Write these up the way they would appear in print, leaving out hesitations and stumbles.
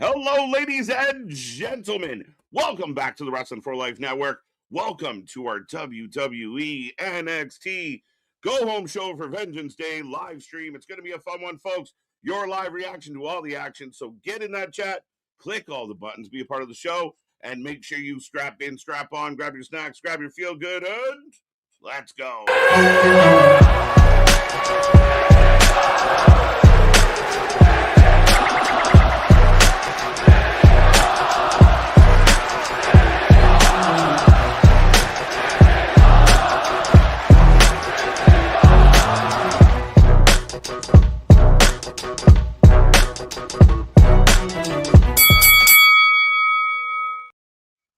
Hello, ladies and gentlemen. Welcome back to the Wrestling for Life Network. Welcome to our WWE NXT Go Home Show for Vengeance Day live stream. It's going to be a fun one, folks. Your live reaction to all the action. So get in that chat, click all the buttons, be a part of the show, and make sure you strap in, strap on, grab your snacks, grab your feel good, and let's go.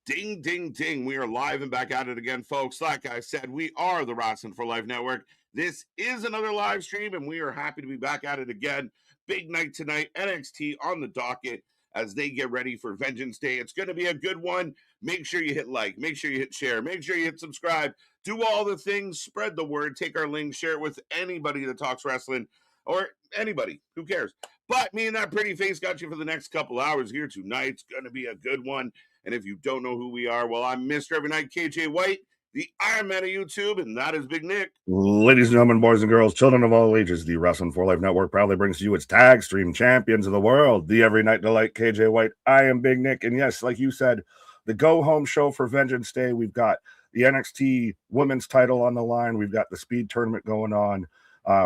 Ding, ding, ding. We are live and back at it again, folks. Like I said, we are the Wrestling for Life Network. This is another live stream, and we are happy to be back at it again. Big night tonight. NXT on the docket as they get ready for Vengeance Day. It's going to be a good one. Make sure you hit like. Make sure you hit share. Make sure you hit subscribe. Do all the things. Spread the word. Take our link. Share it with anybody that talks wrestling or anybody. Who cares? But me and that pretty face got you for the next couple hours here tonight. It's going to be a good one. And if you don't know who we are, well, I'm Mr. Every Night, KJ White, the Iron Man of YouTube, and that is Big Nick. Ladies and gentlemen, boys and girls, children of all ages, the Wrestling for Life Network proudly brings to you its tag stream champions of the world, the Every Night Delight, KJ White. I am Big Nick, and yes, like you said, the go-home show for Vengeance Day. We've got the NXT women's title on the line. We've got the speed tournament going on.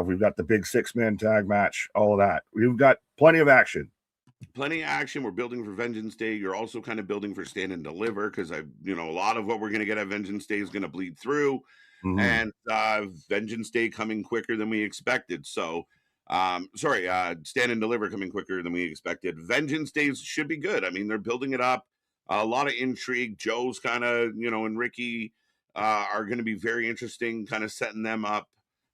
We've got the big six-man tag match, all of that. We've got plenty of action. Plenty of action. We're building for Vengeance Day. You're also kind of building for Stand and Deliver because a lot of what we're going to get at Vengeance Day is going to bleed through, and Vengeance Day coming quicker than we expected. So, Stand and Deliver coming quicker than we expected. Vengeance Days should be good. I mean, they're building it up. A lot of intrigue. Joe's kind of, and Ricky are going to be very interesting, kind of setting them up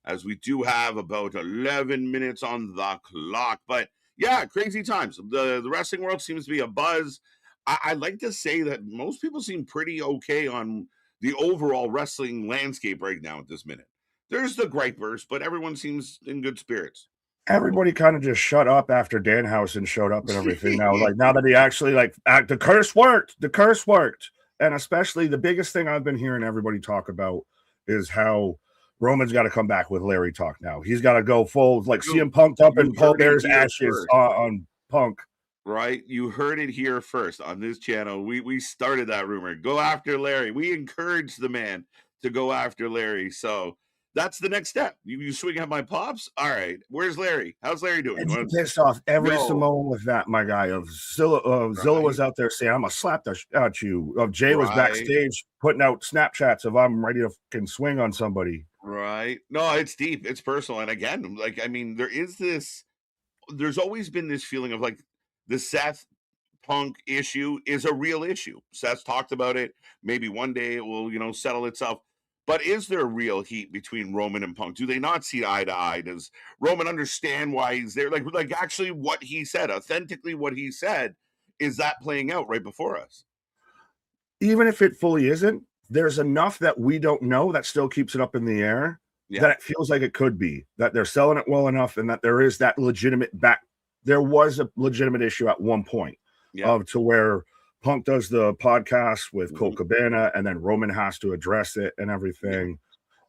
as we do have about 11 minutes on the clock, but. Yeah, crazy times. The wrestling world seems to be a buzz. I'd like to say that most people seem pretty okay on the overall wrestling landscape right now at this minute. There's the gripers, but everyone seems in good spirits. Everybody kind of just shut up after Danhausen showed up and everything. Now that he actually the curse worked. The curse worked. And especially the biggest thing I've been hearing everybody talk about is how Roman's got to come back with Larry talk now. He's got to go full, like CM Punk up and Paul Bear's ashes on Punk. Right? You heard it here first on this channel. We started that rumor. Go after Larry. We encouraged the man to go after Larry. So that's the next step. You swing at my pops? All right. Where's Larry? How's Larry doing? And pissed off every Samoan with that, my guy. Zilla was out there saying, I'm going to slap at you. Jay was backstage putting out Snapchats of I'm ready to fucking swing on somebody. Right. No, it's deep. It's personal. And again, there's always been this feeling of like the Seth Punk issue is a real issue. Seth's talked about it. Maybe one day it will, settle itself. But is there real heat between Roman and Punk? Do they not see eye to eye? Does Roman understand why he's there? Like actually what he said, authentically what he said, is that playing out right before us? Even if it fully isn't, there's enough that we don't know that still keeps it up in the air that it feels like it could be, that they're selling it well enough and that there is that legitimate there was a legitimate issue at one point to where Punk does the podcast with Colt Cabana and then Roman has to address it and everything.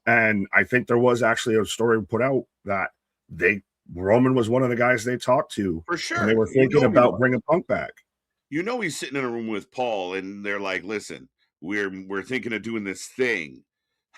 And I think there was actually a story put out that Roman was one of the guys they talked to. For sure. And they were thinking about bringing Punk back. He's sitting in a room with Paul and they're like, listen, we're thinking of doing this thing.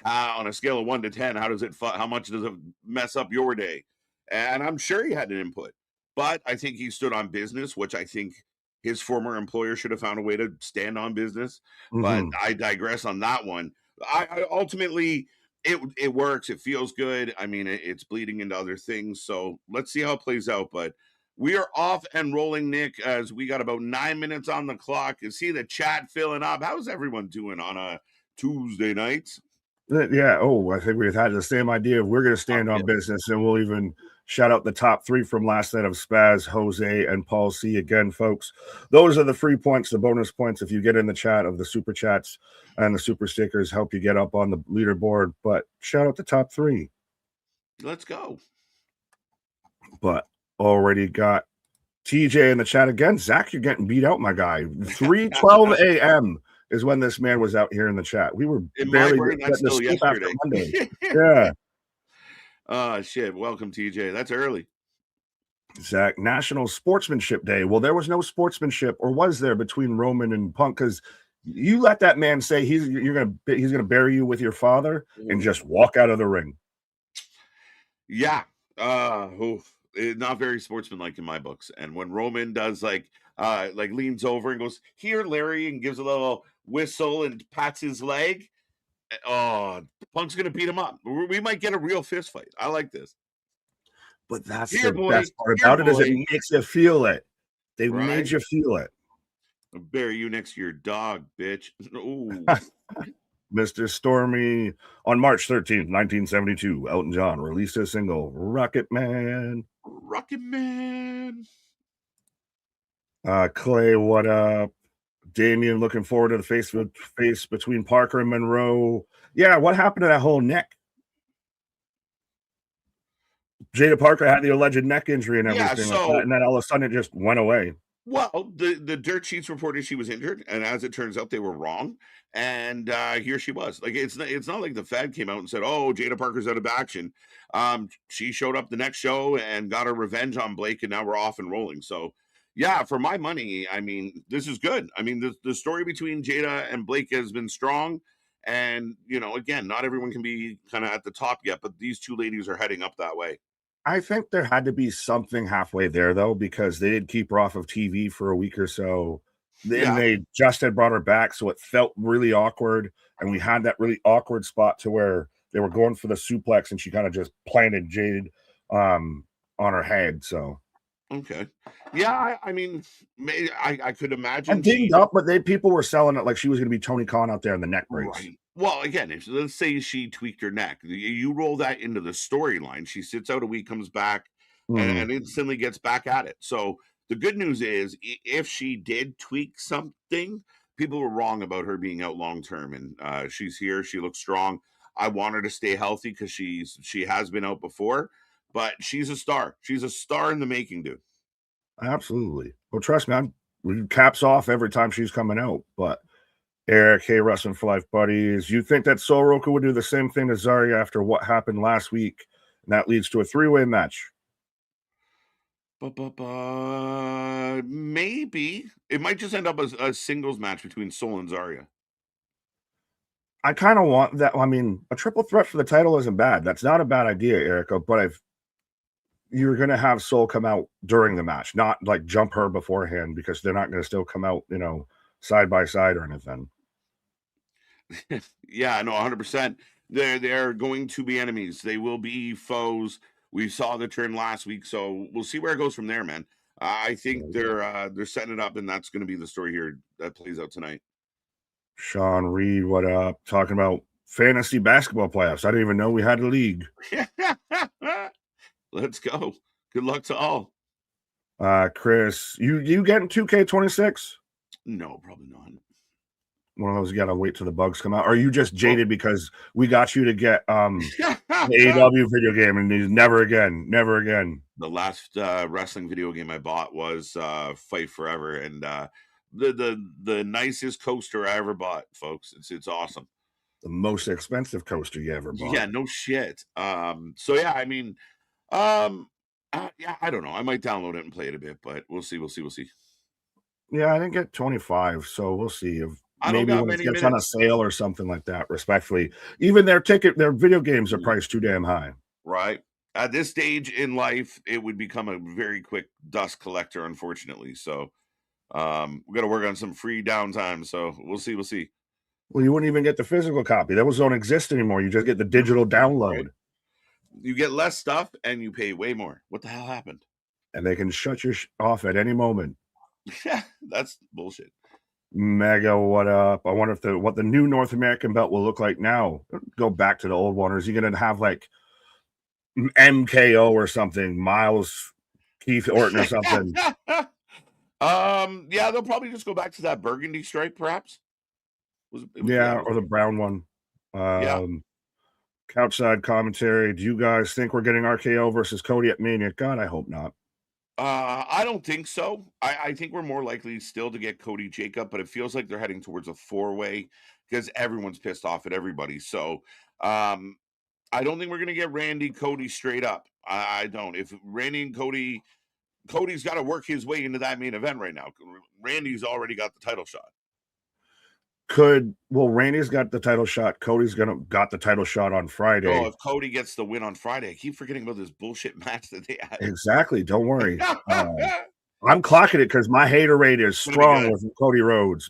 On a scale of 1 to 10, how much does it mess up your day? And I'm sure he had an input, but I think he stood on business, which I think his former employer should have found a way to stand on business. But I digress on that one. I ultimately, it works. It feels good. I mean, it's bleeding into other things. So let's see how it plays out. But we are off and rolling, Nick, as we got about 9 minutes on the clock. You see the chat filling up. How's everyone doing on a Tuesday night? Yeah. Oh, I think we've had the same idea. We're going to stand on business, and we'll even shout out the top 3 from last night of Spaz, Jose, and Paul C. Again, folks, those are the free points, the bonus points. If you get in the chat of the super chats and the super stickers, help you get up on the leaderboard. But shout out the top 3. Let's go. But already got TJ in the chat again. Zach, you're getting beat out, my guy. 3:12 a.m. is when this man was out here in the chat. We were in barely my brain, that's getting to still sleep after yesterday. Monday. Yeah. Shit. Welcome, TJ. That's early. Zach, National Sportsmanship Day. Well, there was no sportsmanship, or was there, between Roman and Punk? Because you let that man say he's gonna bury you with your father and just walk out of the ring. Yeah. Not very sportsmanlike in my books. And when Roman does like leans over and goes, "Here, Larry," and gives a little whistle and pats his leg, oh, Punk's gonna beat him up. We might get a real fist fight. I like this. But that's the best part about it, is it makes you feel it. They made you feel it. I'll bury you next to your dog, bitch. Ooh. Mr. Stormy. On March 13th, 1972, Elton John released his single, Rocket Man. Rocket Man. Clay, what up? Damien, looking forward to the face between Parker and Monroe. Yeah, what happened to that whole neck? Jada Parker had the alleged neck injury and everything like that, and then all of a sudden it just went away. Well, the dirt sheets reported she was injured, and as it turns out, they were wrong. And here she was. Like, it's not like the Fed came out and said, "Oh, Jada Parker's out of action." She showed up the next show and got her revenge on Blake, and now we're off and rolling. So, yeah, for my money, I mean, this is good. I mean, the story between Jada and Blake has been strong, and again, not everyone can be kind of at the top yet, but these two ladies are heading up that way. I think there had to be something halfway there, though, because they did keep her off of TV for a week or so. Then they just had brought her back, so it felt really awkward. And we had that really awkward spot to where they were going for the suplex, and she kind of just planted Jade on her head. So, okay. Yeah, I mean, I could imagine. I dinged up, but people were selling it like she was going to be Tony Khan out there in the neck brace. Right. Well, again, let's say she tweaked her neck, you roll that into the storyline. She sits out a week, comes back, and instantly gets back at it. So the good news is, if she did tweak something, people were wrong about her being out long term, and she's here. She looks strong. I want her to stay healthy because she has been out before, but she's a star. She's a star in the making, dude. Absolutely. Well, trust me, we caps off every time she's coming out, but. Eric, hey, Wrestling for Life buddies. You think that Soroka would do the same thing to Zarya after what happened last week? And that leads to a three-way match. Maybe. It might just end up as a singles match between Sol and Zarya. I kind of want that. I mean, a triple threat for the title isn't bad. That's not a bad idea, Erica, but you're going to have Sol come out during the match, not like jump her beforehand, because they're not going to still come out, side by side or anything. Yeah, no, 100%. They're going to be enemies. They will be foes. We saw the turn last week, so we'll see where it goes from there, man. I think they're setting it up, and that's going to be the story here that plays out tonight. Sean Reed, what up? Talking about fantasy basketball playoffs. I didn't even know we had a league. Let's go. Good luck to all. Chris, you getting 2K26? No, probably not. One of those you gotta wait till the bugs come out. Or are you just jaded because we got you to get the AEW video game and never again? The last wrestling video game I bought was Fight Forever, and the nicest coaster I ever bought, folks. It's awesome. The most expensive coaster you ever bought. Yeah, no shit. So yeah, I mean, yeah, I don't know. I might download it and play it a bit, but we'll see. Yeah, I didn't get 25, so we'll see if maybe when it gets on a sale or something like that. Respectfully, even their video games are priced too damn high. Right. At this stage in life, it would become a very quick dust collector, unfortunately. So we got to work on some free downtime. So we'll see. Well, you wouldn't even get the physical copy. Those don't exist anymore. You just get the digital download. Right. You get less stuff and you pay way more. What the hell happened? And they can shut you off at any moment. Yeah, that's bullshit. Mega, what up? I wonder if what the new North American belt will look like now. Go back to the old one. Or is he going to have like MKO or something? Miles Keith Orton or something? Yeah, they'll probably just go back to that burgundy stripe, perhaps. Or the brown one. Yeah. Couchside commentary. Do you guys think we're getting RKO versus Cody at Mania? God, I hope not. I don't think so. I think we're more likely still to get Cody Jacob, but it feels like they're heading towards a four-way because everyone's pissed off at everybody. So um, I don't think we're gonna get Randy Cody straight up. I don't. If Randy and Cody's got to work his way into that main event right now. Randy's already got the title shot. Randy's got the title shot. Cody's got the title shot on Friday. Oh, if Cody gets the win on Friday, I keep forgetting about this bullshit match that they had. Exactly. Don't worry. I'm clocking it because my hater rate is strong with Cody Rhodes.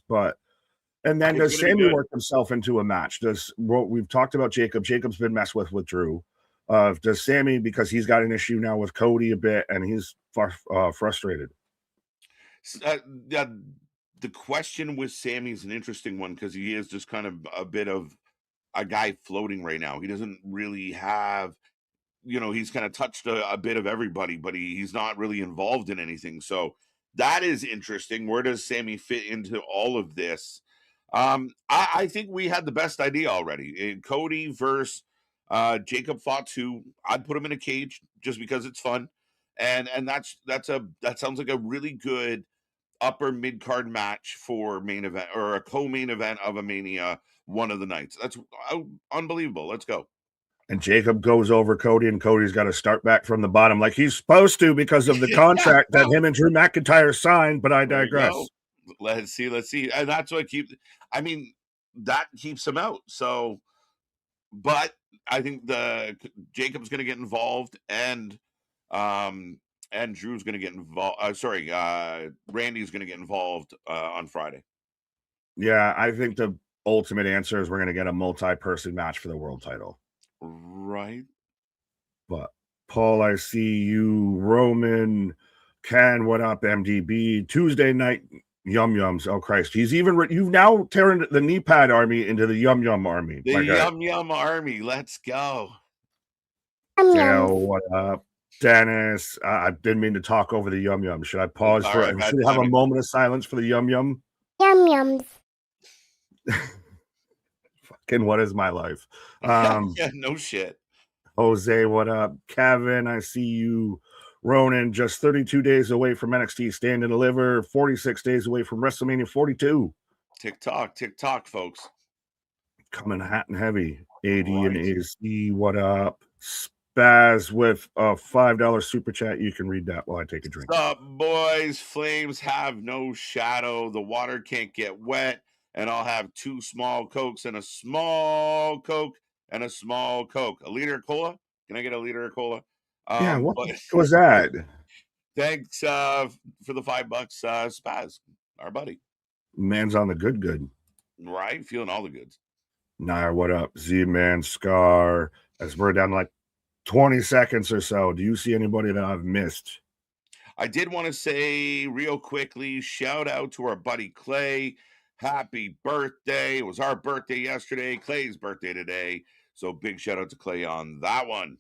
And then does Sammy work himself into a match? We've talked about Jacob. Jacob's been messed with Drew. Does Sammy, because he's got an issue now with Cody a bit and he's frustrated? The question with Sammy is an interesting one because he is just kind of a bit of a guy floating right now. He doesn't really have, he's kind of touched a bit of everybody, but he's not really involved in anything. So that is interesting. Where does Sammy fit into all of this? I think we had the best idea already. Cody versus Jacob fought two. I'd put him in a cage just because it's fun, and that sounds like a really good upper mid card match for main event or a co-main event of a Mania one of the nights. That's unbelievable. Let's go. And Jacob goes over Cody, and Cody's got to start back from the bottom like he's supposed to because of the contract that him and Drew McIntyre signed. But I digress. Let's see. And that's what that keeps him out. So, but I think Jacob's going to get involved and Drew's going to get involved. Randy's going to get involved on Friday. Yeah, I think the ultimate answer is we're going to get a multi-person match for the world title. Right. But Paul, I see you. Roman, Can, what up? MDB, Tuesday night Yum Yums. Oh Christ, you've now turned the knee pad army into the Yum Yum army. The Yum Yum army. Let's go. Yeah, what up? Dennis, I didn't mean to talk over the Yum Yum. Should I pause for it? Should we have a moment of silence for the Yum Yum? Yum Yums. Fucking what is my life? Yeah, no shit. Jose, what up? Kevin, I see you. Ronan, just 32 days away from NXT Stand and Deliver, 46 days away from WrestleMania 42. TikTok, folks. Coming hot and heavy. AD and AC, what up? Spaz with a $5 super chat. You can read that while I take a drink. What's up, boys? Flames have no shadow. The water can't get wet. And I'll have 2 small Cokes and a small Coke and a small Coke. A liter of cola? Can I get a liter of cola? Yeah, what was that? Thanks for the $5, Spaz, our buddy. Man's on the good. Right? Feeling all the goods. Nah, what up? Z-Man, Scar. As we're down like 20 seconds or so, do you see anybody that I've missed? I did want to say real quickly, shout out to our buddy Clay. Happy birthday. It was our birthday yesterday. Clay's birthday today. So big shout out to Clay on that one.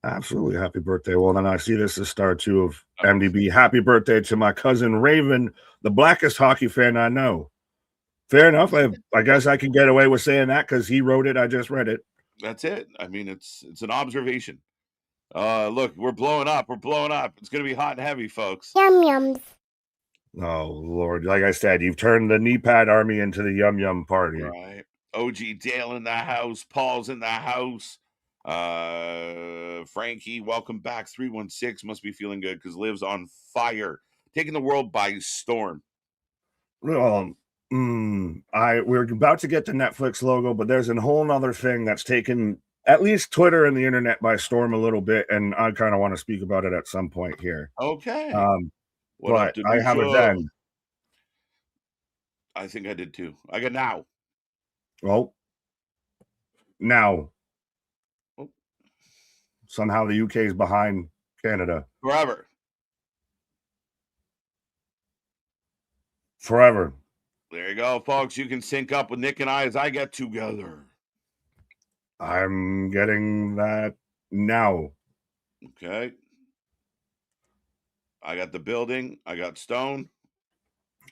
Absolutely. Happy birthday. Well, then I see this is star 2 of MDB. Happy birthday to my cousin Raven, the blackest hockey fan I know. Fair enough. I guess I can get away with saying that because he wrote it. I just read it. That's it. I mean, it's an observation. Look, we're blowing up. It's going to be hot and heavy, folks. Yum Yums. Oh, Lord. Like I said, you've turned the knee pad army into the Yum Yum party. Right. OG Dale in the house. Paul's in the house. Frankie, welcome back. 316 must be feeling good because Liv's on fire, taking the world by storm. Well, we're about to get the Netflix logo, but there's a whole nother thing that's taken at least Twitter and the internet by storm a little bit, and I kind of want to speak about it at some point here. Okay. But I have it then. I think I did too. I got now. Well, now. Oh. Somehow the UK is behind Canada. Forever. There you go, folks. You can sync up with Nick and I as I get together. I'm getting that now. Okay. I got the building. I got stone.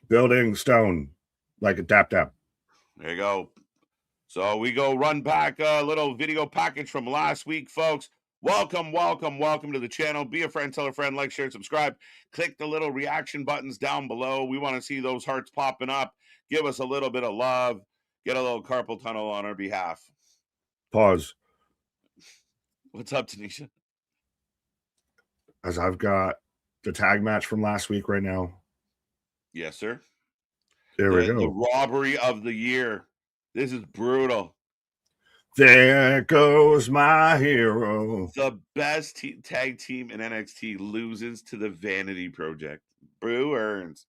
Building, stone. Like a tap. There you go. So we go run back a little video package from last week, folks. Welcome to the channel. Be a friend, tell a friend, like, share, subscribe. Click the little reaction buttons down below. We want to see those hearts popping up. Give us a little bit of love. Get a little carpal tunnel on our behalf. Pause. What's up, Tanisha? As I've got the tag match from last week right now. Yes, sir. There we go. The robbery of the year. This is brutal. There goes my hero. The best tag team in NXT loses to the Vanity Project. Boo earns.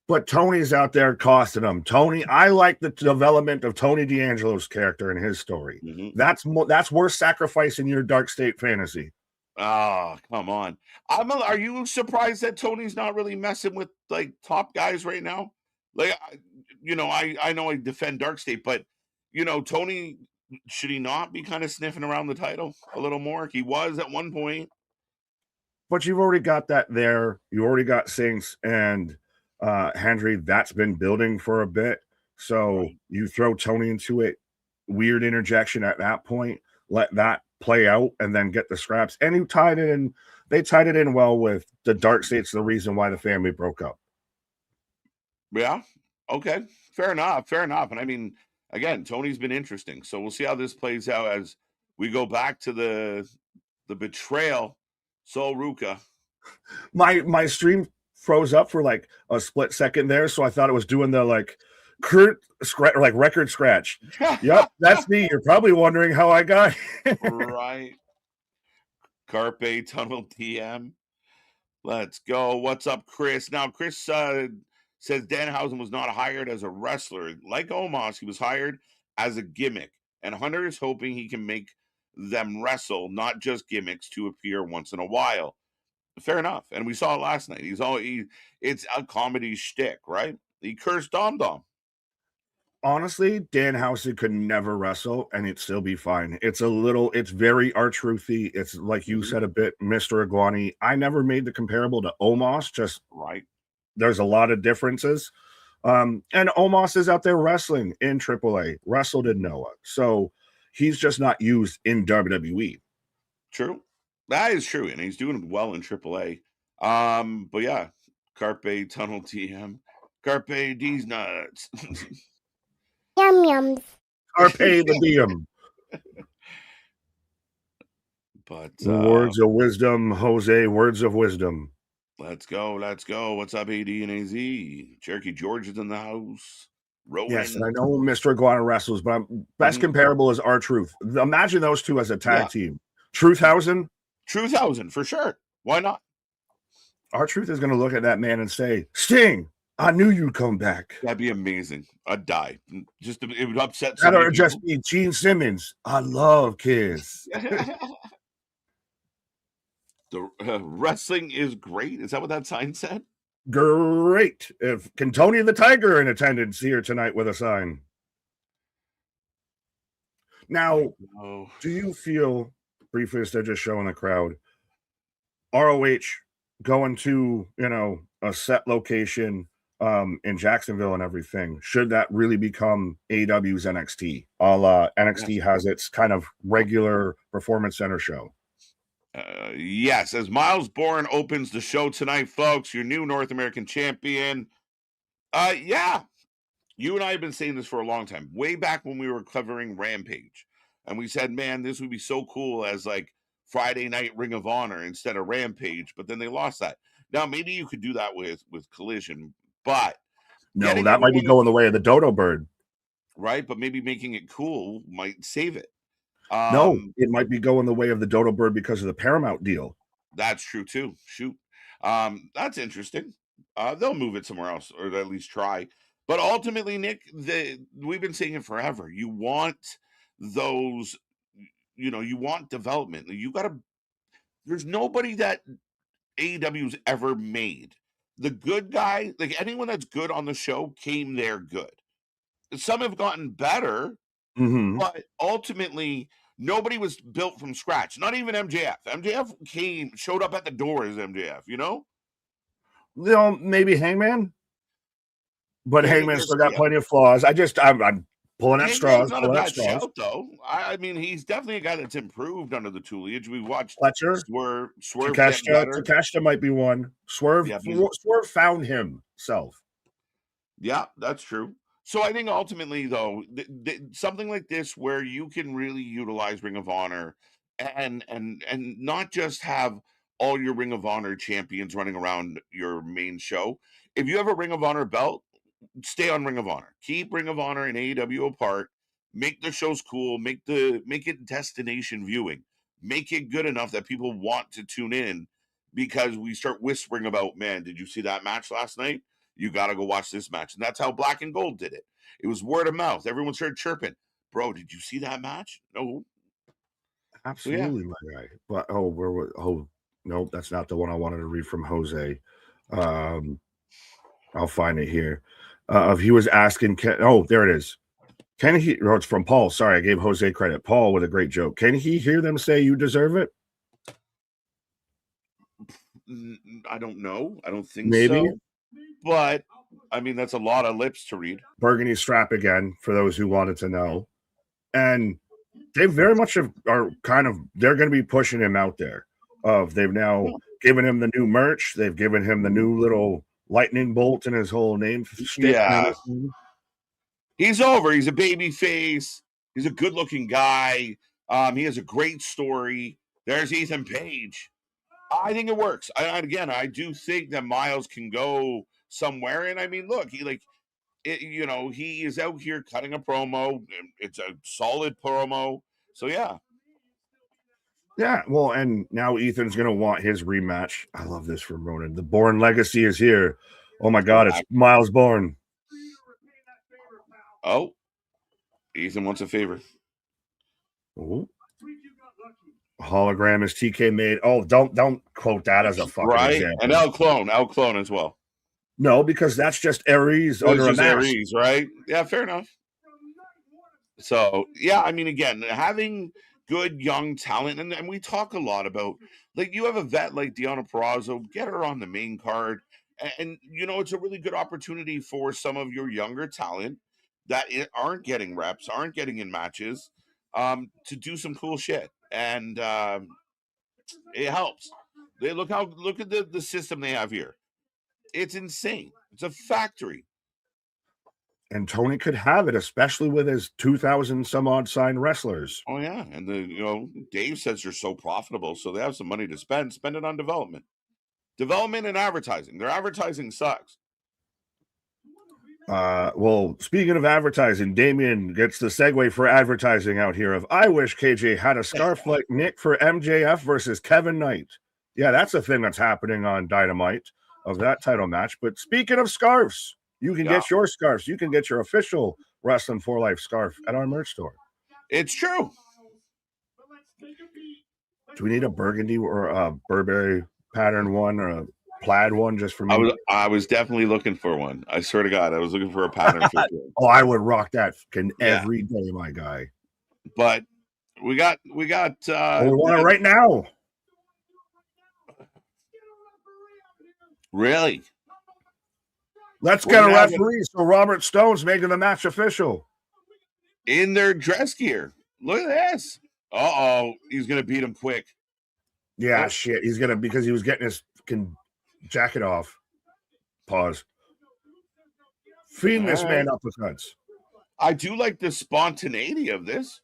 But Tony's out there costing them. Tony, I like the development of Tony D'Angelo's character and his story. That's worth sacrificing your Dark State fantasy. Oh, come on. Are you surprised that Tony's not really messing with like top guys right now? Like, I know I defend Dark State, but Tony, should he not be kind of sniffing around the title a little more? He was at one point. But you've already got that there. You already got Saints and Henry. That's been building for a bit. So you throw Tony into it. Weird interjection at that point. Let that play out and then get the scraps. And you tied it in. They tied it in well with the Dark State's the reason why the family broke up. Yeah. Okay. Fair enough. And I mean, again, Tony's been interesting. So we'll see how this plays out as we go back to the betrayal. Sol Ruka. My stream froze up for like a split second there, so I thought it was doing the like record scratch. Yep, that's me. You're probably wondering how I got right. Carpe Tunnel TM. Let's go. What's up, Chris? Now, Chris says Danhausen was not hired as a wrestler. Like Omos, he was hired as a gimmick. And Hunter is hoping he can make them wrestle, not just gimmicks to appear once in a while. Fair enough. And we saw it last night. It's a comedy shtick, right? He cursed Dom Dom. Honestly, Danhausen could never wrestle and it'd still be fine. It's very R-Truthy. It's like you said a bit, Mr. Iguani. I never made the comparable to Omos, just right. There's a lot of differences. And Omos is out there wrestling in AAA, wrestled in Noah. So he's just not used in WWE. True. That is true. And he's doing well in AAA. But yeah, Carpe Tunnel TM. Carpe D's nuts. Yum yums. Carpe the diem. But words of wisdom, Jose, words of wisdom. Let's go. What's up, AD and AZ? Cherokee George is in the house. Rowan. Yes, and I know Mr. Iguana wrestles, but best comparable is R-Truth. Imagine those two as a tag team. Truthhausen, for sure. Why not? R-Truth is going to look at that man and say, Sting, I knew you'd come back. That'd be amazing. I'd die. It would upset that or just be Gene Simmons. I love kids. The wrestling is great. Is that what that sign said? Great. Can Tony the Tiger in attendance here tonight with a sign? Now, do you feel, briefly as they're just showing the crowd, ROH going to, a set location in Jacksonville and everything, should that really become AEW's NXT? NXT has its kind of regular Performance Center show. Yes, as Miles Bourne opens the show tonight, folks, your new North American champion. Yeah, you and I have been saying this for a long time, way back when we were covering Rampage. And we said, man, this would be so cool as like Friday Night Ring of Honor instead of Rampage. But then they lost that. Now, maybe you could do that with Collision, but no, that might be going the way of the Dodo Bird. Right, but maybe making it cool might save it. No, it might be going the way of the Dodo Bird because of the Paramount deal. That's true too. Shoot. That's interesting. They'll move it somewhere else, or at least try. But ultimately, Nick, we've been saying it forever. You want those, you want development. There's nobody that AEW's ever made. The good guy, like anyone that's good on the show, came there good. Some have gotten better, but ultimately, nobody was built from scratch. Not even MJF. MJF showed up at the door as MJF, Maybe Hangman. But Hangman still got plenty of flaws. I'm Pulling at straws. Not a bad shout, though. I mean, he's definitely a guy that's improved under the tutelage. We watched Fletcher, Swerve get better. Takeshita might be one. Swerve found himself. Yeah, that's true. So I think ultimately, though, something like this where you can really utilize Ring of Honor and not just have all your Ring of Honor champions running around your main show. If you have a Ring of Honor belt, stay on Ring of Honor. Keep Ring of Honor and AEW apart. Make the shows cool. Make it destination viewing. Make it good enough that people want to tune in, because we start whispering about, man, did you see that match last night? You got to go watch this match. And that's how Black and Gold did it. It was word of mouth. Everyone started chirping. Bro, did you see that match? No. Absolutely, my guy. But no, that's not the one I wanted to read from Jose. I'll find it here. He was asking, there it is. Can he? No, it's from Paul. Sorry, I gave Jose credit. Paul with a great joke. Can he hear them say you deserve it? I don't know. I don't think Maybe. so. But I mean, that's a lot of lips to read. Burgundy strap again for those who wanted to know. And they very much they're going to be pushing him out there. They've now given him the new merch. They've given him the new little lightning bolt in his whole name. Yeah. He's over. He's a baby face. He's a good looking guy. He has a great story. There's Ethan Page. I think it works. I do think that Miles can go somewhere. And I mean, look, he is out here cutting a promo. It's a solid promo. So yeah. Yeah, well, and now Ethan's going to want his rematch. I love this from Ronan. The Bourne legacy is here. Oh my God, it's Miles Bourne. Oh, Ethan wants a favor. Ooh. Hologram is TK made. Oh, don't quote that as a fucking example. And L Clone as well. No, because that's just Aries under a mask. Aries, right? Yeah, fair enough. So yeah, I mean, again, having good young talent, and we talk a lot about, like, you have a vet like Deonna Purrazzo, get her on the main card, and it's a really good opportunity for some of your younger talent that aren't getting reps, aren't getting in matches, to do some cool shit. And it helps. Look at the system they have here. It's insane. It's a factory. And Tony could have it, especially with his 2,000 some odd signed wrestlers. Oh yeah, and Dave says they're so profitable, so they have some money to spend. Spend it on development and advertising. Their advertising sucks. Well, speaking of advertising, Damien gets the segue for advertising out here of, I wish KJ had a scarf like Nick for MJF versus Kevin Knight. Yeah, that's a thing that's happening on Dynamite of that title match. But speaking of scarves, you can get your scarves. You can get your official Wrestling for Life scarf at our merch store. It's true. Do we need a burgundy or a Burberry pattern one or a plaid one just for me? I was definitely looking for one. I swear to God, I was looking for a pattern for sure. Oh, I would rock that every day, my guy. But we got we want it right now. Really? Let's get a referee so Robert Stone's making the match official. In their dress gear. Look at this. Uh-oh. He's going to beat him quick. Yeah, shit. He's going to, because he was getting his jacket off. Pause. Feeding this man uppercuts. I do like the spontaneity of this.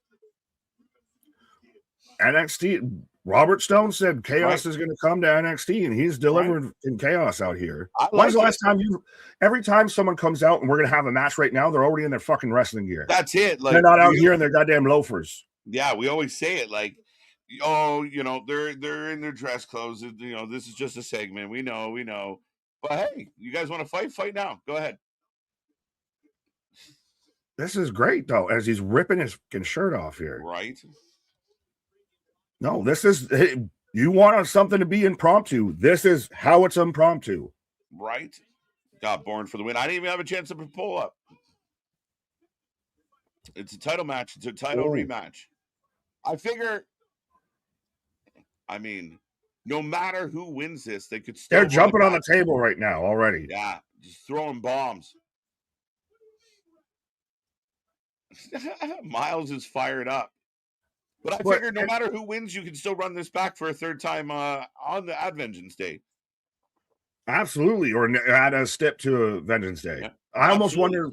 NXT. Robert Stone said Chaos is going to come to NXT, and he's delivered in Chaos out here. When's the last time every time someone comes out and we're going to have a match right now, they're already in their fucking wrestling gear. That's it. Like, they're not out here in their goddamn loafers. Yeah, we always say it like, oh, they're in their dress clothes. This is just a segment. We know. But hey, you guys want to fight? Fight now. Go ahead. This is great, though, as he's ripping his shirt off here. Right. No, this is, you want something to be impromptu. This is how it's impromptu. Right. Got Born for the win. I didn't even have a chance to pull up. It's a title match. It's a title rematch. I figure, no matter who wins this, they could still. They're jumping on the table right now already. Yeah, just throwing bombs. Miles is fired up. But I figured no matter who wins, you can still run this back for a third time on the Vengeance Day. Absolutely, or add a step to Vengeance Day. Yeah, I almost wonder.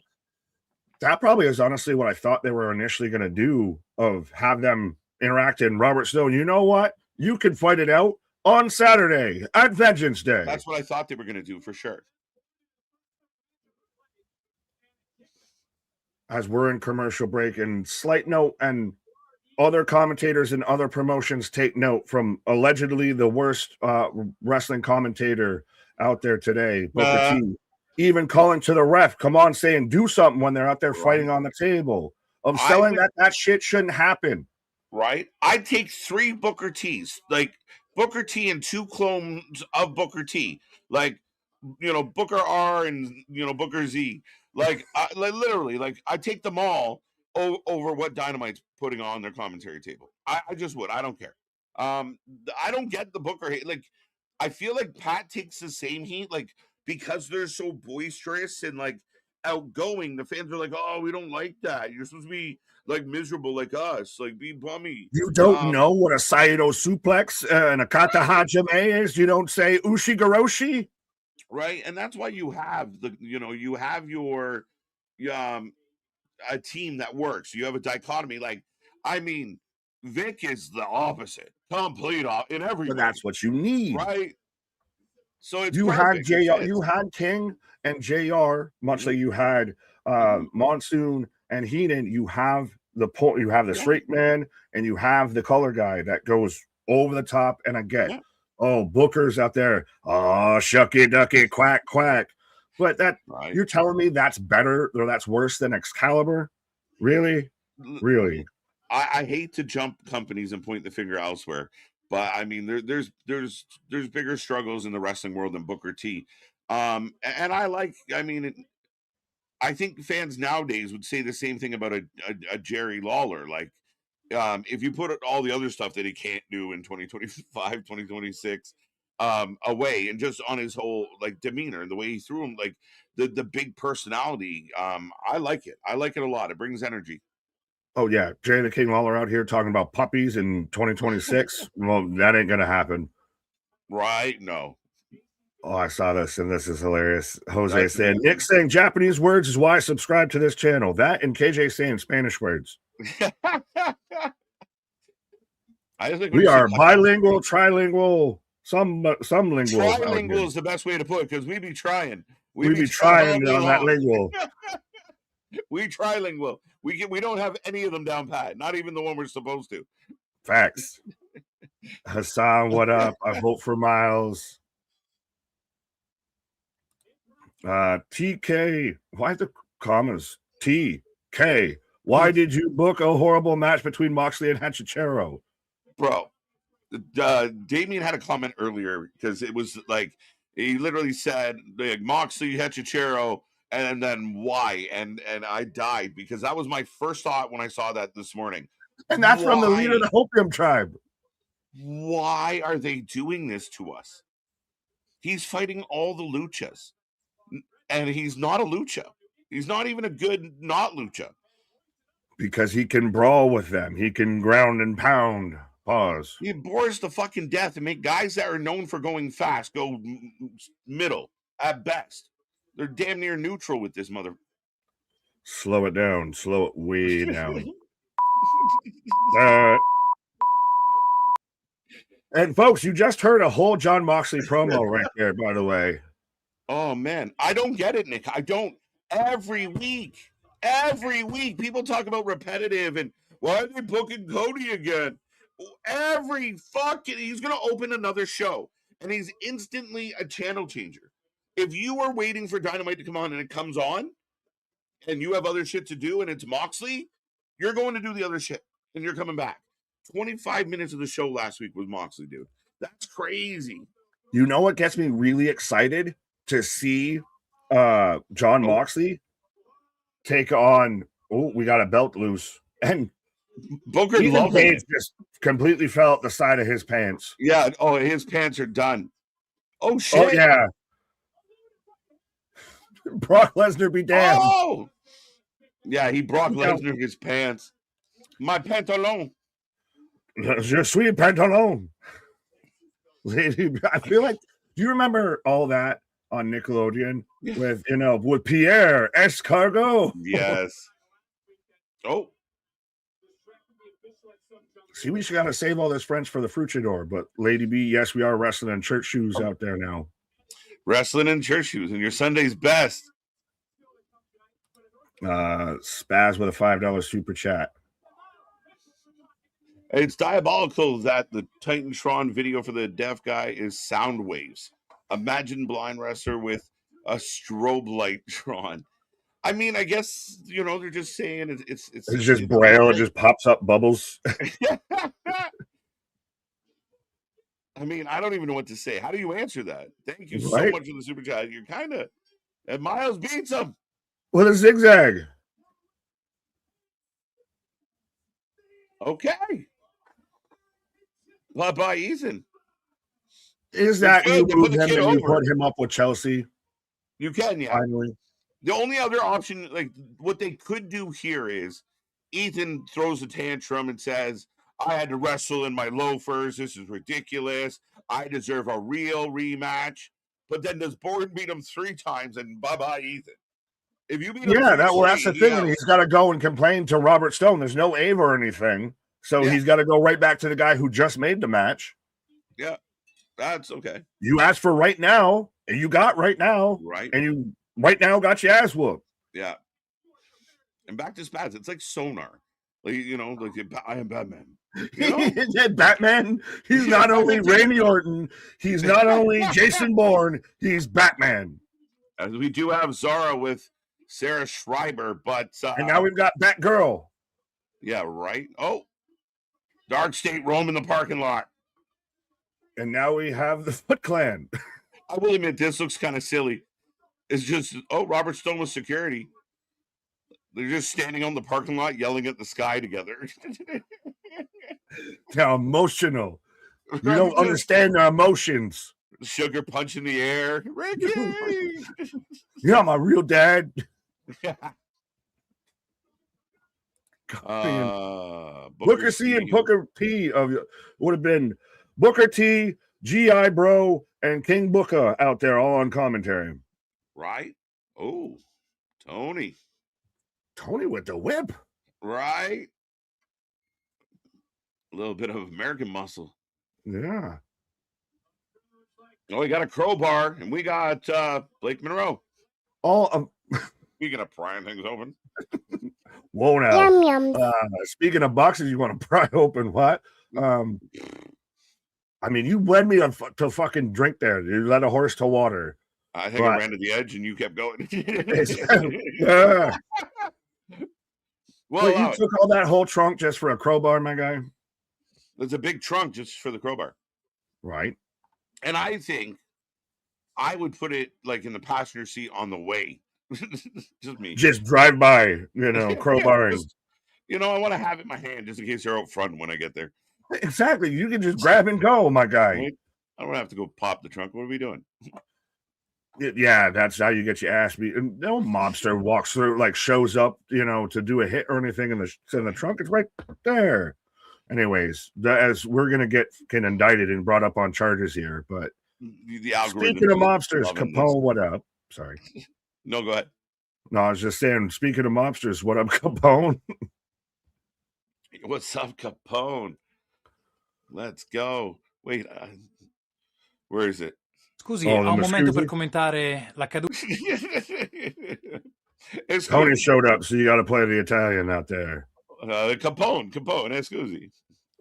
That probably is honestly what I thought they were initially going to do, of have them interact in Robert Stone. You know what? You can fight it out on Saturday at Vengeance Day. That's what I thought they were going to do for sure. As we're in commercial break, and slight note, and other commentators and other promotions take note from allegedly the worst wrestling commentator out there today, Booker T, even calling to the ref, come on, saying do something when they're out there fighting on the table, of selling that shit shouldn't happen. Right? I'd take 3 Booker T's, like Booker T and 2 clones of Booker T, like, you know, Booker R and, you know, Booker Z. Like, literally, like, I take them all over what Dynamite's putting on their commentary table. I just would. I don't care. I don't get the Booker hate. Like, I feel like Pat takes the same heat, like, because they're so boisterous and like outgoing. The fans are like, "Oh, we don't like that. You're supposed to be like miserable like us, like be bummy." You don't know what a Saito suplex and a kata hajime is. You don't say ushigoroshi. Right, and that's why you have you have your a team that works. You have a dichotomy. Like, I mean, Vic is the opposite, complete in every. But that's what you need, right? So it's you had JR, you had King and JR, much like you had Monsoon and Heenan. You have the point. You have the straight man, and you have the color guy that goes over the top. And I get. Oh, Booker's out there. Oh, shucky ducky, quack, quack. But that you're telling me that's better or that's worse than Excalibur? Really? Really? I hate to jump companies and point the finger elsewhere, but I mean there's bigger struggles in the wrestling world than Booker T. And I think fans nowadays would say the same thing about a Jerry Lawler. Like, if you put all the other stuff that he can't do in 2025, 2026 away, and just on his whole like demeanor and the way he threw him, like the big personality, I like it. I like it a lot. It brings energy. Oh yeah, Jay the King Lawler out here talking about puppies in 2026. Well, that ain't gonna happen. Right? No. Oh, I saw this, and this is hilarious. Jose saying, Nick saying Japanese words is why I subscribe to this channel. That and KJ saying Spanish words. I think we are bilingual, trilingual, some lingual. Trilingual is the best way to put it, because we be trying. We be trying on that lingual. We trilingual. We don't have any of them down pat. Not even the one we're supposed to. Facts. Hassan, what up? I vote for Miles. TK, why the commas? TK, why did you book a horrible match between Moxley and Hachicero? Bro, Damien had a comment earlier, because it was like, he literally said, like, Moxley, Hachicero, and then why? And I died, because that was my first thought when I saw that this morning. And that's from the leader of the Hopium tribe. Why are they doing this to us? He's fighting all the luchas. And he's not a lucha. He's not even a good not lucha. Because he can brawl with them. He can ground and pound. Pause. He bores the fucking death and make guys that are known for going fast go middle at best. They're damn near neutral with this mother. Slow it down. Slow it way down. And folks, you just heard a whole John Moxley promo right there, by the way. Oh, man. I don't get it, Nick. I don't. Every week, people talk about repetitive and why are they booking Cody again? He's going to open another show, and he's instantly a channel changer. If you are waiting for Dynamite to come on and it comes on, and you have other shit to do, and it's Moxley, you're going to do the other shit, and you're coming back. 25 minutes of the show last week was Moxley, dude. That's crazy. You know what gets me really excited? To see John Moxley take on, we got a belt loose, and Booker Page just completely fell out the side of his pants. Yeah, his pants are done. Oh shit! Oh yeah, Brock Lesnar be damned. Oh, Yeah, he Brock Lesnar his pants. My pantalon. Je suis pantalon. I feel like, do you remember all that on Nickelodeon with, with Pierre Escargot? Yes. Oh. See, we should gotta save all this French for the Fruchador, but Lady B, yes, we are wrestling in church shoes out there now. Wrestling in church shoes and your Sunday's best. Spaz with a $5 super chat. It's diabolical that the Titantron video for the deaf guy is sound waves. Imagine blind wrestler with a strobe light drawn. I mean, I guess they're just saying it's just braille. It just pops up bubbles. I mean, I don't even know what to say. How do you answer that? Thank you so much for the super chat. You're kind of, and Miles beats him with a zigzag. Okay. Bye, Ethan. Is that you moved him and you put him up with Chelsea? You can, yeah. Finally. The only other option, like what they could do here is Ethan throws a tantrum and says, I had to wrestle in my loafers. This is ridiculous. I deserve a real rematch. But then does Bourne beat him 3 times and bye-bye, Ethan? If you beat him that's the thing. And he's got to go and complain to Robert Stone. There's no Ava or anything. So he's got to go right back to the guy who just made the match. Yeah, that's okay. You asked for right now, and you got right now. Right. And you right now got your ass whooped. Yeah. And back to Spaz. It's like Sonar. Like, I am Batman. Batman. He's not only Randy Orton. He's not only Jason Bourne. He's Batman. As we do have Zara with Sarah Schreiber, but and now we've got Batgirl. Yeah, right. Oh, Dark State roam in the parking lot. And now we have the Foot Clan. I will admit, this looks kind of silly. It's just, Robert Stone with security. They're just standing on the parking lot yelling at the sky together. They're emotional. You don't understand their emotions. Sugar punch in the air. Ricky! You're my real dad. Booker C and Booker T would have been Booker T, G.I. Bro, and King Booker out there all on commentary. Right? Oh, Tony with the whip. Right? A little bit of American muscle. Yeah. Oh, we got a crowbar, and we got Blake Monroe. Speaking of prying things open. Whoa now. Yum, yum. Speaking of boxes, you want to pry open what? I mean, you led me to fucking drink there. You led a horse to water. I think I ran to the edge and you kept going. Yeah. Well, you took all that whole trunk just for a crowbar, my guy? There's a big trunk just for the crowbar. Right. And I think I would put it like in the passenger seat on the way. Just me. Just drive by, crowbarring. I want to have it in my hand just in case you're out front when I get there. Exactly. You can just grab and go, my guy. I don't have to go pop the trunk. What are we doing? Yeah, that's how you get your ass beat. And no mobster walks through, shows up, to do a hit or anything in the trunk. It's right there. Anyways, as we're gonna get indicted and brought up on charges here, but the algorithm. Speaking of mobsters, Capone, what up? Sorry. No, go ahead. No, I was just saying. Speaking of mobsters, what up, Capone? What's up, Capone? Let's go. Wait, where is it? Scusi, ho un momento per commentare l'accaduto. Tony showed up, so you got to play the Italian out there. Capone, scusi.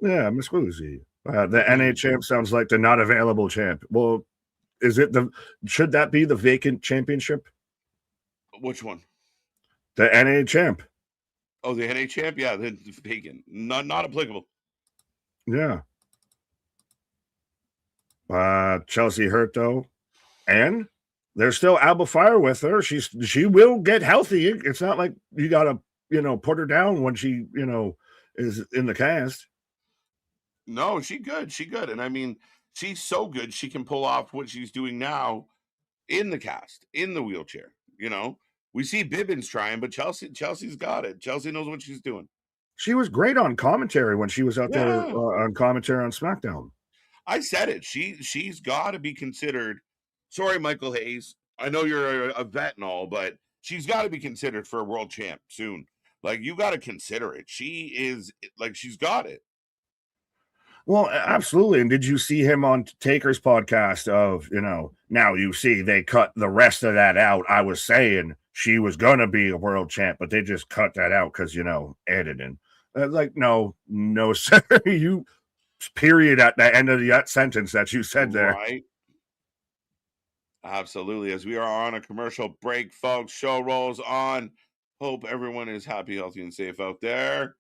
Yeah, mi scusi. The NA champ sounds like the not available champ. Well, should that be the vacant championship? Which one? The NA champ. Oh, the NA champ? Yeah, the vacant. Not applicable. Yeah. Chelsea hurt though, and there's still Alba Fire with her. She will get healthy. It's not like you gotta put her down when she is in the cast. No, she good, and I mean she's so good she can pull off what she's doing now in the cast, in the wheelchair. We see Bibbins trying, but Chelsea's got it. Chelsea knows what she's doing. She was great on commentary when she was out there on commentary on SmackDown. I said it. She's got to be considered. Sorry, Michael Hayes. I know you're a vet and all, but she's got to be considered for a world champ soon. Like, you got to consider it. She is like, she's got it. Well, absolutely. And did you see him on Taker's podcast of, now you see they cut the rest of that out. I was saying she was going to be a world champ, but they just cut that out because, editing. Like, no, sir. You period at the end of that sentence that you said there. Right. Absolutely. As we are on a commercial break, folks, show rolls on. Hope everyone is happy, healthy, and safe out there.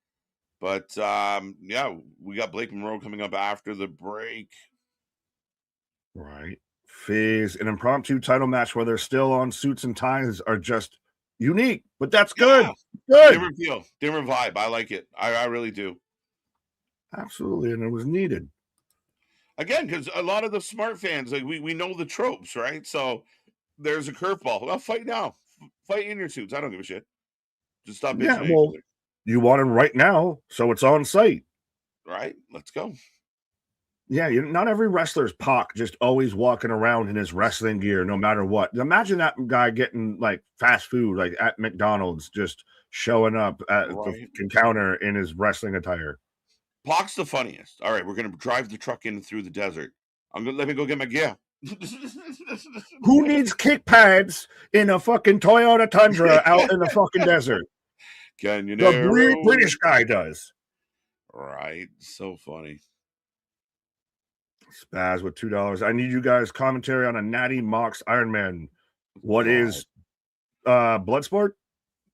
But we got Blake Monroe coming up after the break. Right. Fizz, an impromptu title match where they're still on suits and ties are just unique, but that's good. Good. Different feel, different vibe. I like it. I really do. Absolutely. And it was needed. Again, because a lot of the smart fans, like we know the tropes, right? So there's a curveball. Well, fight now. Fight in your suits. I don't give a shit. Just stop bitching. Yeah, well, you want him right now, so it's on site. Right? Let's go. Yeah, not every wrestler's Pac just always walking around in his wrestling gear, no matter what. Imagine that guy getting like fast food, like at McDonald's, just showing up at the counter in his wrestling attire. Pac's the funniest. All right, we're gonna drive the truck in through the desert. Let me go get my gear. Who needs kick pads in a fucking Toyota Tundra out in the fucking desert? Can you the British guy does. Right. So funny. Spaz with $2. I need you guys commentary on a Natty Mox Iron Man. What is Bloodsport?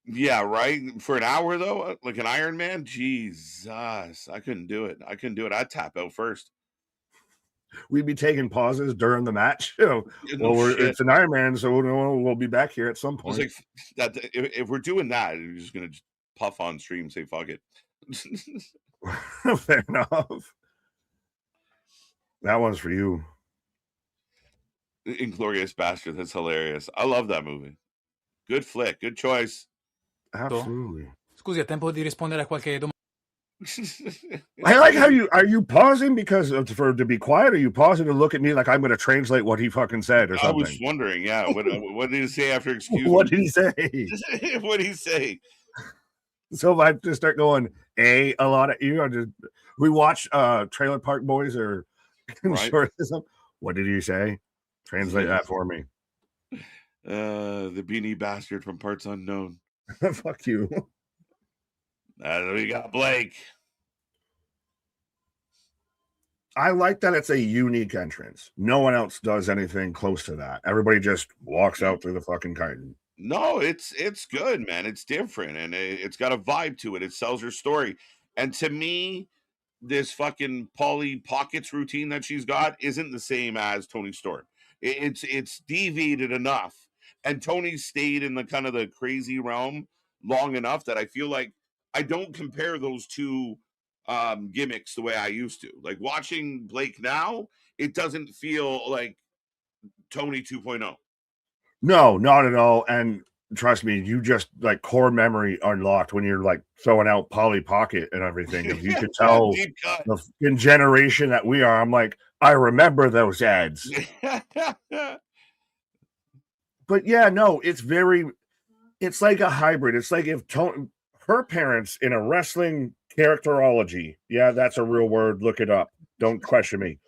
Yeah, right. For an hour though, like an Iron Man. Jesus, I couldn't do it. I'd tap out first. We'd be taking pauses during the match. It's an Iron Man, so we'll be back here at some point. Like that. If we're doing that, you're just gonna puff on stream, say fuck it. Fair enough. That one's for you. Inglorious Bastard. That's hilarious. I love that movie. Good flick. Good choice. Absolutely. Scusi, è tempo di rispondere a qualche domanda. I like how are you pausing because to be quiet? Or are you pausing to look at me like I'm going to translate what he fucking said or something? I was wondering, yeah. What did he say after excuse? What did he say? What did he say? So if I just start going a lot of we watch Trailer Park Boys or shortism. What did he say? Translate that for me. The beanie bastard from Parts Unknown. Fuck you. We got Blake. I like that it's a unique entrance. No one else does anything close to that. Everybody just walks out through the fucking curtain. No, it's good, man. It's different, and it's got a vibe to it. It sells her story. And to me, this fucking Polly Pockets routine that she's got isn't the same as Toni Storm. It's deviated enough, and Tony stayed in the kind of the crazy realm long enough that I feel like I don't compare those two gimmicks the way I used to. Like watching Blake now, it doesn't feel like Tony 2.0. No, not at all. And trust me, you just like core memory unlocked when you're like throwing out Polly Pocket and everything. If you could tell the generation that we are, I'm like, I remember those ads. But yeah, no, it's like a hybrid. It's like if her parents in a wrestling characterology, yeah, that's a real word. Look it up. Don't question me.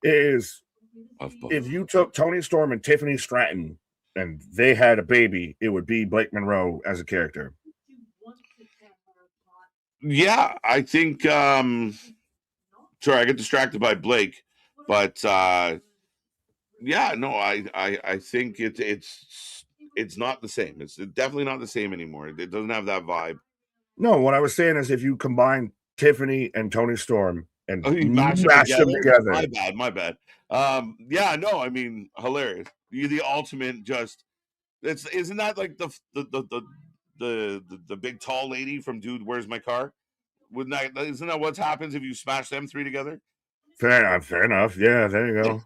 If you took Toni Storm and Tiffany Stratton and they had a baby, it would be Blake Monroe as a character. Yeah, I think sorry, I get distracted by Blake, but yeah, no, I think it's not the same. It's definitely not the same anymore. It doesn't have that vibe. No, what I was saying is if you combine Tiffany and Toni Storm and mash them together. My bad. Yeah, no, I mean, hilarious. You're the ultimate. Isn't that like the big tall lady from Dude, Where's My Car? Isn't that what happens if you smash them three together? Fair enough. Yeah, there you go.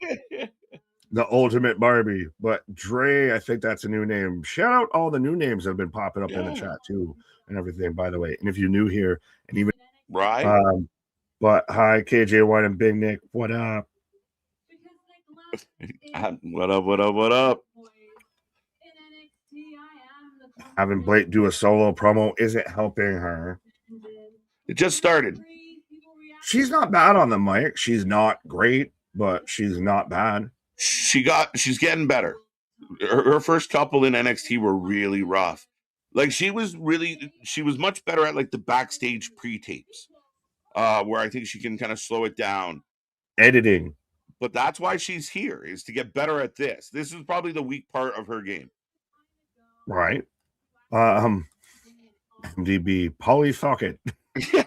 The ultimate Barbie. But Dre, I think that's a new name. Shout out all the new names that have been popping up in the chat too, and everything. By the way, and if you're new here, and even but hi, KJ White and Big Nick. What up? What up? What up? What up? Having Blake do a solo promo isn't helping her. It just started. She's not bad on the mic. She's not great, but she's not bad. She's getting better. Her first couple in NXT were really rough. Like she was much better at like the backstage pre-tapes, where I think she can kind of slow it down. Editing. But that's why she's here, is to get better at this. This is probably the weak part of her game. Right. MDB Polly Socket. That's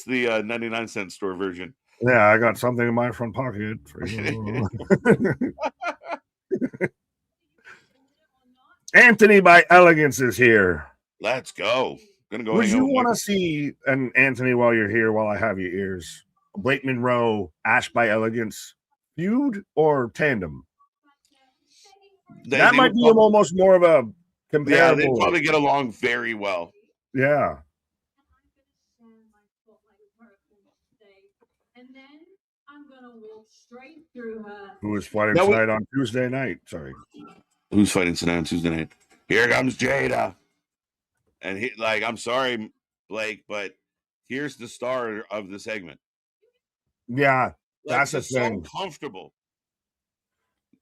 the 99-cent store version. Yeah, I got something in my front pocket for you. Anthony by Elegance is here. Let's go. Gonna go. Would you want to see an Anthony while you're here, while I have your ears? Blake Monroe, Ash by Elegance feud or tandem? That might be almost more of a comparable. Yeah, they probably get along very well. Yeah. Who is fighting tonight on Tuesday night? Sorry. Who's fighting tonight on Tuesday night? Here comes Jada. And I'm sorry, Blake, but here's the star of the segment. Yeah, that's the thing. So comfortable.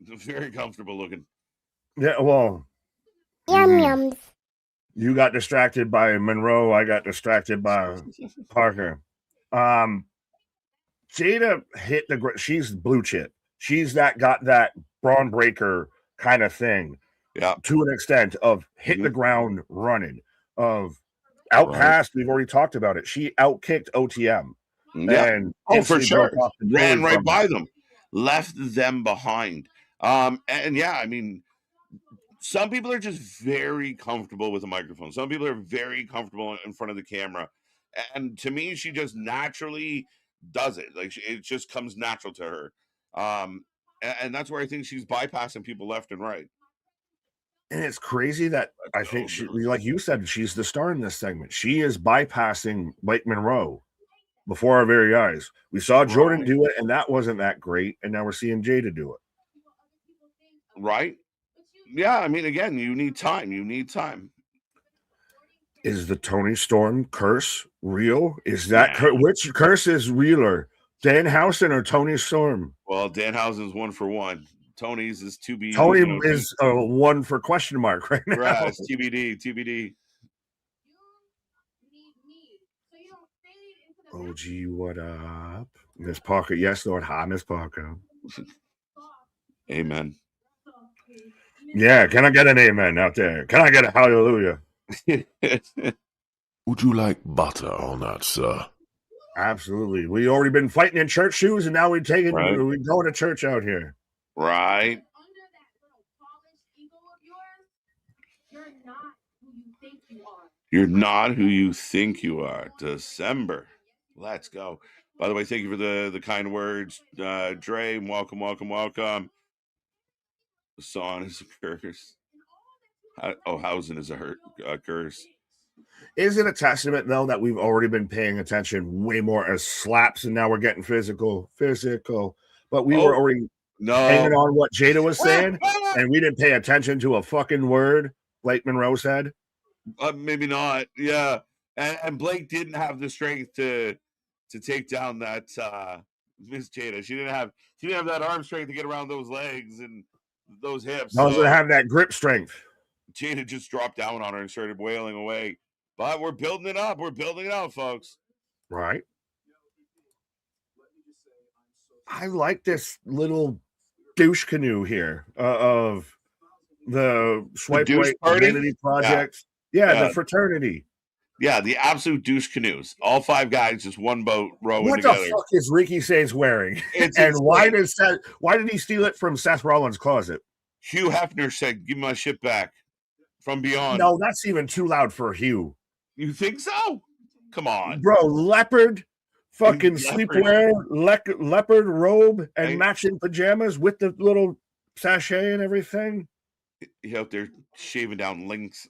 Very comfortable looking. Yeah, well. Yums. You got distracted by Monroe. I got distracted by Parker. Jada hit she's blue chip. She's got that brawn breaker kind of thing. Yeah. To an extent of hit the ground running. Of outcast, we've already talked about it. She outkicked OTM. Yeah. And for sure. Ran right by them. Left them behind. And yeah, I mean, some people are just very comfortable with a microphone. Some people are very comfortable in front of the camera. And to me, she just naturally does it. Like it just comes natural to her. And that's where I think she's bypassing people left and right. And it's crazy that I think she, like you said, she's the star in this segment. She is bypassing Blake Monroe before our very eyes. We saw Jordan do it, and that wasn't that great. And now we're seeing Jada do it. Right? Yeah, I mean, again, you need time. You need time. Is the Tony Storm curse real? Is that which curse is realer? Danhausen or Tony Storm? Well, Danhausen's 1 for 1. Tony's is to be. Tony is a 1 for question mark right now. Right, it's TBD. OG, what up? Miss Parker. Yes, Lord. Hi, Miss Parker. Amen. Yeah, can I get an amen out there? Can I get a hallelujah? Would you like butter on that, sir? Absolutely. We already been fighting in church shoes, and now we're going to church out here. Right. You're not who you think you are. December. Let's go. By the way, thank you for the kind words. Dre, welcome. The song is a curse. Housing is a curse. Is it a testament, though, that we've already been paying attention way more as slaps, and now we're getting physical? But we were already hanging on what Jada was saying, and we didn't pay attention to a fucking word Blake Monroe said? Maybe not. Yeah. And Blake didn't have the strength to take down that Miss Jada. She didn't have that arm strength to get around those legs and those hips. I was going to have that grip strength. Jada just dropped down on her and started wailing away. But we're building it up. We're building it out, folks. Right. I like this little douche canoe here of the Swipe Right Identity Project. Yeah, the fraternity. Yeah, the absolute douche canoes. All 5 guys, just one boat rowing together. What the fuck is Ricky Sayes wearing? And why did he steal it from Seth Rollins' closet? Hugh Hefner said, "Give my shit back." From Beyond. No, that's even too loud for Hugh. You think so? Come on. Bro, leopard fucking sleepwear, leopard robe, and matching pajamas with the little sachet and everything. He out there shaving down links.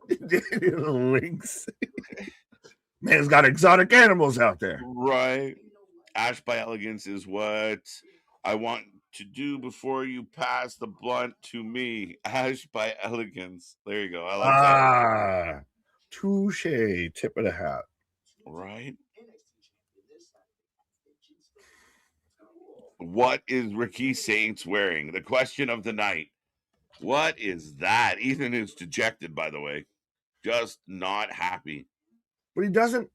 Links. Man's got exotic animals out there. Right. Ash by elegance is what I want to do before you pass the blunt to me. Ash by elegance. There you go. I like that. Touche. Tip of the hat. Right. What is Ricky Saints wearing? The question of the night. What is that? Ethan is dejected, by the way. Just not happy. But he doesn't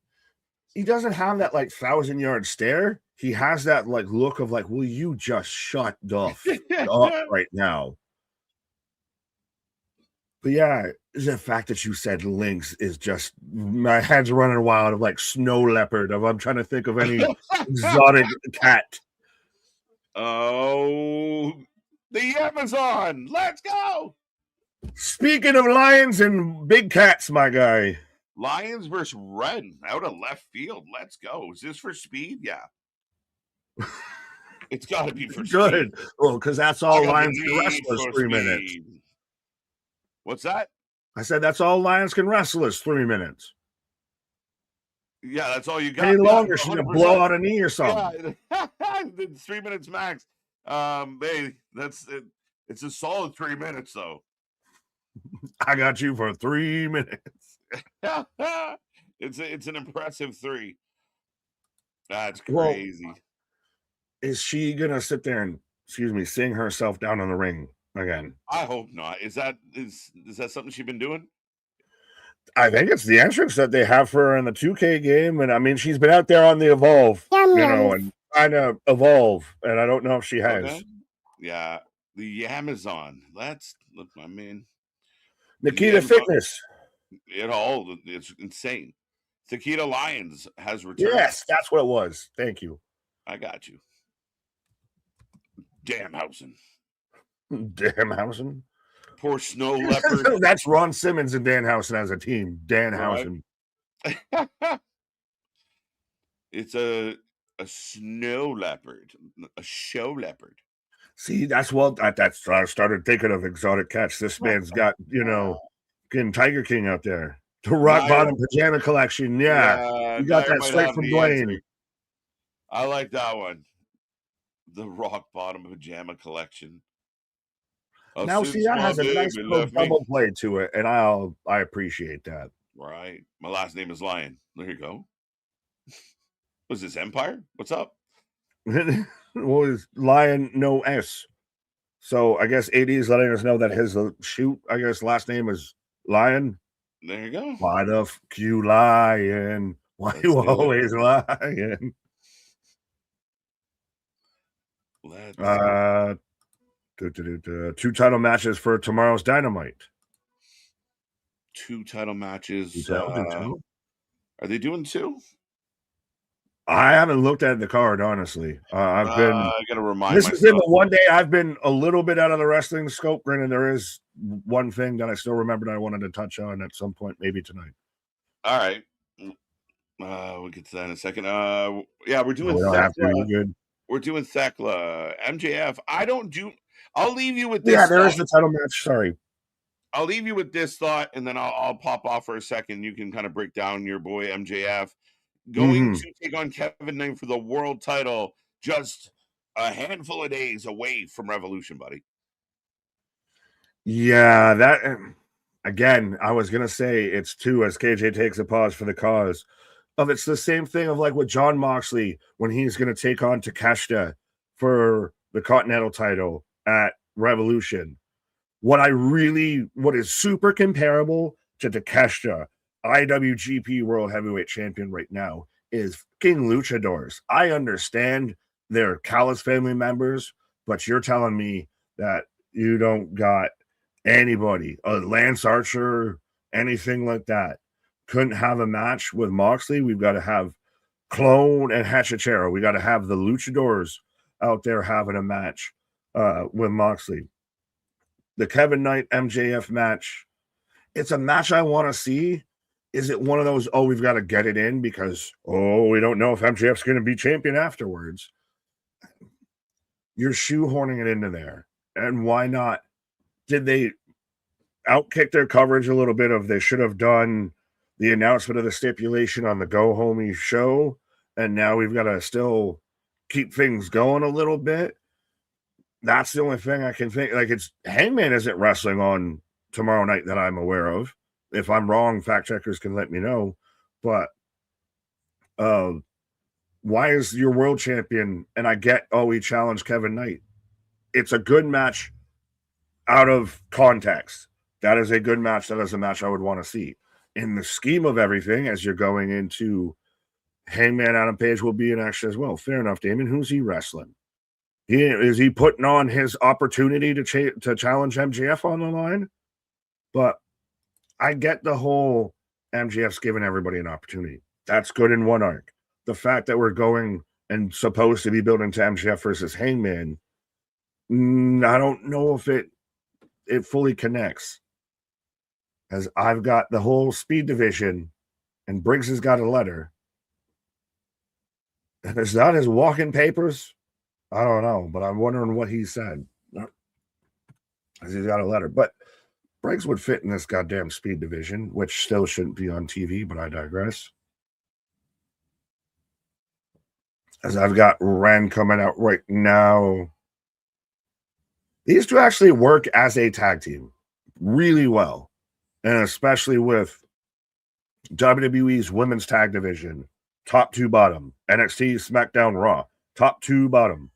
have that like 1,000-yard stare. He has that like look of like, will you just shut up right now? But yeah, the fact that you said lynx is just, my head's running wild of like snow leopard. I'm trying to think of any exotic cat. Oh, the Amazon. Let's go. Speaking of lions and big cats, my guy. Lions versus Ren out of left field. Let's go. Is this for speed? Yeah. It's got to be for good. Speed. Well, because that's all Lions can wrestle is 3 minutes. What's that? I said that's all Lions can wrestle is 3 minutes. Yeah, that's all you got. Any longer, she's gonna blow out a knee or something. Yeah, 3 minutes max. Hey, that's it. It's a solid 3 minutes, though. I got you for 3 minutes. It's an impressive 3. That's crazy. Well, is she gonna sit there and sing herself down in the ring again? I hope not. Is that something she's been doing? I think it's the entrance that they have for her in the 2K game, and I mean she's been out there on the Evolve, and trying to evolve, and I don't know if she has. Okay. Yeah, the Amazon. Let's look. I mean, Nikita Fitness. It's insane. Nikita Lyons has returned. Yes, that's what it was. Thank you. I got you. Danhausen. Danhausen. Poor snow leopard. That's Ron Simmons and Danhausen as a team. Danhausen. Right. It's a snow leopard, a show leopard. See, that's I started thinking of exotic cats. This man's got, getting Tiger King out there. The rock bottom pajama collection. Yeah. You got that straight from Blaine. I like that one. The rock bottom pajama collection. Now, see, that has a nice double play to it, and I appreciate that. Right. My last name is Lion. There you go. Was this Empire? What's up? Was Lion no S? So I guess AD is letting us know that his last name is Lion. There you go. Why the f you lying? Why you always lying? Two title matches for tomorrow's Dynamite. 2 title matches. Are they doing 2? I haven't looked at the card, honestly. I gotta remind myself. This has been the one day I've been a little bit out of the wrestling scope. Granted, there is one thing that I still remembered I wanted to touch on at some point, maybe tonight. All right. We'll get to that in a second. Yeah, we're doing We're doing Thekla. MJF. I'll leave you with this. Yeah, there is the title match. Sorry. I'll leave you with this thought, and then I'll pop off for a second. You can kind of break down your boy MJF going to take on Kevin Knight for the world title just a handful of days away from Revolution, buddy. Yeah, that again, I was gonna say it's 2 as KJ takes a pause for the cause. It's the same thing of like with John Moxley when he's gonna take on Takeshita for the Continental title at Revolution. What is super comparable to Takeshita, IWGP World Heavyweight Champion right now, is fucking luchadors. I understand they're Callis family members, but you're telling me that you don't got anybody, a Lance Archer, anything like that, couldn't have a match with Moxley. We've got to have Clone and Hachachero. We got to have the luchadors out there having a match with Moxley. The Kevin Knight MJF match, it's a match I want to see. is it one of those, oh, we've got to get it in because, oh, we don't know if MJF's going to be champion afterwards? You're shoehorning it into there. And why not? Did they outkick their coverage a little bit of they should have done the announcement of the stipulation on the Go Homie show, and now we've got to still keep things going a little bit? That's the only thing I can think. Like, it's Hangman isn't wrestling on tomorrow night that I'm aware of. If I'm wrong, fact checkers can let me know. But why is your world champion? And I get, oh, he challenged Kevin Knight. It's a good match out of context. That is a good match. That is a match I would want to see. In the scheme of everything, as you're going into Hangman Adam Page will be an action as well. Fair enough, Damon. Who's he wrestling? Is he putting on his opportunity to challenge MJF on the line? But I get the whole MJF's giving everybody an opportunity. That's good in one arc. The fact that we're going and supposed to be building to MJF versus Hangman, I don't know if it fully connects. As I've got the whole speed division, and Briggs has got a letter. And is that his walking papers? I don't know, but I'm wondering what he said. As he's got a letter. But Briggs would fit in this goddamn speed division, which still shouldn't be on TV, but I digress. As I've got Ren coming out right now. These two actually work as a tag team really well. And especially with WWE's women's tag division, top to bottom, NXT, SmackDown, Raw, top to bottom,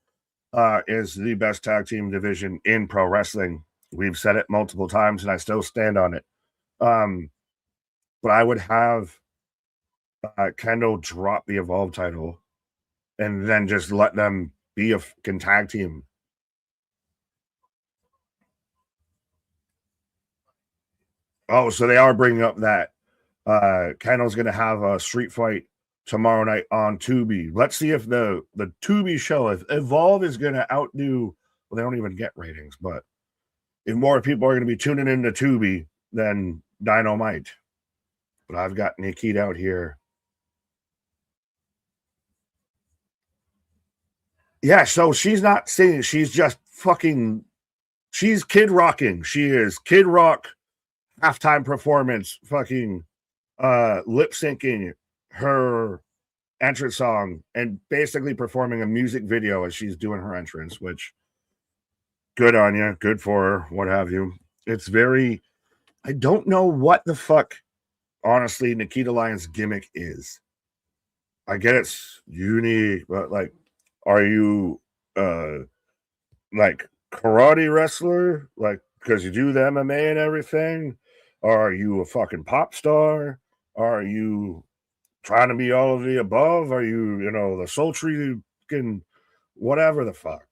is the best tag team division in pro wrestling. We've said it multiple times, and I still stand on it. But I would have Kendall drop the Evolve title and then just let them be a fucking tag team. Oh, so they are bringing up that Kendall's going to have a street fight tomorrow night on Tubi. Let's see if the Tubi show, if Evolve is going to outdo, well, they don't even get ratings, but if more people are going to be tuning into Tubi than Dynamite. But I've got Nikita out here. Yeah, so she's not singing. She's just fucking, she's Kid Rocking. She is Kid Rock halftime performance, fucking lip syncing her entrance song and basically performing a music video as she's doing her entrance, which good on you, good for her, what have you. It's very, I don't know what the fuck, honestly, Nikita Lyons' gimmick is. I get it's unique, but like, are you like karate wrestler? Like, because you do the MMA and everything? Are you a fucking pop star? Are you trying to be all of the above? Are you, the sultry fucking whatever the fuck?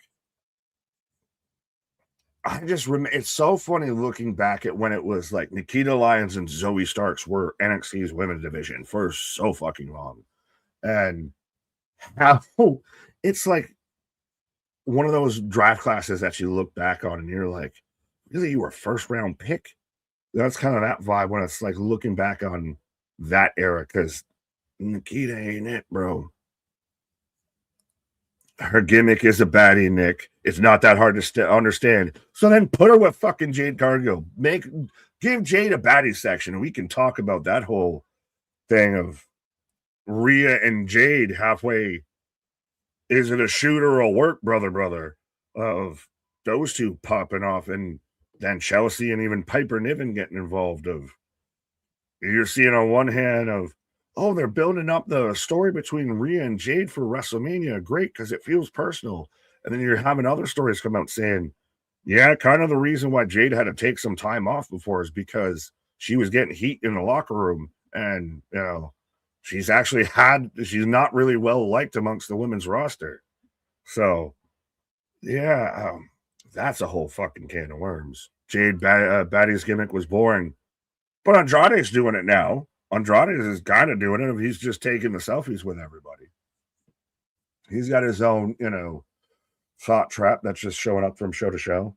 I just it's so funny looking back at when it was like Nikita Lyons and Zoe Starks were NXT's women's division for so fucking long. And how it's like one of those draft classes that you look back on and you're like, really, you were a first round pick? That's kind of that vibe when it's like looking back on that era, because Nikita ain't it, bro. Her gimmick is a baddie, Nick. It's not that hard to understand. So then put her with fucking Jade Cargill. Give Jade a baddie section, and we can talk about that whole thing of Rhea and Jade halfway. Is it a shoot or a work, brother? Of those two popping off, and then Chelsea and even Piper Niven getting involved. Of you're seeing on one hand of, oh, they're building up the story between Rhea and Jade for WrestleMania. Great, because it feels personal. And then you're having other stories come out saying, yeah, kind of the reason why Jade had to take some time off before is because she was getting heat in the locker room. And, she's not really well liked amongst the women's roster. So, yeah, that's a whole fucking can of worms. Jade Baddie's gimmick was boring. But Andrade's doing it now. Andrade is kind of doing it. He's just taking the selfies with everybody. He's got his own, thought trap that's just showing up from show to show.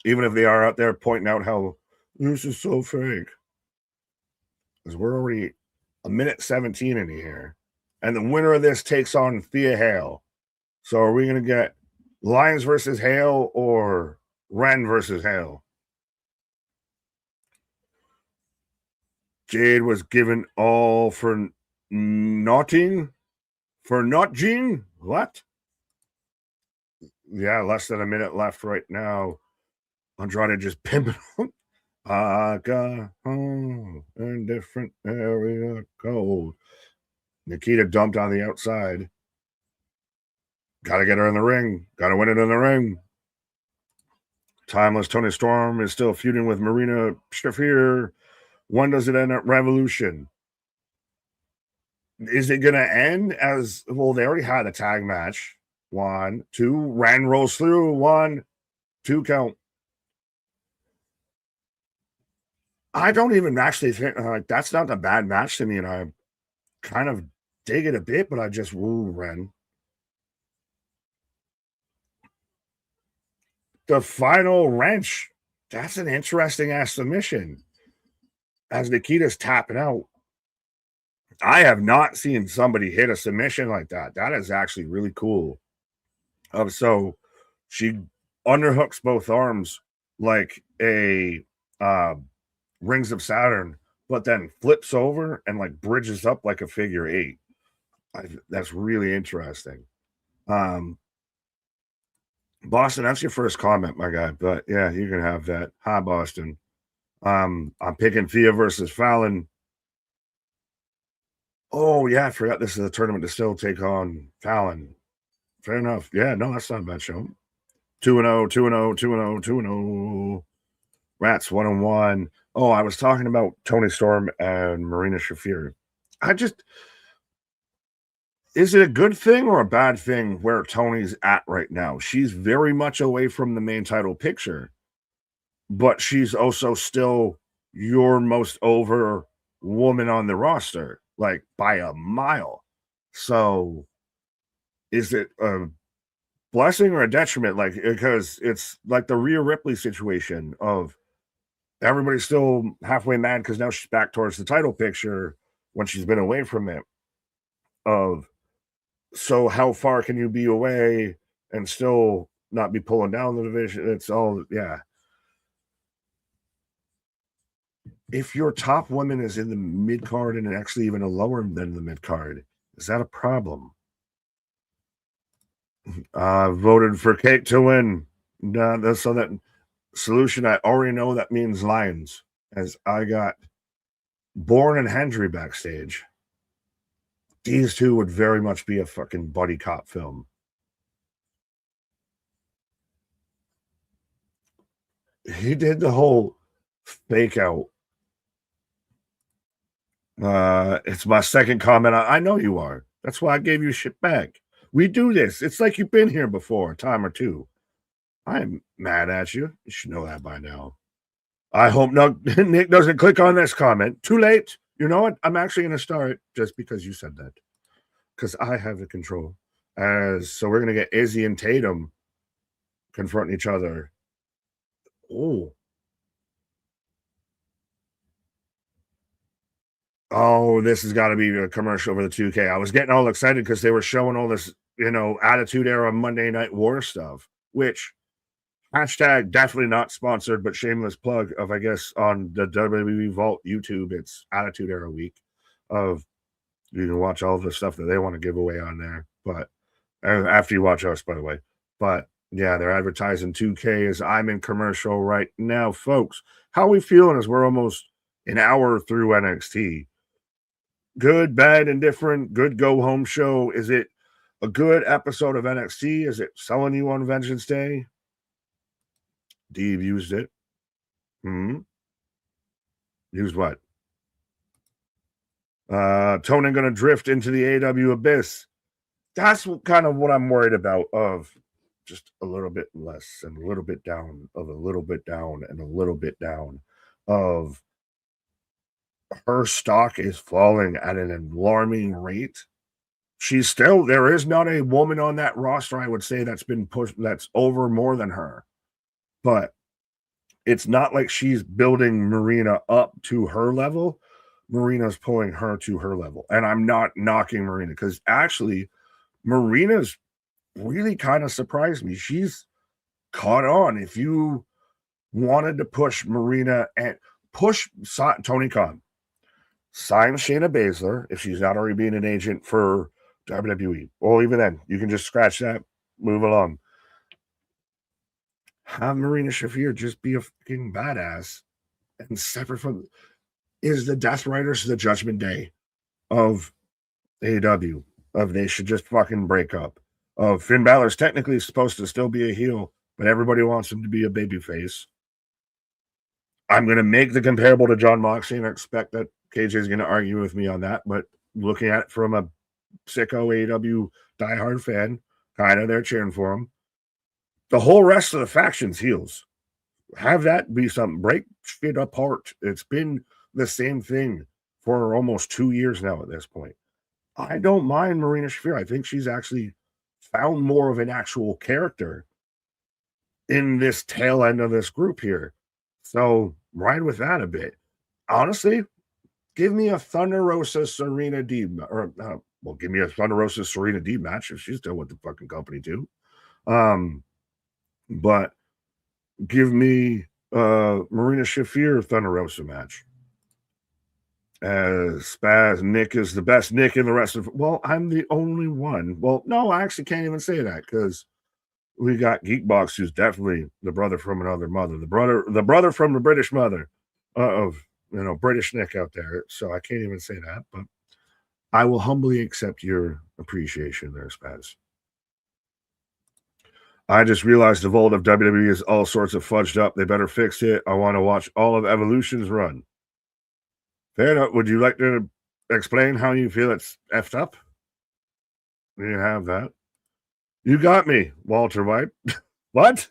Even if they are out there pointing out how this is so fake. because we're already a minute 17 in here. And the winner of this takes on Thea Hale. So are we going to get Lyons versus Hale or Ren versus Hale? Jade was given all for notching? What? Yeah, less than a minute left right now. Andrade just pimping him. I got home in different area code. Nikita dumped on the outside. Gotta get her in the ring. Gotta win it in the ring. Timeless Tony Storm is still feuding with Marina Shafir. When does it end at Revolution? Is it going to end as, well, they already had a tag match. 1, 2, Ran rolls through. 1, 2 count. I don't even actually think, that's not a bad match to me, and I kind of dig it a bit, but I just woo Ren. The final wrench, that's an interesting ass submission. As Nikita's tapping out, I have not seen somebody hit a submission like that. That is actually really cool. So she underhooks both arms like a Rings of Saturn, but then flips over and like bridges up like a figure 8. That's really interesting. Boston, that's your first comment, my guy. But yeah, you can have that. Hi, Boston. I'm picking Thea versus Fallon. Oh, yeah, I forgot this is a tournament to still take on Fallon. Fair enough. Yeah, no, that's not a bad show. 2-0, 2-0, 2-0, 2-0. Rats 1-1. Oh, I was talking about Tony Storm and Marina Shafir. Is it a good thing or a bad thing where Tony's at right now? She's very much away from the main title picture, but she's also still your most over woman on the roster, like by a mile. So is it a blessing or a detriment? Like, because it's like the Rhea Ripley situation of everybody's still halfway mad because now she's back towards the title picture when she's been away from it. So how far can you be away and still not be pulling down the division? It's all, yeah. If your top woman is in the mid card and actually even a lower than the mid card, is that a problem? Voted for Kate to win. So that solution, I already know that means Lions, as I got Bourne and Hendry backstage. These two would very much be a fucking buddy cop film. He did the whole fake out. It's my second comment. I know you are. That's why I gave you shit back. We do this. It's like you've been here before a time or two. I'm mad at you. You should know that by now. I hope Nick doesn't click on this comment. Too late. You know what? I'm actually going to start just because you said that. Because I have the control. So we're going to get Izzy and Tatum confronting each other. Oh, this has got to be a commercial for the 2K. I was getting all excited because they were showing all this, Attitude Era Monday Night War stuff, which hashtag definitely not sponsored, but shameless plug of, I guess, on the WWE Vault YouTube, it's Attitude Era Week of you can watch all the stuff that they want to give away on there. But after you watch us, by the way. But yeah, they're advertising 2K as I'm in commercial right now, folks. How are we feeling as we're almost an hour through NXT? Good, bad, indifferent, good go home show. Is it a good episode of NXT? Is it selling you on Vengeance Day? Dave used it. Used what? Tony going to drift into the AW abyss. That's kind of what I'm worried about, of just a little bit less and a little bit down, of a little bit down and a little bit down, of her stock is falling at an alarming rate. There is not a woman on that roster, I would say, that's been pushed, that's over more than her. But it's not like she's building Marina up to her level. Marina's pulling her to her level. And I'm not knocking Marina because actually Marina's really kind of surprised me. She's caught on. If you wanted to push Marina and push Tony Khan, sign Shayna Baszler if she's not already being an agent for WWE. Well, even then, you can just scratch that, move along. Have Marina Shafir just be a fucking badass and separate from is the Death Riders the Judgment Day of AEW. Of they should just fucking break up. Of Finn Balor's technically supposed to still be a heel, but everybody wants him to be a babyface. I'm going to make the comparable to John Moxley and expect that KJ is going to argue with me on that. But looking at it from a sicko AEW diehard fan, kind of they're cheering for him. The whole rest of the factions heels. Have that be something. Break shit apart. It's been the same thing for almost 2 years now at this point. I don't mind Marina Shafir. I think she's actually found more of an actual character in this tail end of this group here. So ride with that a bit. Honestly, give me a Thunder Rosa Serena Deeb, or give me a Thunder Rosa Serena Deeb match if she's still with the fucking company too. But give me Marina Shafir Thunder Rosa match. Spaz Nick is the best Nick in the rest of. Well, I'm the only one. Well, no, I actually can't even say that because we got Geekbox, who's definitely the brother from another mother, the brother from the British mother of British Nick out there. So I can't even say that, but I will humbly accept your appreciation there, Spaz. I just realized the vault of WWE is all sorts of fudged up. They better fix it. I want to watch all of Evolution's run. Fair enough. Would you like to explain how you feel it's effed up? You have that. You got me, Walter White. What?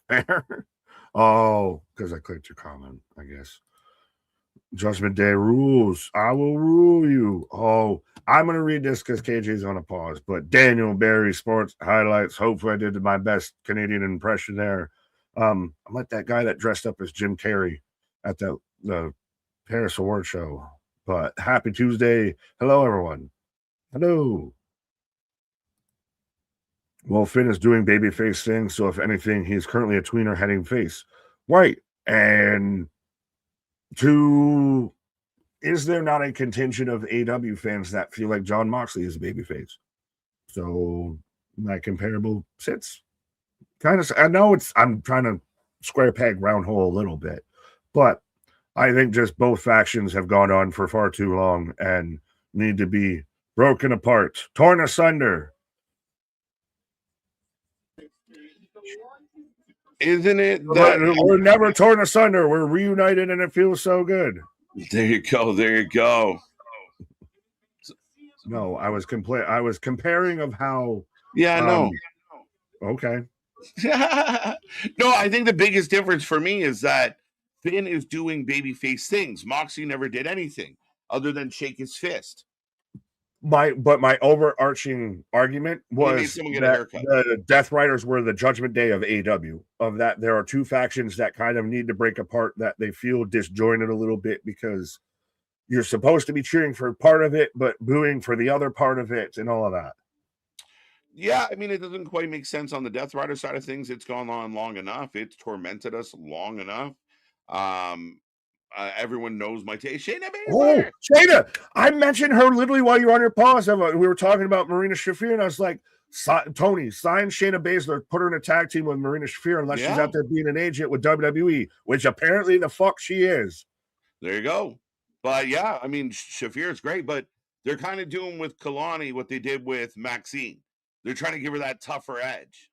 Fair? Oh, because I clicked your comment, I guess. Judgment Day rules. I will rule you. Oh, I'm going to read this because KJ's on a pause. But Daniel Barry Sports Highlights. Hopefully I did my best Canadian impression there. I'm like that guy that dressed up as Jim Carrey at the Paris Award Show. But happy Tuesday. Hello, everyone. Hello. Well, Finn is doing babyface things, so if anything, he's currently a tweener heading face. Right. And is there not a contingent of AW fans that feel like John Moxley is a babyface? So that comparable sits. Kind of, I know I'm trying to square peg round hole a little bit, but I think just both factions have gone on for far too long and need to be broken apart, torn asunder. Isn't it that we're never torn asunder? We're reunited and it feels so good. There you go. There you go. No, I was comparing of how. Yeah, no. Okay. No, I think the biggest difference for me is that Finn is doing babyface things. Moxley never did anything other than shake his fist. My overarching argument was that the Death Riders were the Judgment Day of AEW. Of that, there are two factions that kind of need to break apart, that they feel disjointed a little bit because you're supposed to be cheering for part of it, but booing for the other part of it and all of that. Yeah, I mean, it doesn't quite make sense on the Death Rider side of things. It's gone on long enough. It's tormented us long enough. Everyone knows my taste. Shayna Baszler. Oh, Shayna! I mentioned her literally while you were on your pause. We were talking about Marina Shafir, and I was like, Tony, sign Shayna Baszler, put her in a tag team with Marina Shafir, unless she's out there being an agent with WWE, which apparently the fuck she is. There you go. But yeah, I mean, Shafir is great, but they're kind of doing with Kalani what they did with Maxine. They're trying to give her that tougher edge.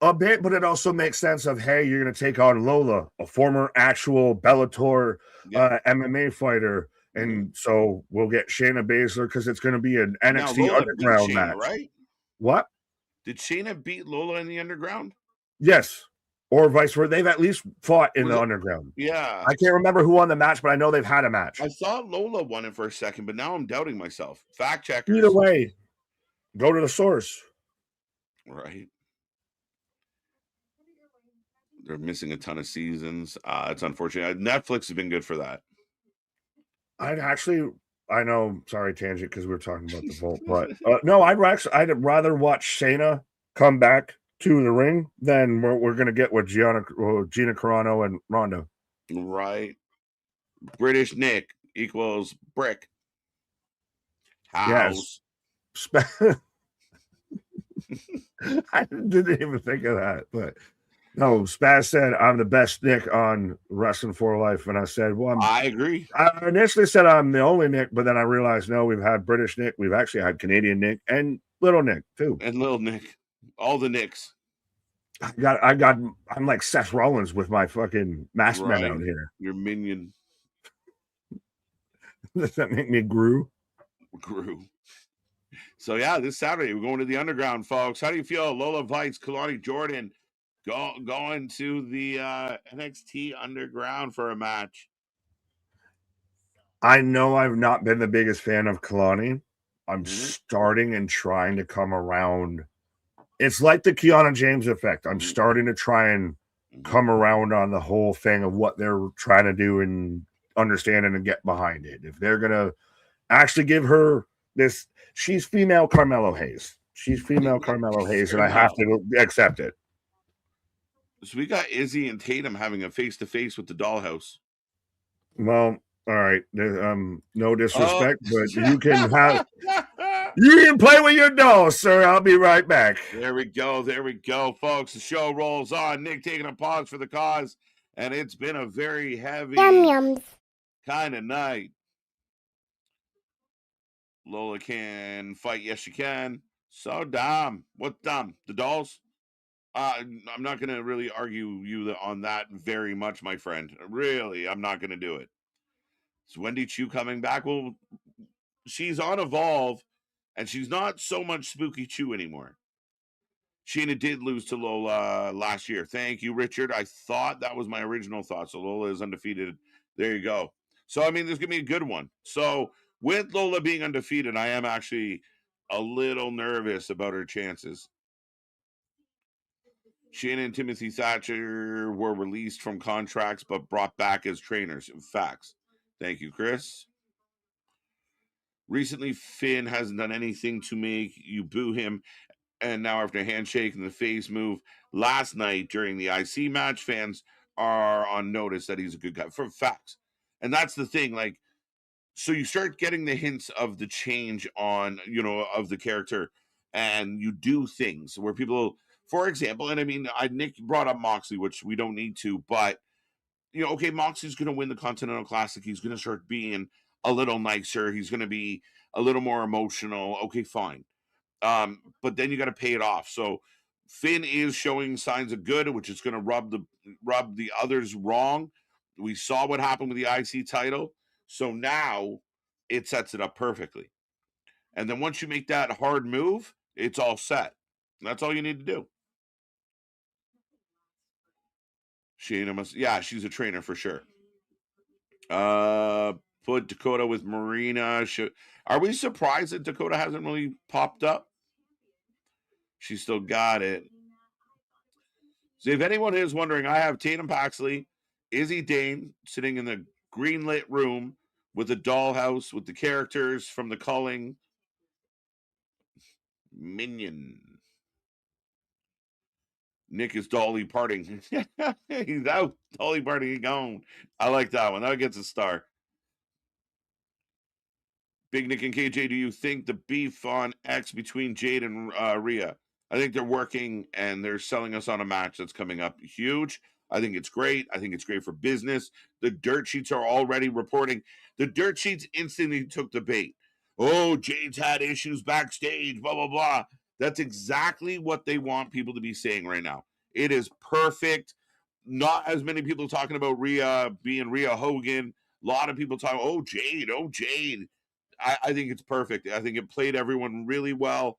A bit, but it also makes sense of, hey, you're going to take on Lola, a former actual Bellator MMA fighter. And so we'll get Shayna Baszler because it's going to be an NXT Underground match. Right? What? Did Shayna beat Lola in the Underground? Yes. Or vice versa. They've at least fought in the Underground. Yeah. I can't remember who won the match, but I know they've had a match. I thought Lola won it for a second, but now I'm doubting myself. Fact checkers. Either way, go to the source. Right. They're missing a ton of seasons. It's unfortunate. Netflix has been good for that. I know, sorry, tangent, because we were talking about the Vault, but no, I'd rather watch Shayna come back to the ring than we're going to get with Gina Carano and Ronda. Right. British Nick equals brick. House. Yes. I didn't even think of that, but no, Spaz said I'm the best Nick on Wrestling for Life, and I said, well, I agree. I initially said I'm the only Nick, but then I realized no, we've had British Nick, we've actually had Canadian Nick, and Little Nick too, and Little Nick, all the Nicks. I'm like Seth Rollins with my fucking masked men out here. Your minion. Does that make me Gru? So yeah, this Saturday we're going to the Underground, folks. How do you feel, Lola Vites, Kalani Jordan, going to the NXT Underground for a match? I know I've not been the biggest fan of Kalani. I'm starting and trying to come around. It's like the Kiana James effect. I'm starting to try and come around on the whole thing of what they're trying to do and understand and get behind it. If they're going to actually give her this, she's female Carmelo Hayes. She's female Carmelo Hayes, and I have to accept it. So we got Izzy and Tatum having a face-to-face with the Dollhouse. Well, all right. No disrespect, but you can play with your dolls, sir. I'll be right back. There we go, folks. The show rolls on. Nick taking a pause for the cause, and it's been a very heavy kind of night. Lola can fight. Yes, she can. So dumb. What dumb? The dolls? I'm not going to really argue you on that very much, my friend. Really, I'm not going to do it. Is Wendy Chu coming back? Well, she's on Evolve, and she's not so much Spooky Chu anymore. Sheena did lose to Lola last year. Thank you, Richard. I thought that was my original thought. So Lola is undefeated. There you go. So, I mean, there's going to be a good one. So, with Lola being undefeated, I am actually a little nervous about her chances. Shayna and Timothy Thatcher were released from contracts but brought back as trainers. Facts. Thank you, Chris. Recently, Finn hasn't done anything to make you boo him. And now after a handshake and the face move last night during the IC match, fans are on notice that he's a good guy. For facts. And that's the thing. Like, so you start getting the hints of the change on, of the character, and you do things where people, for example, and I mean, Nick brought up Moxley, which we don't need to, but, okay, Moxley's going to win the Continental Classic. He's going to start being a little nicer. He's going to be a little more emotional. Okay, fine. But then you got to pay it off. So Finn is showing signs of good, which is going to rub the others wrong. We saw what happened with the IC title. So now it sets it up perfectly. And then once you make that hard move, it's all set. That's all you need to do. She's a trainer for sure. Put Dakota with Marina. Are we surprised that Dakota hasn't really popped up? She still got it. So if anyone is wondering, I have Tatum Paxley, Izzy Dane sitting in the greenlit room with the dollhouse with the characters from the Culling Minion. Nick is Dolly parting. He's out. Dolly parting. He's gone. I like that one. That gets a star. Big Nick and KJ, do you think the beef on X between Jade and Rhea? I think they're working and they're selling us on a match that's coming up huge. I think it's great. I think it's great for business. The dirt sheets are already reporting. The dirt sheets instantly took the bait. Oh, Jade's had issues backstage, blah, blah, blah. That's exactly what they want people to be saying right now. It is perfect. Not as many people talking about Rhea being Rhea Hogan. A lot of people talking, oh, Jade. I think it's perfect. I think it played everyone really well.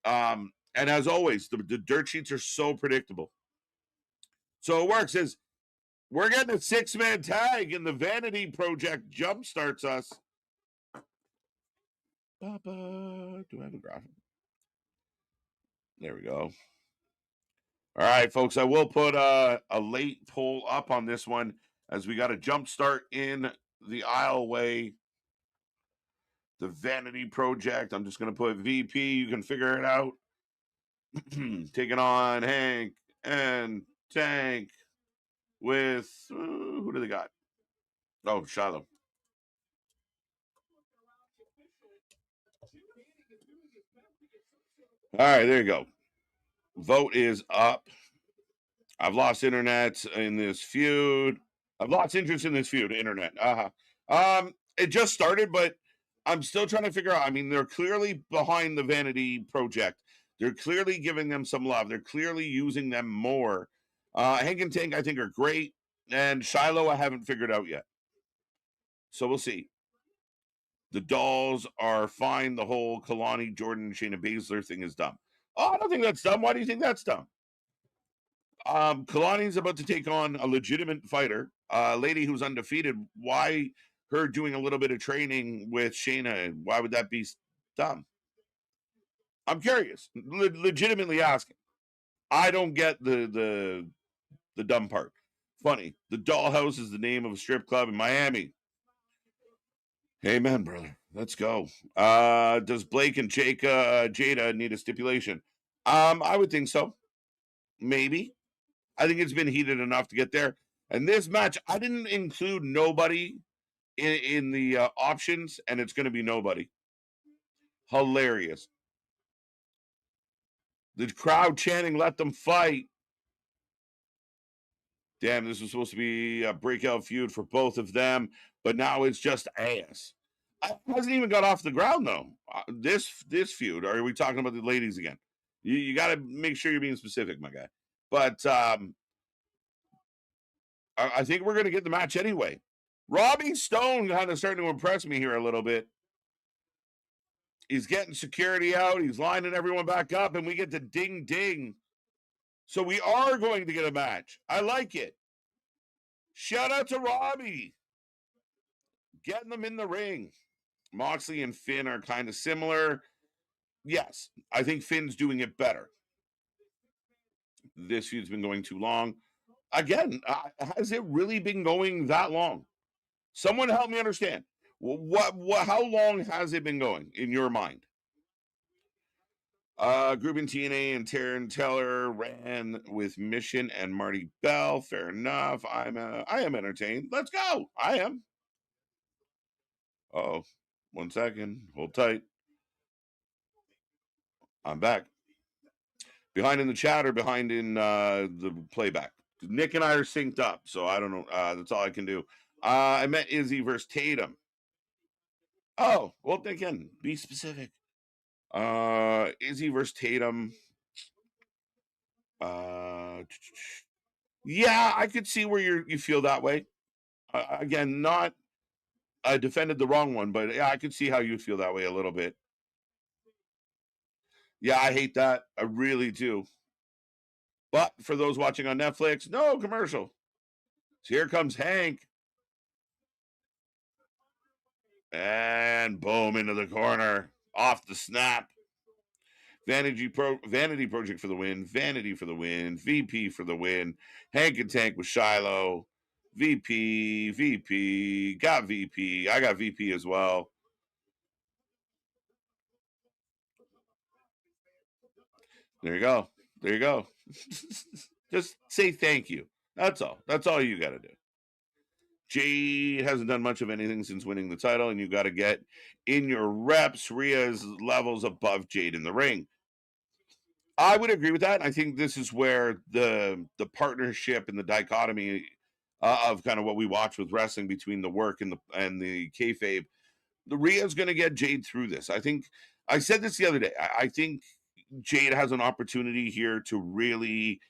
And as always, the dirt sheets are so predictable. So it works. Is we're getting a 6-man tag, and the Vanity Project jumpstarts us. Do I have a graphic? There we go. All right, folks, I will put a late poll up on this one as we got a jump start in the aisleway. The Vanity Project. I'm just going to put VP. You can figure it out. Taking on Hank and Tank with who do they got? Oh, Shiloh. All right, there you go. Vote is up. I've lost internet in this feud. I've lost interest in this feud. Internet. It just started, but I'm still trying to figure out. I mean, they're clearly behind the Vanity Project. They're clearly giving them some love. They're clearly using them more. Hank and Tank, I think, are great, and Shiloh, I haven't figured out yet. So we'll see. The dolls are fine. The whole Kalani, Jordan, Shayna Baszler thing is dumb. Oh, I don't think that's dumb. Why do you think that's dumb? Kalani's about to take on a legitimate fighter, a lady who's undefeated. Why her doing a little bit of training with Shayna? Why would that be dumb? I'm curious. Legitimately asking. I don't get the dumb part. Funny. The Dollhouse is the name of a strip club in Miami. Amen, brother. Let's go. Does Blake and Jada need a stipulation? I would think so. Maybe. I think it's been heated enough to get there. And this match, I didn't include nobody in the options, and it's going to be nobody. Hilarious. The crowd chanting, let them fight. Damn, this was supposed to be a breakout feud for both of them, but now it's just ass. It hasn't even got off the ground, though. This feud, or are we talking about the ladies again? You got to make sure you're being specific, my guy. But I think we're going to get the match anyway. Robbie Stone kind of starting to impress me here a little bit. He's getting security out. He's lining everyone back up, and we get the ding ding. So we are going to get a match. I like it. Shout out to Robbie. Getting them in the ring. Moxley and Finn are kind of similar. Yes, I think Finn's doing it better. This feud's been going too long. Again, has it really been going that long? Someone help me understand. What how long has it been going in your mind? Grouping TNA and Taryn Teller ran with Mission and Marty Bell. Fair enough. I am entertained. Let's go. I am. Oh, 1 second. Hold tight. I'm back. Behind in the chat or behind in the playback? Nick and I are synced up, so I don't know. That's all I can do. I met Izzy versus Tatum. Oh, well, again, be specific. Izzy versus Tatum. Yeah, I could see where you feel that way. Again, not I defended the wrong one, but yeah, I could see how you feel that way a little bit. Yeah, I hate that. I really do. But for those watching on Netflix, no commercial. So here comes Hank. And boom, into the corner. Off the snap. Vanity Project for the win. Vanity for the win. VP for the win. Hank and Tank with Shiloh. VP. Got VP. I got VP as well. There you go. There you go. Just say thank you. That's all. That's all you got to do. Jade hasn't done much of anything since winning the title, and you got to get in your reps. Rhea's levels above Jade in the ring. I would agree with that. I think this is where the partnership and the dichotomy of kind of what we watch with wrestling between the work and the kayfabe. The Rhea's going to get Jade through this. I think I said this the other day. I think Jade has an opportunity here to really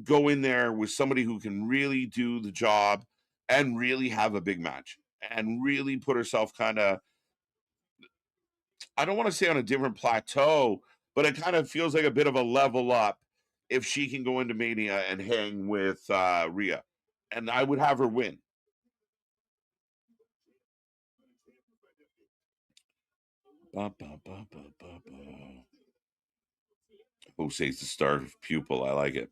go in there with somebody who can really do the job and really have a big match and really put herself kind of, I don't want to say on a different plateau, but it kind of feels like a bit of a level up if she can go into Mania and hang with Rhea. And I would have her win. Jose's the star pupil. I like it.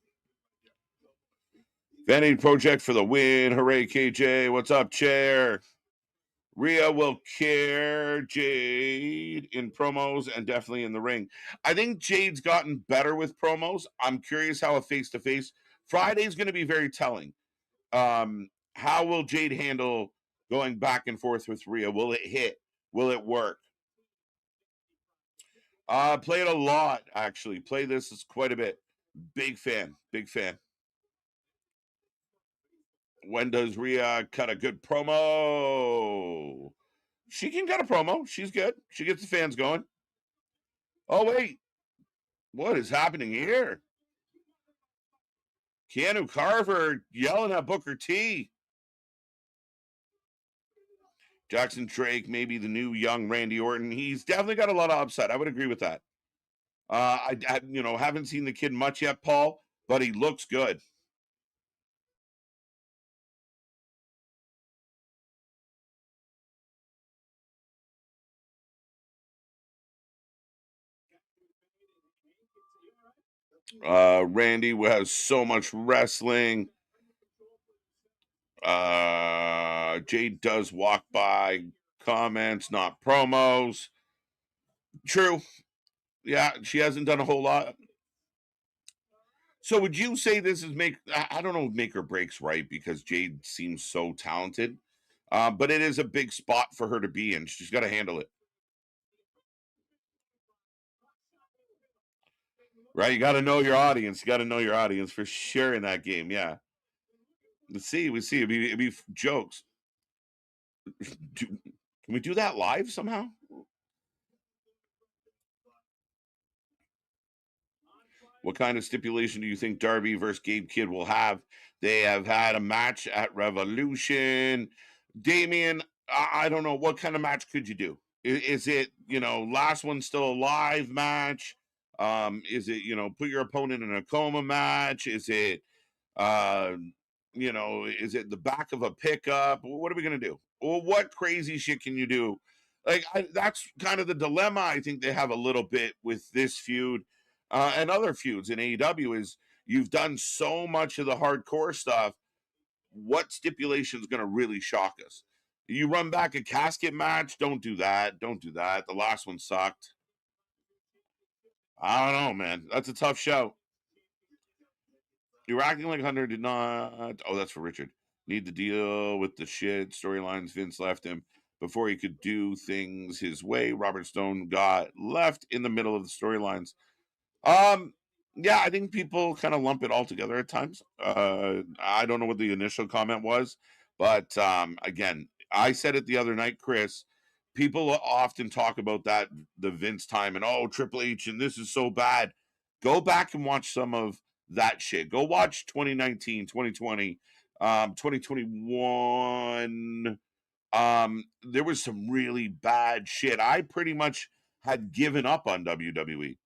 Vanity Project for the win. Hooray, KJ. What's up, Chair? Rhea will care Jade in promos and definitely in the ring. I think Jade's gotten better with promos. I'm curious how a face-to-face. Friday's going to be very telling. How will Jade handle going back and forth with Rhea? Will it hit? Will it work? Play it a lot, actually. Play this is quite a bit. Big fan. Big fan. When does Rhea cut a good promo? She can cut a promo. She's good. She gets the fans going. Oh, wait. What is happening here? Keanu Carver yelling at Booker T. Jackson Drake, maybe the new young Randy Orton. He's definitely got a lot of upside. I would agree with that. I haven't seen the kid much yet, Paul, but he looks good. Randy has so much wrestling. Jade does walk by comments, not promos. True. Yeah, she hasn't done a whole lot. So would you say this is I don't know, make or breaks, right? Because Jade seems so talented. But it is a big spot for her to be in. She's got to handle it. Right? You got to know your audience. You got to know your audience for sure in that game. Yeah. Let's see. It'd be jokes. Can we do that live somehow? What kind of stipulation do you think Darby versus Gabe Kidd will have? They have had a match at Revolution. Damien, I don't know. What kind of match could you do? Is it, last one still a live match? Is it, put your opponent in a coma match? Is it, is it the back of a pickup? What are we going to do? Well, what crazy shit can you do? That's kind of the dilemma I think they have a little bit with this feud. And other feuds in AEW is you've done so much of the hardcore stuff. What stipulation is going to really shock us? You run back a casket match? Don't do that. Don't do that. The last one sucked. I don't know, man. That's a tough show. You're acting like Hunter did not. Oh, that's for Richard. Need to deal with the shit storylines Vince left him before he could do things his way. Robert Stone got left in the middle of the storylines. Yeah, I think people kind of lump it all together at times. I don't know what the initial comment was, but again, I said it the other night, Chris. People often talk about the Vince time and Triple H and this is so bad. Go back and watch some of that shit. Go watch 2019, 2020, 2021. There was some really bad shit. I pretty much had given up on WWE.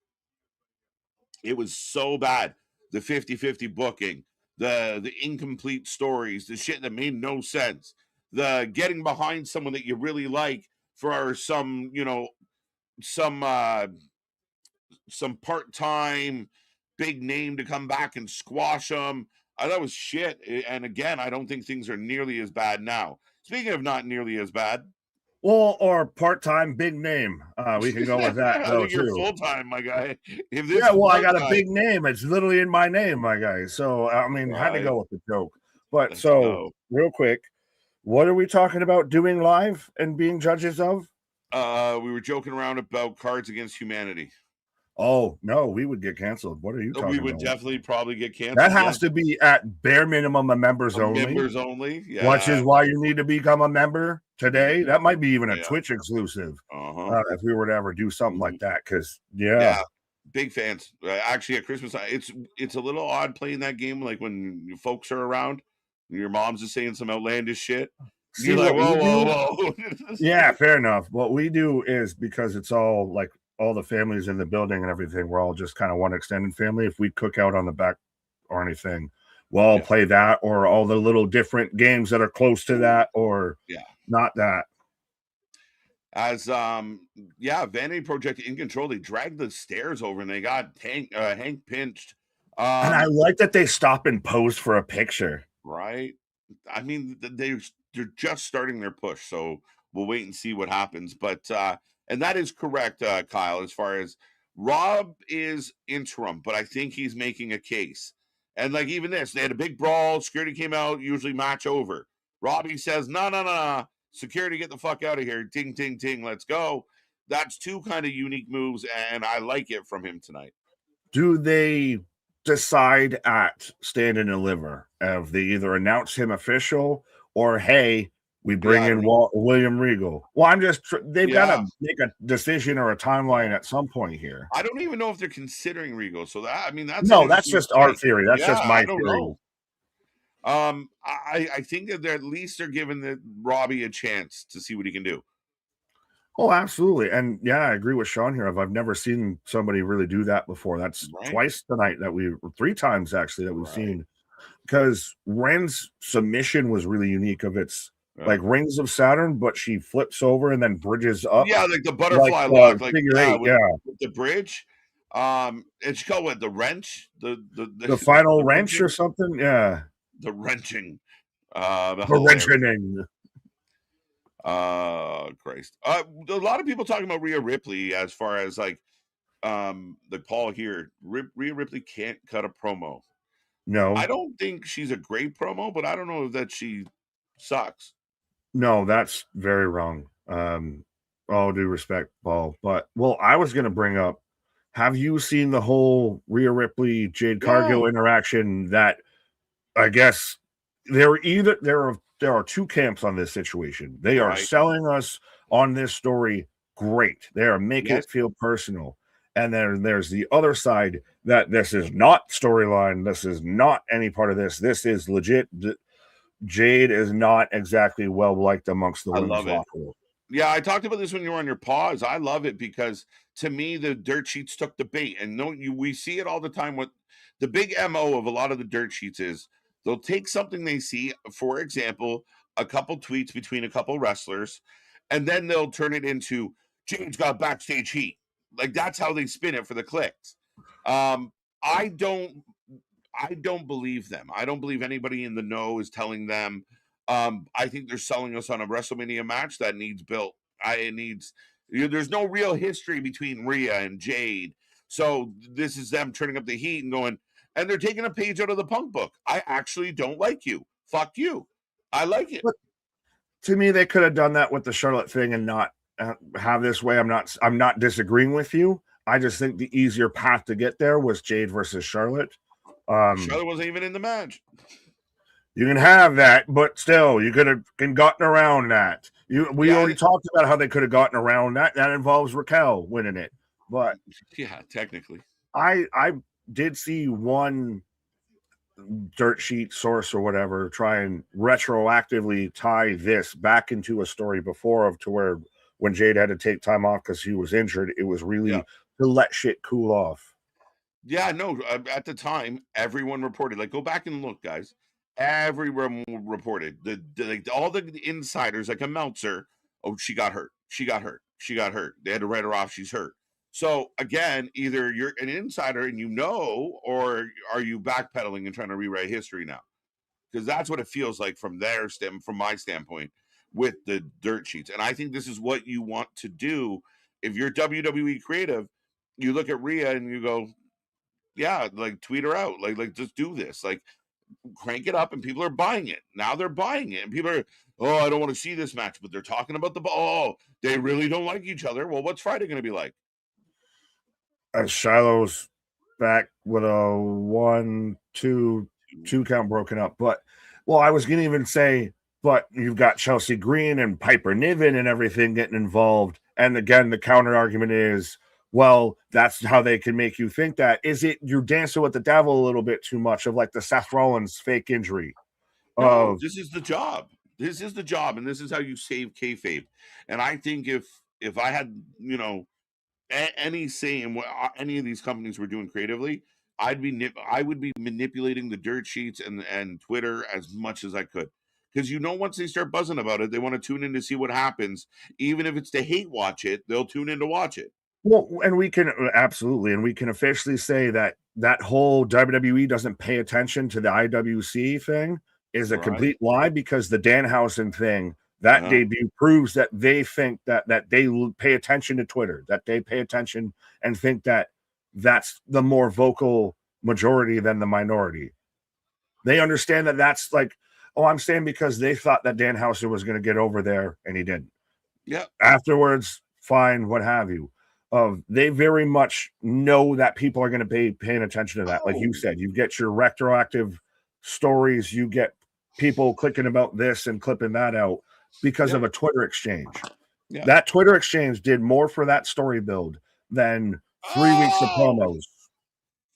It was so bad. The 50-50 booking, the incomplete stories, the shit that made no sense, the getting behind someone that you really like for some part-time big name to come back and squash them. That was shit. And again, I don't think things are nearly as bad now. Speaking of not nearly as bad, well, or part-time big name. We can go with that. I think you're full-time, my guy. I got a big name. It's literally in my name, my guy. So, I mean, had to go with the joke. But real quick, what are we talking about doing live and being judges of? We were joking around about Cards Against Humanity. Oh, no, we would get canceled. What are you talking about? We would definitely probably get canceled. That has to be at bare minimum a members only. Members only, yeah. Which is why you need to become a member today. That might be even a Twitch exclusive if we were to ever do something like that. Because, big fans. Actually, at Christmas, it's a little odd playing that game like when your folks are around and your mom's just saying some outlandish shit. See, you're like, whoa. Yeah, fair enough. What we do is because it's all like all the families in the building and everything, we're all just kind of one extended family. If we cook out on the back or anything, we'll all play that or all the little different games that are close to that or not that. as Vanity Project in control. They dragged the stairs over and they got Hank pinched. And I like that they stop and pose for a picture. Right. I mean, they're just starting their push, so we'll wait and see what happens. But and that is correct, Kyle, as far as Rob is interim, but I think he's making a case. And like even this, they had a big brawl, security came out, usually match over. Robbie says, no, security, get the fuck out of here. Ting, ting, ting, let's go. That's two kind of unique moves, and I like it from him tonight. Do they decide at Stand and Deliver if they either announce him official or, hey, we bring in William Regal? Well, they've got to make a decision or a timeline at some point here. I don't even know if they're considering Regal. So that's just our theory. That's just my theory. Know. I think that at least they're giving Robbie a chance to see what he can do. Oh, absolutely. And yeah, I agree with Sean here. I've never seen somebody really do that before. That's twice tonight three times actually that we've seen, because Ren's submission was really unique of its like Rings of Saturn, but she flips over and then bridges up. Yeah, like the butterfly lock, like figure eight, with the bridge. And she called what, the wrench? The final wrench or something? Yeah. The wrenching. The wrenching. Christ. A lot of people talking about Rhea Ripley as far as like the Paul here. Rhea Ripley can't cut a promo. No. I don't think she's a great promo, but I don't know that she sucks. No, that's very wrong. All due respect, Paul. But I was gonna bring up, have you seen the whole Rhea Ripley Jade Cargill interaction that I guess there are two camps on this situation. They are selling us on this story. Great. They are making it feel personal. And then there's the other side that this is not storyline. This is not any part of this. This is legit. Jade is not exactly well liked amongst the women's locker room. Yeah, I talked about this when you were on your pause. I love it because to me, the dirt sheets took the bait. And we see it all the time. What the big MO of a lot of the dirt sheets is, they'll take something they see, for example, a couple tweets between a couple wrestlers, and then they'll turn it into Jade's got backstage heat. Like that's how they spin it for the clicks. I don't believe them. I don't believe anybody in the know is telling them. I think they're selling us on a WrestleMania match that needs built. There's no real history between Rhea and Jade. So this is them turning up the heat and going, and they're taking a page out of the Punk book. I actually don't like you. Fuck you. I like it. But to me, they could have done that with the Charlotte thing and not have this way. I'm not disagreeing with you. I just think the easier path to get there was Jade versus Charlotte. Charlotte wasn't even in the match. You can have that, but still, you could have gotten around that. We already talked about how they could have gotten around that. That involves Raquel winning it. But yeah, technically. I did see one dirt sheet source or whatever try and retroactively tie this back into a story before to where when Jade had to take time off because she was injured, it was really to let shit cool off. Yeah, no, at the time, everyone reported. Like, go back and look, guys. Everyone reported. All the insiders, like a Meltzer, she got hurt. She got hurt. They had to write her off. She's hurt. So, again, either you're an insider and or are you backpedaling and trying to rewrite history now? Because that's what it feels like from my standpoint, with the dirt sheets. And I think this is what you want to do. If you're WWE creative, you look at Rhea and you go, yeah, like tweet her out. Like just do this. Like crank it up and people are buying it. Now they're buying it. And people are, I don't want to see this match, but they're talking about they really don't like each other. Well, what's Friday going to be like? As Shiloh's back with a 1-2 count broken up. But I was gonna even say, but you've got Chelsea Green and Piper Niven and everything getting involved. And again, the counter argument is, well, that's how they can make you think that. Is it you're dancing with the devil a little bit too much of like the Seth Rollins fake injury? No, this is the job. This is the job, and this is how you save kayfabe. And I think if I had, any say in what any of these companies were doing creatively, I would be manipulating the dirt sheets and Twitter as much as I could, because once they start buzzing about it, they want to tune in to see what happens. Even if it's to hate watch it, they'll tune in to watch it. Well, and we can absolutely, and we can officially say that whole WWE doesn't pay attention to the IWC thing is a complete lie, because the Danhausen thing, that debut proves that they think that they pay attention to Twitter, that they pay attention and think that that's the more vocal majority than the minority. They understand that that's like, oh, I'm saying because they thought that Danhausen was going to get over there and he didn't. Yeah. Afterwards, fine, what have you. They very much know that people are going to be paying attention to that. Like you said, you get your retroactive stories, you get people clicking about this and clipping that out because of a Twitter exchange. Yeah. That Twitter exchange did more for that story build than 3 weeks of promos.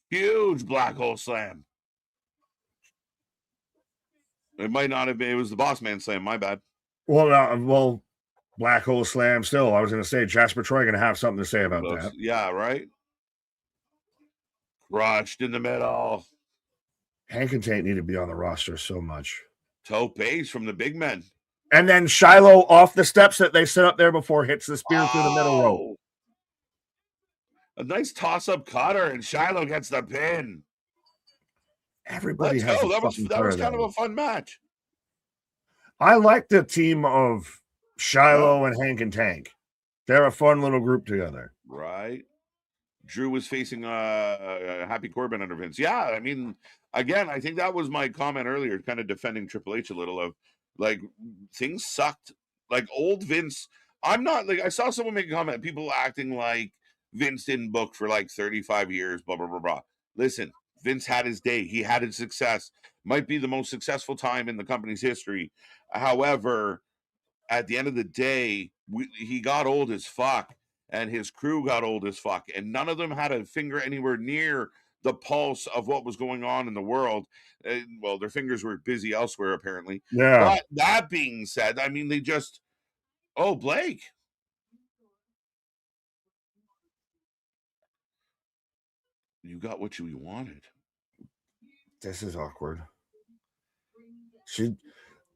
Huge black hole slam. It might not have been. It was the Boss Man slam. My bad. Well, black hole slam. Still, I was going to say Jasper Troy going to have something to say about that. Yeah, right. Crushed in the middle. Hank and Tate need to be on the roster so much. Topes from the big men. And then Shiloh off the steps that they set up there before hits the spear through the middle rope. A nice toss-up cutter, and Shiloh gets the pin. Everybody has that was kind of a fun match. I like the team of Shiloh and Hank and Tank. They're a fun little group together. Right. Drew was facing Happy Corbin under Vince. Yeah, I mean, again, I think that was my comment earlier, kind of defending Triple H a little, of like, things sucked. Like, old Vince, I'm not, like, I saw someone make a comment, people acting like Vince didn't book for like 35 years, blah, blah, blah, blah. Listen, Vince had his day. He had his success. Might be the most successful time in the company's history. However, at the end of the day, he got old as fuck, and his crew got old as fuck, and none of them had a finger anywhere near the pulse of what was going on in the world. Well, their fingers were busy elsewhere, apparently. Yeah. But that being said, I mean, they just, Blake. You got what you wanted. This is awkward.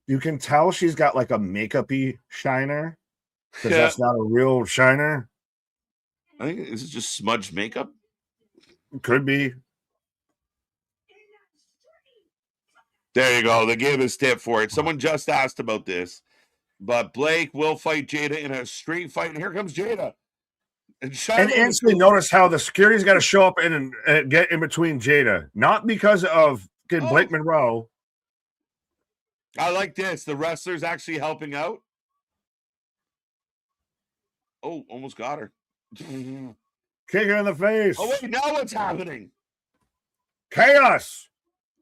You can tell she's got like a makeup-y shiner, because that's not a real shiner. I think this is just smudged makeup. Could be. There you go. They gave a tip for it. Someone just asked about this, but Blake will fight Jada in a street fight, and here comes Jada. And instantly notice how the security's got to show up and get in between Jada, not because of Blake Monroe. I like this. The wrestler's actually helping out. Oh, almost got her. Kick her in the face. Oh, wait, now what's happening? Chaos.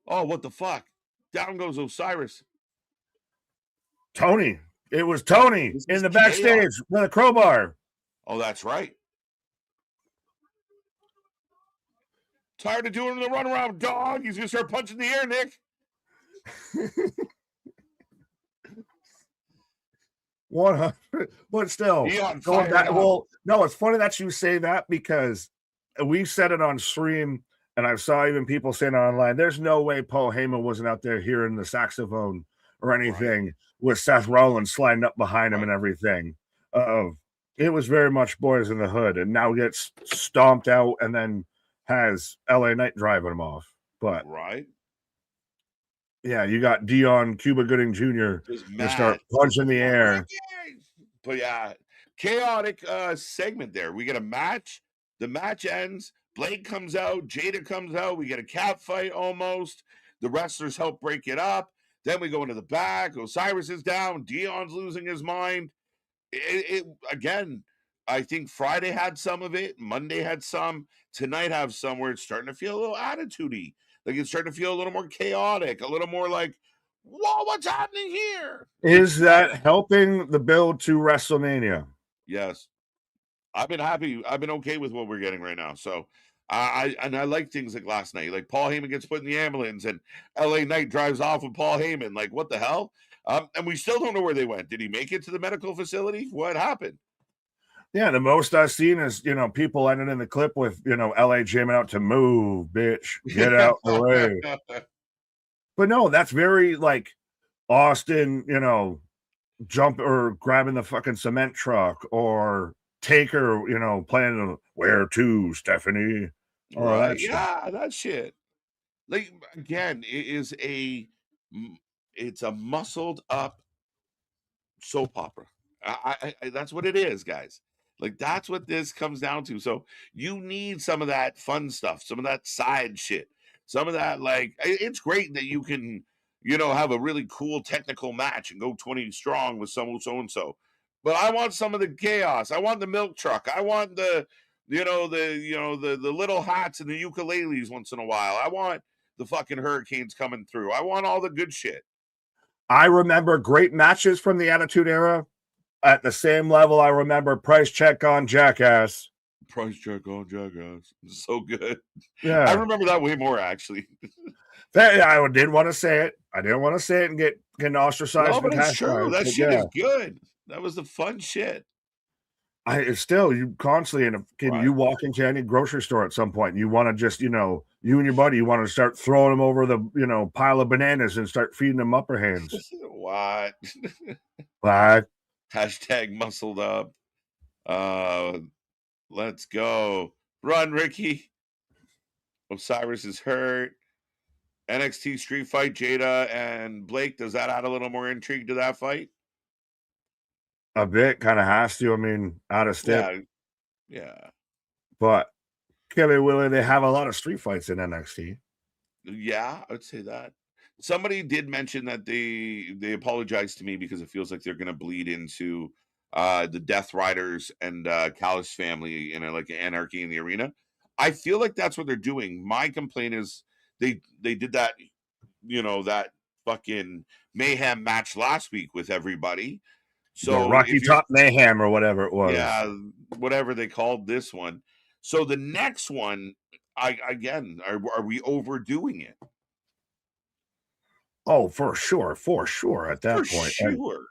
Oh, what the fuck? Down goes Osiris. Tony. It was Tony in the backstage with a crowbar. Oh, that's right. Tired of doing the runaround, dog. He's going to start punching the air, Nick. 100, but still going back. Well, no, it's funny that you say that, because we said it on stream, and I saw even people saying online, there's no way Paul Heyman wasn't out there hearing the saxophone or anything with Seth Rollins sliding up behind him and everything. It was very much Boys in the Hood, and now gets stomped out and then has LA Knight driving him off. But yeah, you got Dion Cuba Gooding Jr. to start punching the air. But yeah, chaotic segment there. We get a match. The match ends. Blake comes out. Jada comes out. We get a cat fight almost. The wrestlers help break it up. Then we go into the back. Osiris is down. Dion's losing his mind. Again, I think Friday had some of it. Monday had some. Tonight have some where it's starting to feel a little attitude-y. Like it's starting to feel a little more chaotic, a little more like, whoa, what's happening here? Is that helping the build to WrestleMania? Yes. I've been happy. I've been okay with what we're getting right now. So I like things like last night. Like Paul Heyman gets put in the ambulance and LA Knight drives off with Paul Heyman. Like, what the hell? And we still don't know where they went. Did he make it to the medical facility? What happened? Yeah, the most I've seen is, people ended in the clip with, LA jamming out to "Move, bitch, get out the way." But no, that's very, like, Austin, jump or grabbing the fucking cement truck, or Taker, playing where to, Stephanie. All Right? that shit. Yeah, that shit. Like again, it's a muscled up soap opera. That's what it is, guys. Like that's what this comes down to. So you need some of that fun stuff, some of that side shit, some of that. Like it's great that you can, have a really cool technical match and go 20 strong with so and so. But I want some of the chaos. I want the milk truck. I want the little hats and the ukuleles once in a while. I want the fucking hurricanes coming through. I want all the good shit. I remember great matches from the Attitude Era. At the same level, I remember Price Check on Jackass. Price Check on Jackass. So good. Yeah. I remember that way more, actually. I didn't want to say it. I didn't want to say it and get ostracized. No, but it's true. That shit is good. That was the fun shit. It's still, you constantly, you walk into any grocery store at some point, and you want to just, you and your buddy, you want to start throwing them over the, pile of bananas and start feeding them upper hands. What? What? Hashtag muscled up. Let's go. Run, Ricky. Osiris is hurt. NXT street fight, Jada and Blake. Does that add a little more intrigue to that fight? A bit, kind of has to. I mean, out of step. Yeah. But Kelly Willie, they have a lot of street fights in NXT. Yeah, I would say that. Somebody did mention that they apologized to me because it feels like they're going to bleed into the Death Riders and Callis family in like Anarchy in the Arena. I feel like that's what they're doing. My complaint is they did that, that fucking mayhem match last week with everybody. So the Rocky Top Mayhem or whatever it was. Yeah, whatever they called this one. So the next one, are we overdoing it? Oh, for sure. At that point, sure.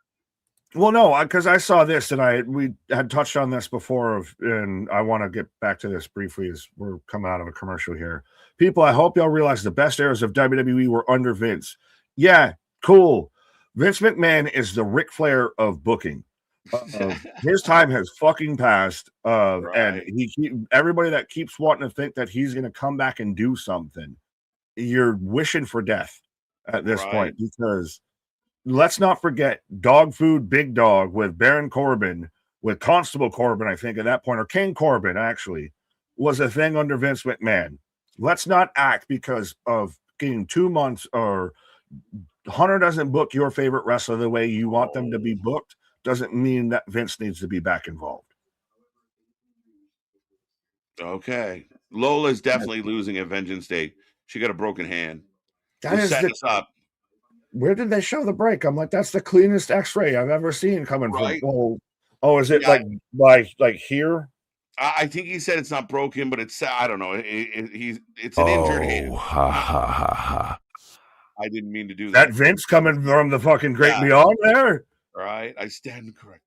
Well, no, because I saw this and we had touched on this before, and I want to get back to this briefly as we're coming out of a commercial here. People, I hope y'all realize the best eras of WWE were under Vince. Yeah, cool. Vince McMahon is the Ric Flair of booking. His time has fucking passed, and everybody that keeps wanting to think that he's going to come back and do something, you're wishing for death at this point, because let's not forget Dog Food Big Dog with Baron Corbin, with Constable Corbin, I think at that point, or King Corbin actually, was a thing under Vince McMahon. Let's not act because of getting 2 months or Hunter doesn't book your favorite wrestler the way you want them to be booked, doesn't mean that Vince needs to be back involved. Okay. Lola's definitely losing at Vengeance Day. She got a broken hand. That is setting us up. Where did they show the break? I'm like, that's the cleanest X-ray I've ever seen coming from. Oh, is it like here? I think he said it's not broken, but it's, I don't know. It's an injured hand. I didn't mean to do that. That Vince coming from the fucking great beyond there. Right. I stand corrected.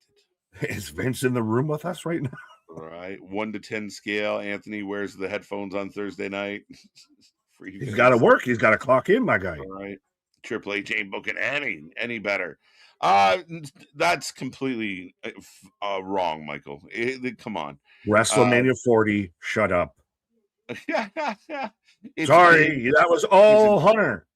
Is Vince in the room with us right now? Right. 1 to 10 scale. Anthony wears the headphones on Thursday night. He's got to work. He's got to clock in, my guy. All right. Triple H ain't booking any better. That's completely wrong, Michael. Come on. WrestleMania 40. Shut up. Sorry, that was all Hunter.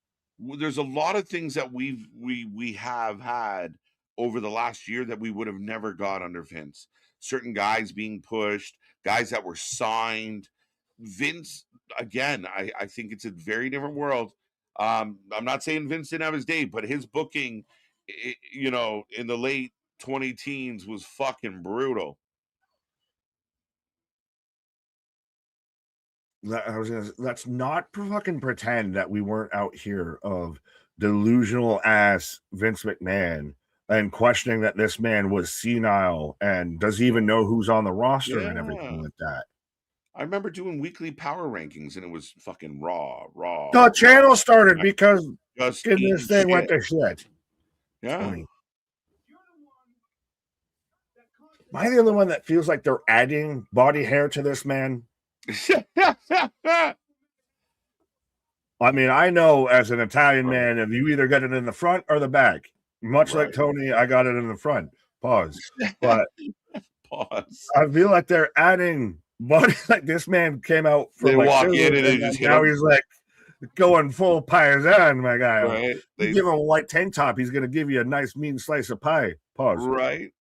There's a lot of things that we have had over the last year that we would have never got under Vince. Certain guys being pushed, guys that were signed. Vince, again, I think it's a very different world. I'm not saying Vince didn't have his day, but his booking, in the late 20 teens was fucking brutal. Let's not fucking pretend that we weren't out here of delusional ass Vince McMahon and questioning that this man was senile and does he even know who's on the roster and everything like that. I remember doing weekly power rankings and it was fucking raw. The channel started because this thing went to shit. Yeah. Am I the only one that feels like they're adding body hair to this man? I mean, I know as an Italian man, if you either get it in the front or the back, much like Tony, I got it in the front. Pause. But pause. I feel like they're adding money. Like this man came out from They like walk scissors, in and they and just hit now him. he's like going full paisan, my guy. Right. You give him a white tank top, he's gonna give you a nice mean slice of pie. Pause. Right.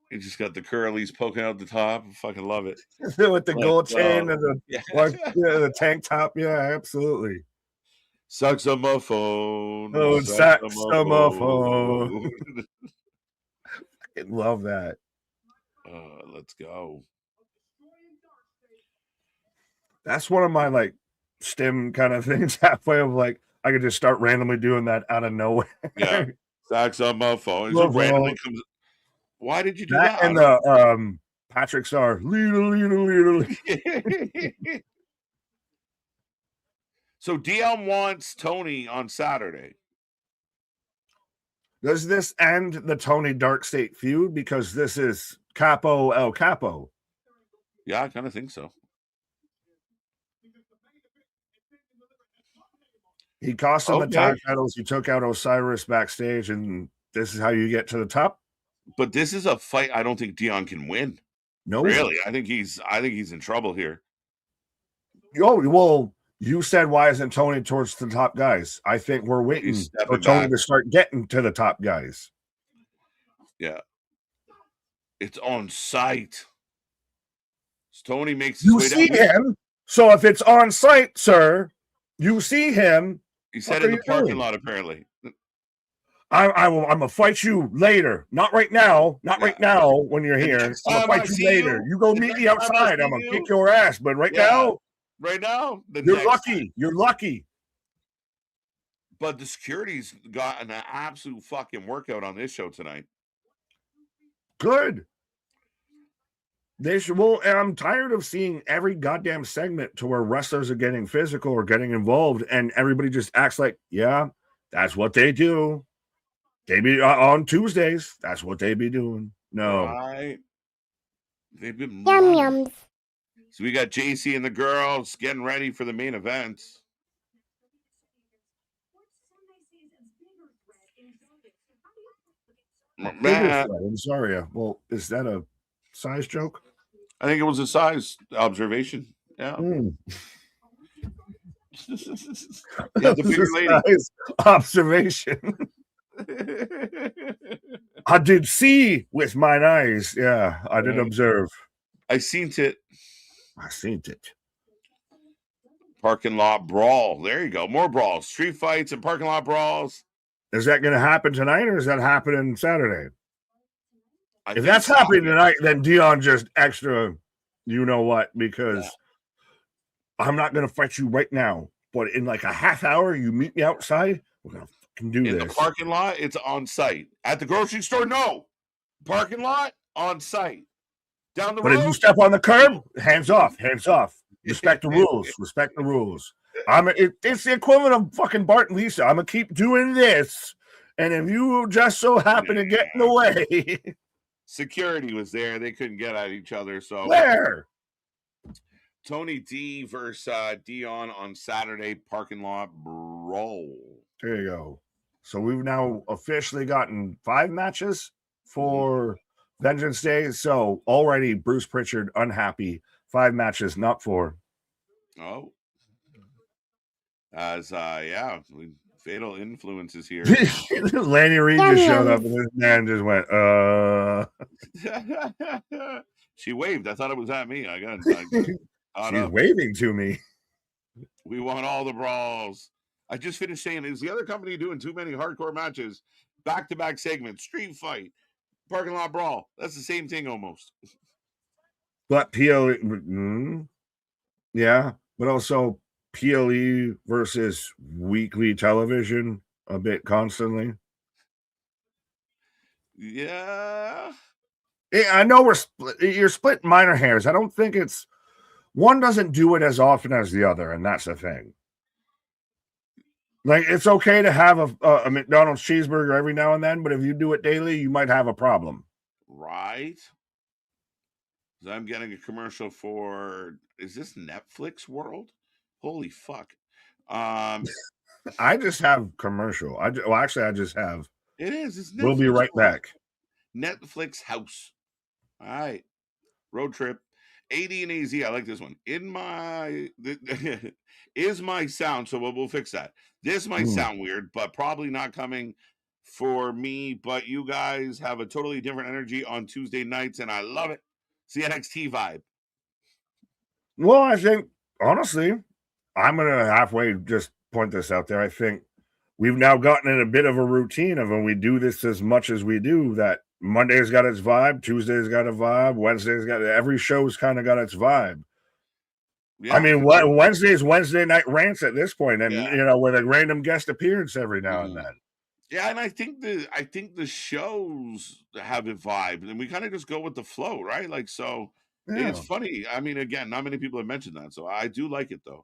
He just got the curlies poking out the top. I fucking love it. With the gold chain and the tank top. Yeah, absolutely. Saxophone. Oh, saxophone. I love that. Let's go. That's one of my like stem kind of things. Halfway of like I could just start randomly doing that out of nowhere. Yeah, saxophone. It randomly comes. Why did you do that? And the Patrick Star. So Dion wants Tony on Saturday. Does this end the Tony Dark State feud? Because this is Capo El Capo. Yeah, I kind of think so. He cost him the tag titles. He took out Osiris backstage, and this is how you get to the top. But this is a fight I don't think Dion can win. No, really, I think he's in trouble here. Oh well, you said why isn't Tony towards the top guys? I think we're waiting for Tony to start getting to the top guys. Yeah, it's on site. So Tony makes his way see him. So if it's on site, sir, you see him. He's headed in the parking lot, apparently. I'm gonna fight you later. Not right now. Not right now when you're here. I'm gonna fight you later. You go meet me outside. I'm gonna kick your ass. But right now, you're lucky. You're lucky. But the security's got an absolute fucking workout on this show tonight. Good. They should. Well, and I'm tired of seeing every goddamn segment to where wrestlers are getting physical or getting involved, and everybody just acts like, yeah, that's what they do. They be on Tuesdays. That's what they be doing. No, right? They've been yums. So we got JC and the girls getting ready for the main event. I'm sorry. Well, is that a size joke? I think it was a size observation. Yeah. Yeah, the bigger lady. Observation. I did see with mine eyes. Yeah, I did observe. I seen it. I seen it. Parking lot brawl. There you go. More brawls. Street fights and parking lot brawls. Is that going to happen tonight or is that happening Saturday? If that's happening tonight, then Dion just extra, you know what, because I'm not going to fight you right now. But in like a half hour, you meet me outside. We're going to fucking do this. In the parking lot, it's on site. At the grocery store, no. Parking lot, on site. Down the road. But if you step on the curb, hands off. Hands off. Respect the rules. Respect the rules. It's the equivalent of fucking Bart and Lisa. I'm going to keep doing this. And if you just so happen to get in the way. Security was there. They couldn't get at each other. So where? Tony D versus Dion on Saturday, parking lot brawl. There you go. So we've now officially gotten 5 matches for Vengeance Day. So already Bruce Pritchard unhappy. 5 matches, not 4. Oh. As fatal influences here. Lanny Reed just showed up and this man just went, She waved. I thought it was at me. She's waving to me. We want all the brawls. I just finished saying, is the other company doing too many hardcore matches? Back-to-back segments, street fight, parking lot brawl. That's the same thing almost. But PLE, yeah, but also PLE versus weekly television a bit constantly. Yeah. I know you're splitting minor hairs. I don't think it's one doesn't do it as often as the other, and that's the thing. Like, it's okay to have a McDonald's cheeseburger every now and then, but if you do it daily, you might have a problem. Right. I'm getting a commercial for, is this Netflix World? Holy fuck. I just have commercial. I just have. It is. It's Netflix. We'll be right back. Netflix House. All right. Road trip. AD and AZ. I like this one. Is my sound. So we'll fix that. This might sound weird, but probably not coming for me. But you guys have a totally different energy on Tuesday nights, and I love it. It's the NXT vibe. Well, I think, honestly, I'm going to halfway just point this out there. I think we've now gotten in a bit of a routine of when we do this as much as we do, that Monday's got its vibe, Tuesday's got a vibe, Wednesday's got every show's kind of got its vibe. Yeah. I mean, Wednesday's Wednesday night rants at this point, and with a random guest appearance every now and then. Yeah, and I think the shows have a vibe, and we kind of just go with the flow, right? Like, so it's funny. I mean, again, not many people have mentioned that, so I do like it though.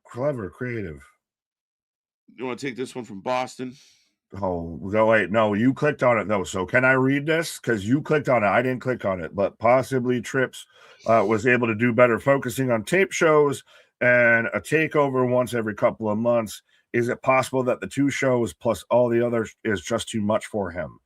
Clever, creative. You want to take this one from Boston? Oh, wait, no, you clicked on it though. So can I read this? Because you clicked on it. I didn't click on it, but possibly Trips was able to do better focusing on tape shows and a takeover once every couple of months. Is it possible that the 2 shows plus all the others is just too much for him?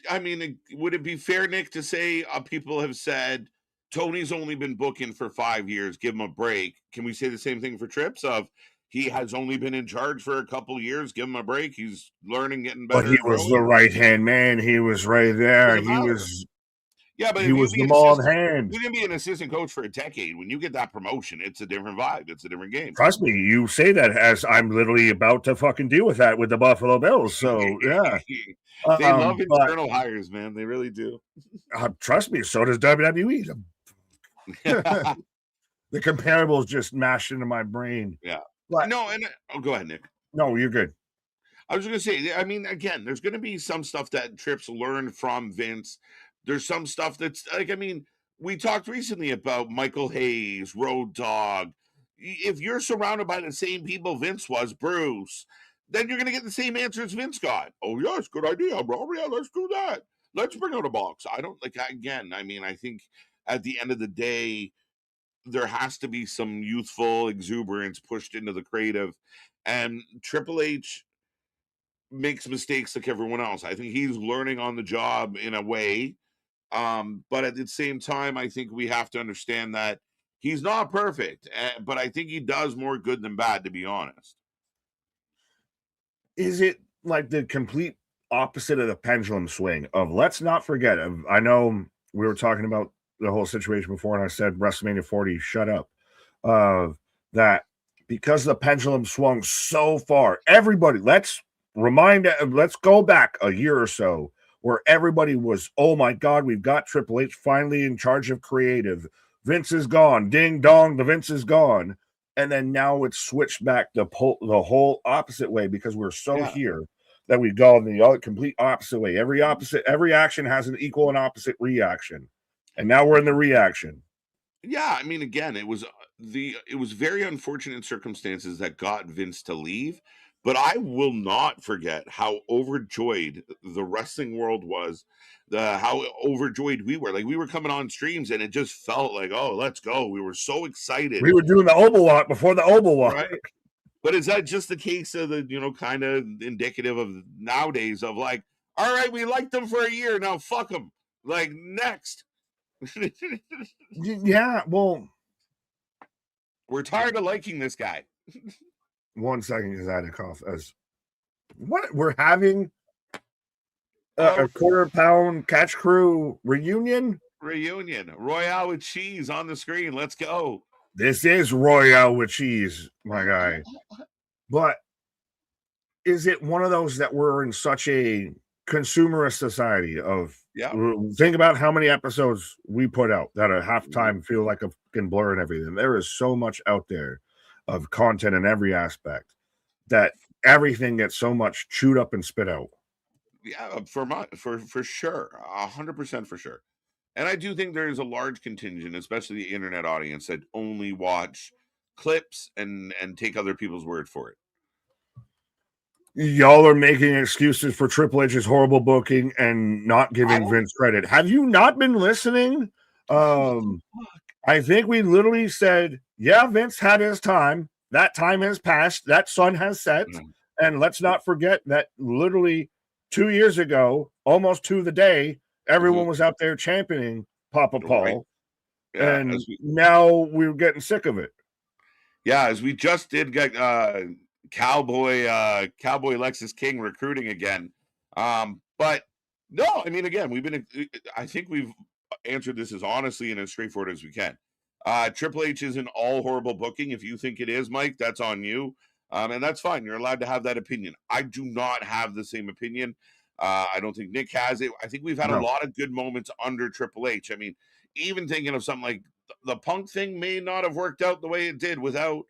I mean, would it be fair, Nick, to say people have said Tony's only been booking for 5 years, give him a break? Can we say the same thing for Trips of he has only been in charge for a couple of years, give him a break, he's learning, getting better? But he was the right-hand man. He was right there. He was... Yeah, but he was the ball in hand. You're going to be an assistant coach for a decade. When you get that promotion, it's a different vibe. It's a different game. Trust me, you say that as I'm literally about to fucking deal with that with the Buffalo Bills. So, yeah. They love internal hires, man. They really do. Trust me, so does WWE. The comparables just mashed into my brain. Yeah. But, no, and go ahead, Nick. No, you're good. I was going to say, I mean, again, there's going to be some stuff that Trips learned from Vince. There's some stuff that's like, I mean, we talked recently about Michael Hayes, Road Dogg. If you're surrounded by the same people Vince was, Bruce, then you're going to get the same answers Vince got. Oh, yes, good idea, bro. Yeah, let's do that. Let's bring out a box. I don't like, again, I mean, I think at the end of the day, there has to be some youthful exuberance pushed into the creative. And Triple H makes mistakes like everyone else. I think he's learning on the job in a way. But at the same time, I think we have to understand that he's not perfect, but I think he does more good than bad, to be honest. Is it like the complete opposite of the pendulum swing of, let's not forget, I know we were talking about the whole situation before, and I said WrestleMania 40, shut up, that because the pendulum swung so far, everybody, let's go back a year or so, where everybody was, oh my God, we've got Triple H finally in charge of creative. Vince is gone. Ding dong, the Vince is gone. And then now it's switched back the whole opposite way because we're so here that we go the complete opposite way. Every action has an equal and opposite reaction. And now we're in the reaction. Yeah, I mean, again, it was very unfortunate circumstances that got Vince to leave. But I will not forget how overjoyed the wrestling world was, how overjoyed we were. Like, we were coming on streams, and it just felt like, oh, let's go. We were so excited. We were doing the Oval Walk before the Oval Walk. Right? But is that just the case of the, kind of indicative of nowadays of like, all right, we liked them for a year, now fuck them. Like, next. Yeah, well. We're tired of liking this guy. 1 second, because I had a cough. What we're having a quarter-pound catch crew reunion. Royale with cheese on the screen. Let's go. This is Royale with cheese, my guy. But is it one of those that we're in such a consumerist society of? Yeah. Think about how many episodes we put out that at halftime feel like a fucking blur and everything. There is so much out there of content in every aspect that everything gets so much chewed up and spit out. Yeah, for sure, 100% for sure. And I do think there is a large contingent, especially the internet audience, that only watch clips and take other people's word for it. Y'all are making excuses for Triple H's horrible booking and not giving Vince credit. Have you not been listening? I think we literally said, yeah, Vince had his time. that time has passed. That sun has set. And let's not forget that literally 2 years ago, almost to the day, everyone was out there championing Papa Paul. Right. Yeah, and now we're getting sick of it. Yeah, as we just did get Cowboy Lexus King recruiting again. But no, I mean, again, I think we've answered this as honestly and as straightforward as we can. Triple H isn't all horrible booking. If you think it is, Mike, that's on you. And that's fine. You're allowed to have that opinion. I do not have the same opinion. I don't think Nick has it. I think we've had a lot of good moments under Triple H. I mean, even thinking of something like the Punk thing may not have worked out the way it did without,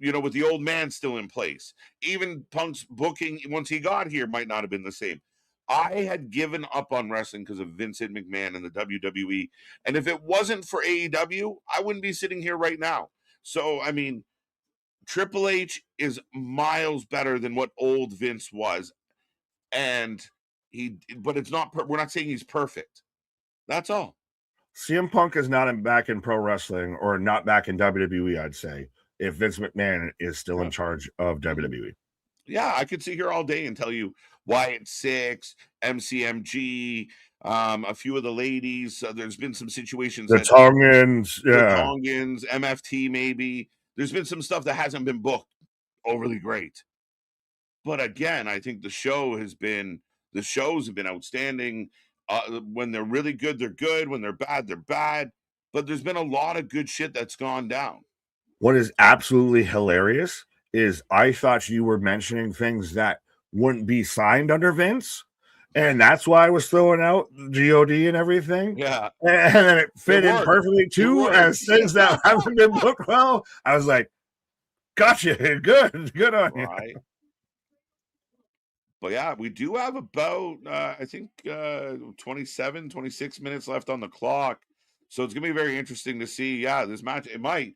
with the old man still in place. Even Punk's booking once he got here might not have been the same. I had given up on wrestling because of Vincent McMahon and the WWE. And if it wasn't for AEW, I wouldn't be sitting here right now. So, I mean, Triple H is miles better than what old Vince was. But it's not, we're not saying he's perfect. That's all. CM Punk is not back in pro wrestling or not back in WWE, I'd say, if Vince McMahon is still in charge of WWE. Yeah, I could sit here all day and tell you Wyatt Six, MCMG, a few of the ladies. There's been some situations. The Tongans, MFT maybe. There's been some stuff that hasn't been booked overly great. But again, I think the shows have been outstanding. When they're really good, they're good. When they're bad. But there's been a lot of good shit that's gone down. What is absolutely hilarious is I thought you were mentioning things that wouldn't be signed under Vince. And that's why I was throwing out GOD and everything. Yeah. And then it fit in perfectly too as things that haven't been booked well. I was like, gotcha. Good on you. Right. But yeah, we do have about, I think, 27, 26 minutes left on the clock. So it's going to be very interesting to see. Yeah, this match, it might.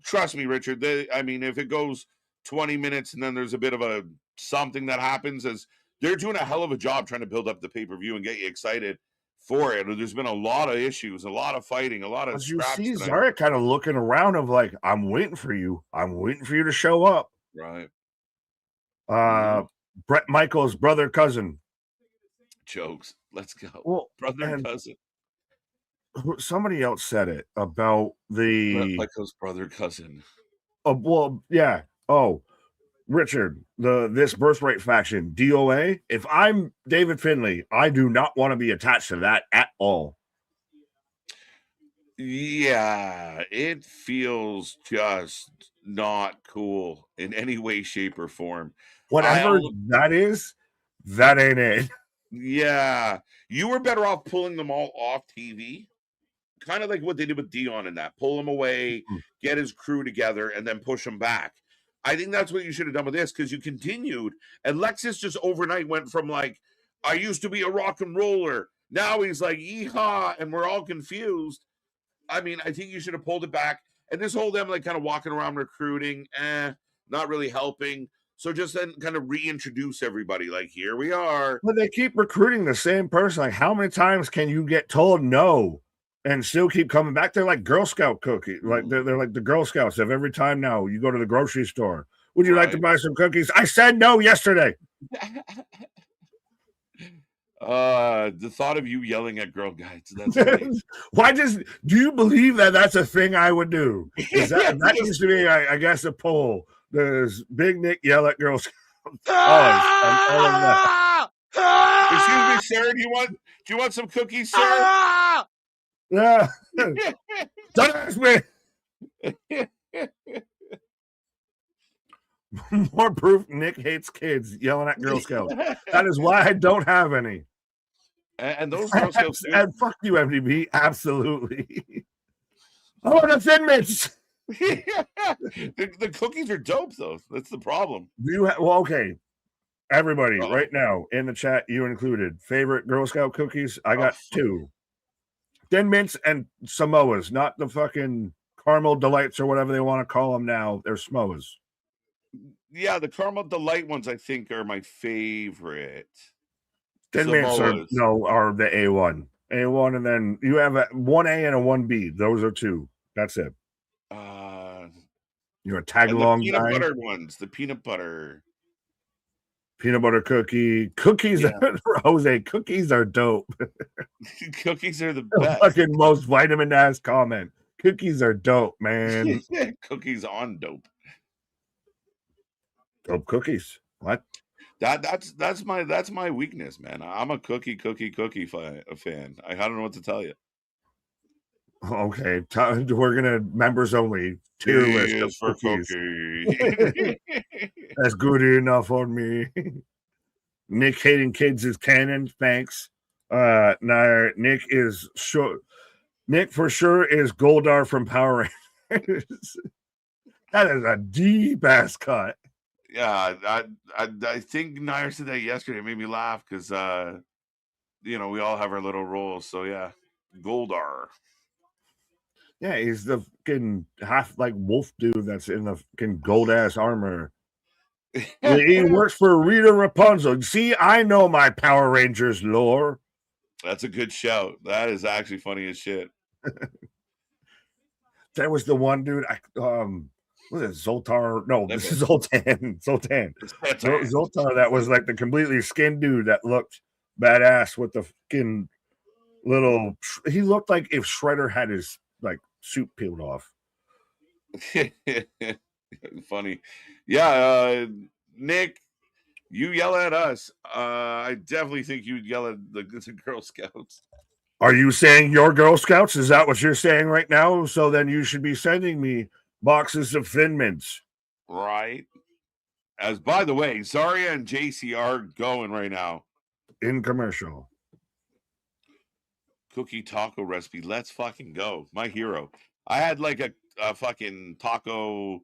Trust me, Richard. If it goes 20 minutes and then there's a bit of a something that happens, as they're doing a hell of a job trying to build up the pay-per-view and get you excited for it. There's been a lot of issues, a lot of fighting, a lot of scraps. You see Zarek kind of looking around of like, I'm waiting for you. I'm waiting for you to show up. Right. Brett Michaels' brother cousin. Jokes. Let's go. Well, brother cousin. Somebody else said it about the Brett Michaels' brother cousin. Well, yeah. Oh, Richard, this birthright faction, DOA. If I'm David Finlay, I do not want to be attached to that at all. Yeah, it feels just not cool in any way, shape, or form. Whatever that ain't it. Yeah, you were better off pulling them all off TV. Kind of like what they did with Dion in that. Pull him away, get his crew together, and then push him back. I think that's what you should have done with this, because you continued, and Lexus just overnight went from like, I used to be a rock and roller. Now he's like, yeehaw, and we're all confused. I mean, I think you should have pulled it back. And this whole them like kind of walking around recruiting, not really helping. So just then kind of reintroduce everybody. Like, here we are. But they keep recruiting the same person. Like, how many times can you get told no and still keep coming back? They're like Girl Scout cookies. Like they're like the Girl Scouts of every time now you go to the grocery store. Would you like to buy some cookies? I said no yesterday. The thought of you yelling at girl guides. That's amazing. Do you believe that that's a thing I would do? That used to be, I guess, a poll. Does Big Nick yell at girls? Excuse me, sir. Do you want some cookies, sir? Yeah. Don't ask me. More proof Nick hates kids yelling at Girl Scouts. That is why I don't have any. And those Girl Scouts. And fuck you, MDB. Absolutely. Oh, the Thin Mints. The cookies are dope, though. That's the problem. Okay. Everybody, right now in the chat, you included, favorite Girl Scout cookies? I got two. Thin Mints and Samoas, not the fucking Caramel Delights or whatever they want to call them now. They're Samoas. Yeah, the Caramel Delight ones, I think, are my favorite. Thin Mints are the A1. A1, and then you have a 1A and a 1B. Those are two. That's it. You're a tag And along the peanut guy. butter ones, the peanut butter cookie. Cookies, Yeah. Jose, cookies are dope. Cookies are the The best. fucking most vitamin ass comment. Cookies are dope, man. Cookies on dope. Dope cookies. What? That's my weakness, man. I'm a cookie fan. I don't know what to tell you. Okay, we're gonna members only tier list of for cookies. cookie. That's good enough for me. Nick hating kids is canon. Thanks. Now Nick is sure. Nick for sure is Goldar from Power Rangers. That is a deep ass cut. Yeah, I think Nair said that yesterday. It made me laugh because we all have our little roles. So yeah, Goldar. Yeah, he's the fucking half like wolf dude that's in the fucking gold ass armor. He works for Rita Rapunzel. See, I know my Power Rangers lore. That's a good shout. That is actually funny as shit. That was the one dude. What is it, Zoltar? No, this is Zoltan. Zoltar. That was like the completely skinned dude that looked badass with the fucking little. He looked like if Shredder had his like suit peeled off. Funny. Yeah, Nick, you yell at us. I definitely think you'd yell at the Girl Scouts. Are you saying your Girl Scouts? Is that what you're saying right now? So then you should be sending me boxes of Thin Mints. Right. As by the way, Zarya and JC are going right now. In commercial. Cookie taco recipe. Let's fucking go. My hero. I had like a fucking taco,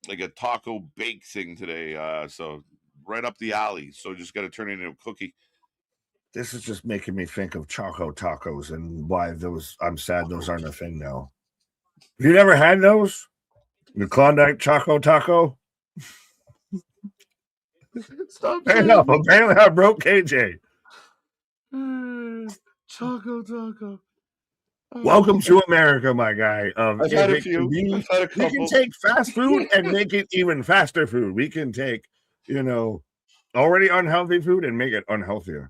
like a taco bake thing today. So right up the alley. So just got to turn it into a cookie. This is just making me think of Choco Tacos and why I'm sad those aren't a thing now. Have you never had those? The Klondike Choco Taco? Stop. Apparently I broke KJ. Choco Taco. Welcome to America, my guy. I've had a few. I've had a couple. We can take fast food and make it even faster food. We can take, already unhealthy food and make it unhealthier.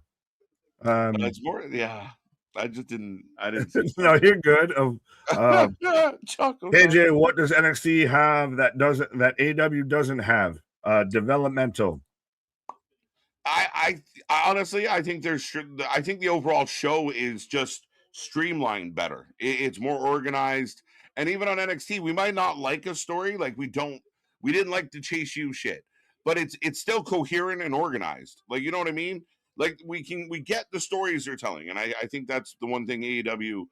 It's more, yeah. I didn't. No, you're good. Choco KJ, what does NXT have that AEW doesn't have? Developmental. I honestly, I think the overall show is just streamlined better. It's more organized, and even on NXT, we might not like a story, like we didn't like the Chase U shit, but it's still coherent and organized. Like, you know what I mean? Like we get the stories they're telling, and I think that's the one thing AEW,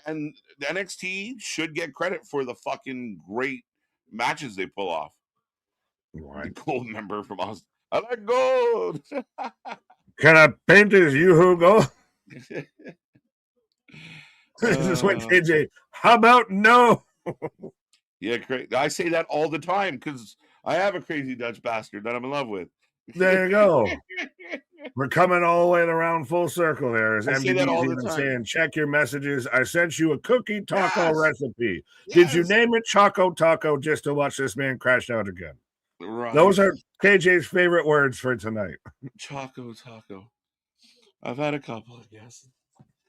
and the NXT should get credit for the fucking great matches they pull off. Right. The gold member from Austin. I like gold. Can I paint as you who go? This is what KJ. How about no? Yeah, great. I say that all the time because I have a crazy Dutch bastard that I'm in love with. There you go. We're coming all the way around full circle there. As MDB even saying, check your messages. I sent you a cookie taco recipe. Yes. Did you name it Choco Taco just to watch this man crash out again? Right. Those are KJ's favorite words for tonight. Choco Taco. I've had a couple, I guess.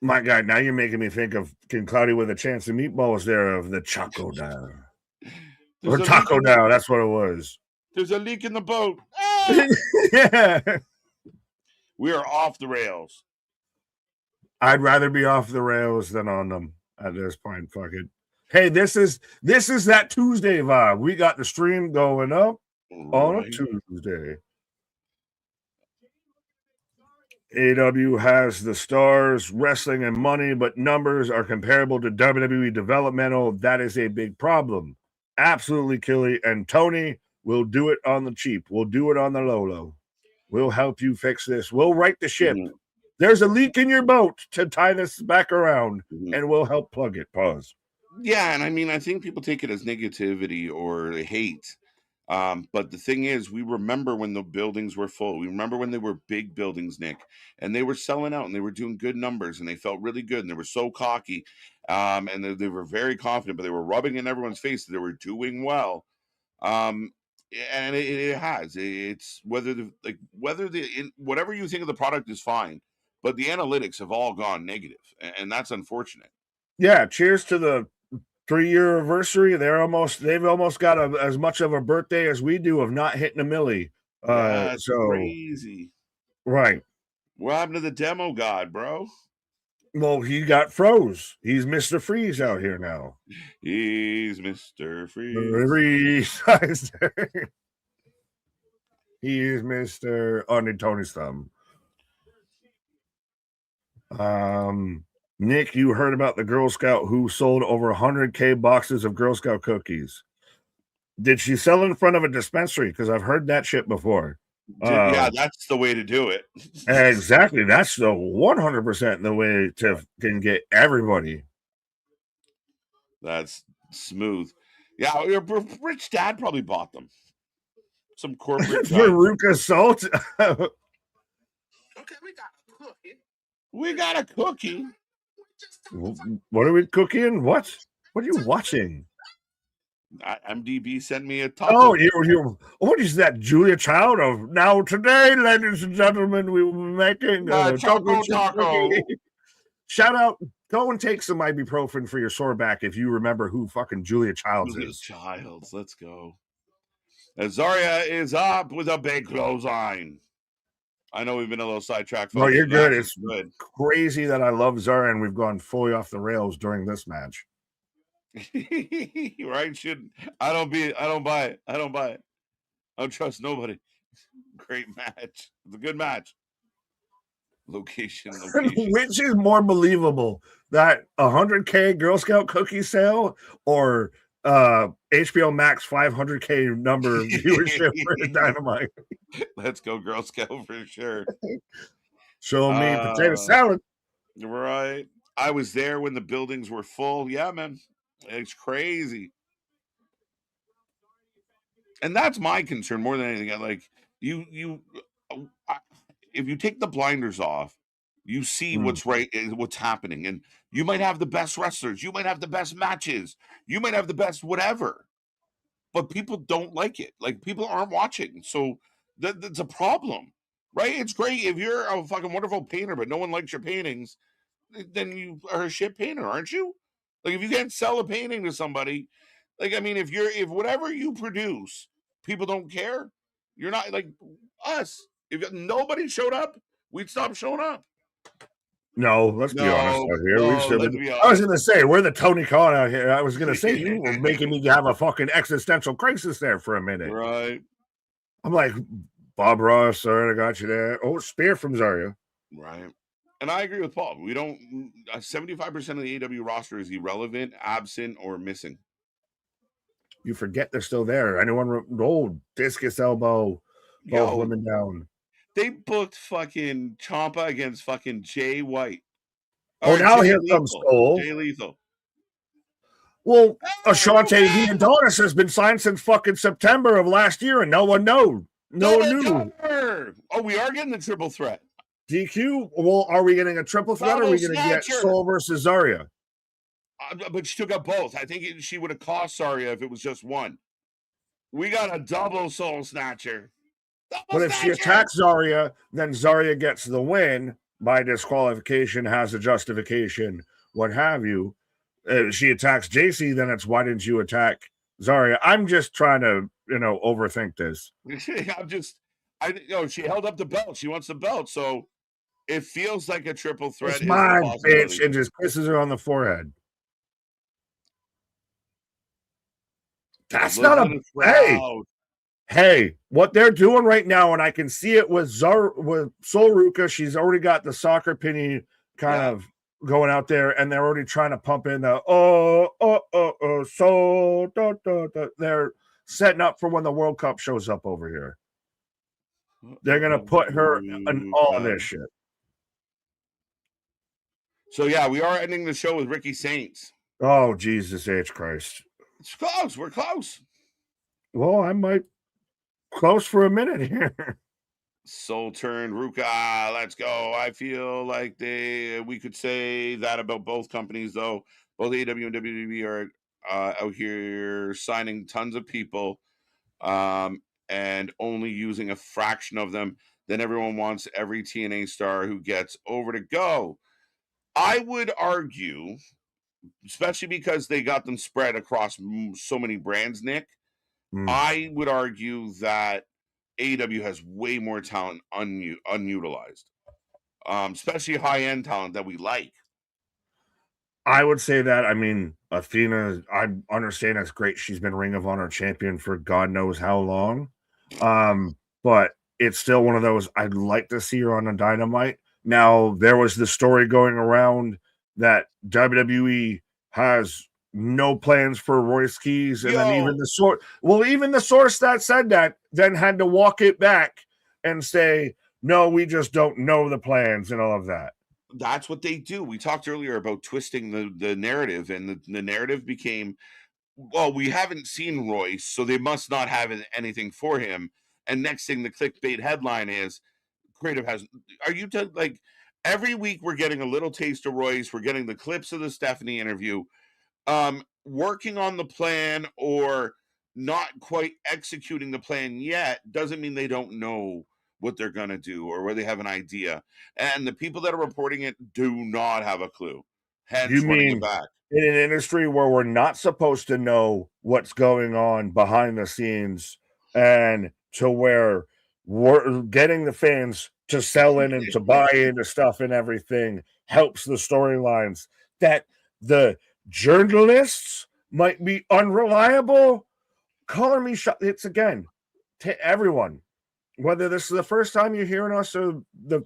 My God, now you're making me think of King Cloudy with a Chance of Meatballs there of the Choco Down. Or Taco Down, that's what it was. There's a leak in the boat. Yeah. We are off the rails. I'd rather be off the rails than on them at this point. Fuck it. Hey, this is that Tuesday vibe. We got the stream going up on a Tuesday. AEW has the stars, wrestling, and money, but numbers are comparable to WWE developmental. That is a big problem. Absolutely, Killy and Tony will do it on the cheap. We'll do it on the low. We'll help you fix this. We'll right the ship. Mm-hmm. There's a leak in your boat to tie this back around, and we'll help plug it. Pause. Yeah, and I mean, I think people take it as negativity or hate. But the thing is, we remember when the buildings were full. We remember when they were big buildings, Nick, and they were selling out and they were doing good numbers and they felt really good and they were so cocky. And they were very confident, but they were rubbing in everyone's face that they were doing well. And it has. It's whether whatever you think of the product is fine, but the analytics have all gone negative, and that's unfortunate. Yeah, cheers to the 3-year anniversary. They've almost got as much of a birthday as we do of not hitting a milli. That's So crazy. Right. What happened to the demo god, bro? Well, he got froze. He's Mr. Freeze out here now. He's Mr. Freeze. He is Mr. Under Tony's thumb. Nick, you heard about the Girl Scout who sold over 100K boxes of Girl Scout cookies. Did she sell in front of a dispensary? Because I've heard that shit before. Yeah, that's the way to do it. Exactly. That's the 100% the way to can get everybody. That's smooth. Yeah, your rich dad probably bought them. Some corporate Veruca Salt. Okay, we got a cookie. We got a cookie. What are we cooking? What are you watching? MDB sent me a taco. Oh, what is that, Julia Child of now today, ladies and gentlemen, we will be making a taco. Shout out, go and take some ibuprofen for your sore back if you remember who fucking Julia Childs is. Childs, let's go. Zarya is up with a big clothesline. I know we've been a little sidetracked. No, you're good. It's good. Crazy that I love Zarya and we've gone fully off the rails during this match. Right? I don't buy it. I don't trust nobody. Great match. It's a good match. Location. Which is more believable, that 100K Girl Scout cookie sale or HBO Max 500K number of viewership for Dynamite? Let's go Girl Scout for sure. Show me potato salad. Right. I was there when the buildings were full. Yeah, man. It's crazy. And that's my concern more than anything. Like if you take the blinders off, you see what's happening. And you might have the best wrestlers. You might have the best matches. You might have the best whatever. But people don't like it. Like, people aren't watching. So that's a problem, right? It's great if you're a fucking wonderful painter, but no one likes your paintings, then you are a shit painter, aren't you? Like, if you can't sell a painting to somebody, like, I mean, if whatever you produce, people don't care, you're not like us. If nobody showed up, we'd stop showing up. No, let's be honest out here. I was going to say, we're the Tony Khan out here. I was going to say, you were making me have a fucking existential crisis there for a minute. Right. I'm like, Bob Ross, sorry, I got you there. Oh, Spear from Zarya. Right. And I agree with Paul. We don't. 75% of the AEW roster is irrelevant, absent, or missing. You forget they're still there. Anyone? Discus elbow, both women down. They booked fucking Ciampa against fucking Jay White. Oh, now here comes Cole. Jay Lethal. Well, Ashante Adonis has been signed since fucking September of last year, and no one knew. No one knew. Oh, we are getting the triple threat. DQ? Well, are we getting a triple threat or are we going to get Soul versus Zarya? But she took up both. I think she would have cost Zarya if it was just one. We got a double Soul Snatcher. But if she attacks Zarya, then Zarya gets the win by disqualification, has a justification, what have you. If she attacks JC, then it's why didn't you attack Zarya? I'm just trying to, overthink this. She held up the belt. She wants the belt. So it feels like a triple threat. It's mine, bitch, and just kisses her on the forehead. That's not a Hey, what they're doing right now, and I can see it with Sol Ruka. She's already got the soccer penny kind of going out there, and they're already trying to pump in the Sol. They're setting up for when the World Cup shows up over here. They're gonna put her in all of this shit. So yeah, we are ending the show with Ricky Saints. Oh, Jesus H. Christ. It's close. We're close. Well, I might close for a minute here. Soul Turn, Ruka, let's go. I feel like we could say that about both companies, though. Both AEW and WWE are out here signing tons of people, and only using a fraction of them. Then everyone wants every TNA star who gets over to go. I would argue, especially because they got them spread across so many brands, Nick, I would argue that AEW has way more talent unutilized, especially high-end talent that we like. I would say that. I mean, Athena, I understand that's great. She's been Ring of Honor champion for God knows how long. But it's still one of those, I'd like to see her on a Dynamite. Now, there was the story going around that WWE has no plans for Royce Keys, and then even the source that said that then had to walk it back and say, no, we just don't know the plans and all of that. That's what they do. We talked earlier about twisting the narrative, and the narrative became, well, we haven't seen Royce, so they must not have anything for him. And next thing, the clickbait headline is, creative has, are you like, every week we're getting a little taste of Royce, we're getting the clips of the Stephanie interview, working on the plan or not quite executing the plan yet doesn't mean they don't know what they're going to do or where they have an idea. And the people that are reporting it do not have a clue. Hence, you running mean it back. In an industry where we're not supposed to know what's going on behind the scenes, and to where we're getting the fans to sell in and to buy into stuff and everything helps the storylines, that the journalists might be unreliable? Color me shot. It's again to everyone, whether this is the first time you're hearing us or the,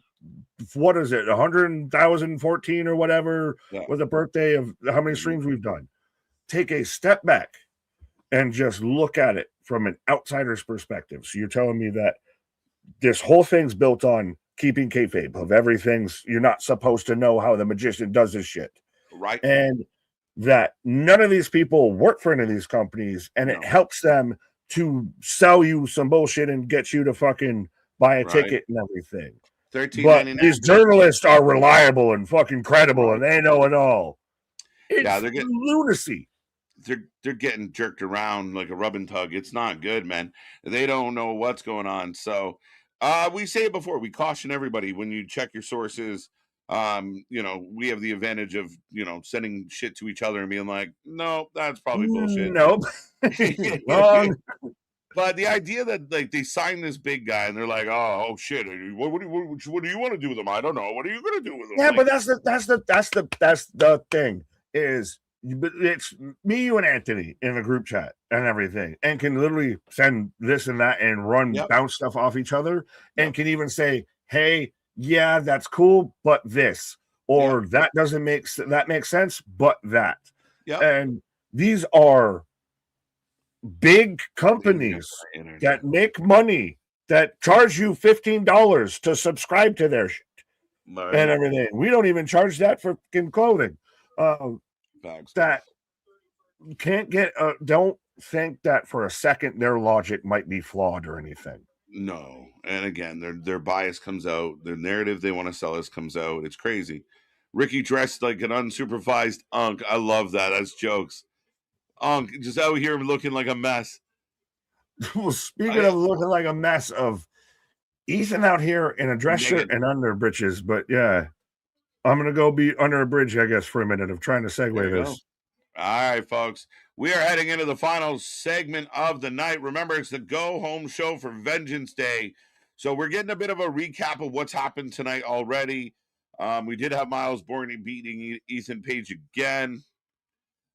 what is it, 100,014 or whatever, with the birthday of how many streams we've done. Take a step back and just look at it from an outsider's perspective. So you're telling me that this whole thing's built on keeping kayfabe of everything's, you're not supposed to know how the magician does his shit. Right. And that none of these people work for any of these companies, and it helps them to sell you some bullshit and get you to fucking buy a ticket and everything. But these journalists are reliable and fucking credible, and they know it all. It's they're getting lunacy. They're getting jerked around like a rub and tug. It's not good, man. They don't know what's going on. So we say it before. We caution everybody when you check your sources. We have the advantage of sending shit to each other and being like, no, that's probably bullshit. Nope. Wrong. But the idea that like they signed this big guy and they're like, oh shit, what do you want to do with him? I don't know. What are you gonna do with him? Yeah, but that's the thing is, it's me, you, and Anthony in the group chat and everything, and can literally send this and that and bounce stuff off each other, and can even say, hey, yeah, that's cool, but this, or that doesn't make sense, but that. And these are big companies that make money, that charge you $15 to subscribe to their shit and everything. We don't even charge that for clothing. That can't get. Don't think that for a second their logic might be flawed or anything. No, and again, their bias comes out. Their narrative they want to sell us comes out. It's crazy. Ricky dressed like an unsupervised unk. I love that. That's jokes. Unk just out here looking like a mess. Well, speaking of looking like a mess, of Ethan out here in a dress shirt and under britches, but yeah, I'm gonna go be under a bridge, I guess, for a minute of trying to segue this. All right, folks, we are heading into the final segment of the night. Remember, it's the go home show for Vengeance Day, so we're getting a bit of a recap of what's happened tonight already. We did have Miles Borne beating Ethan Page again.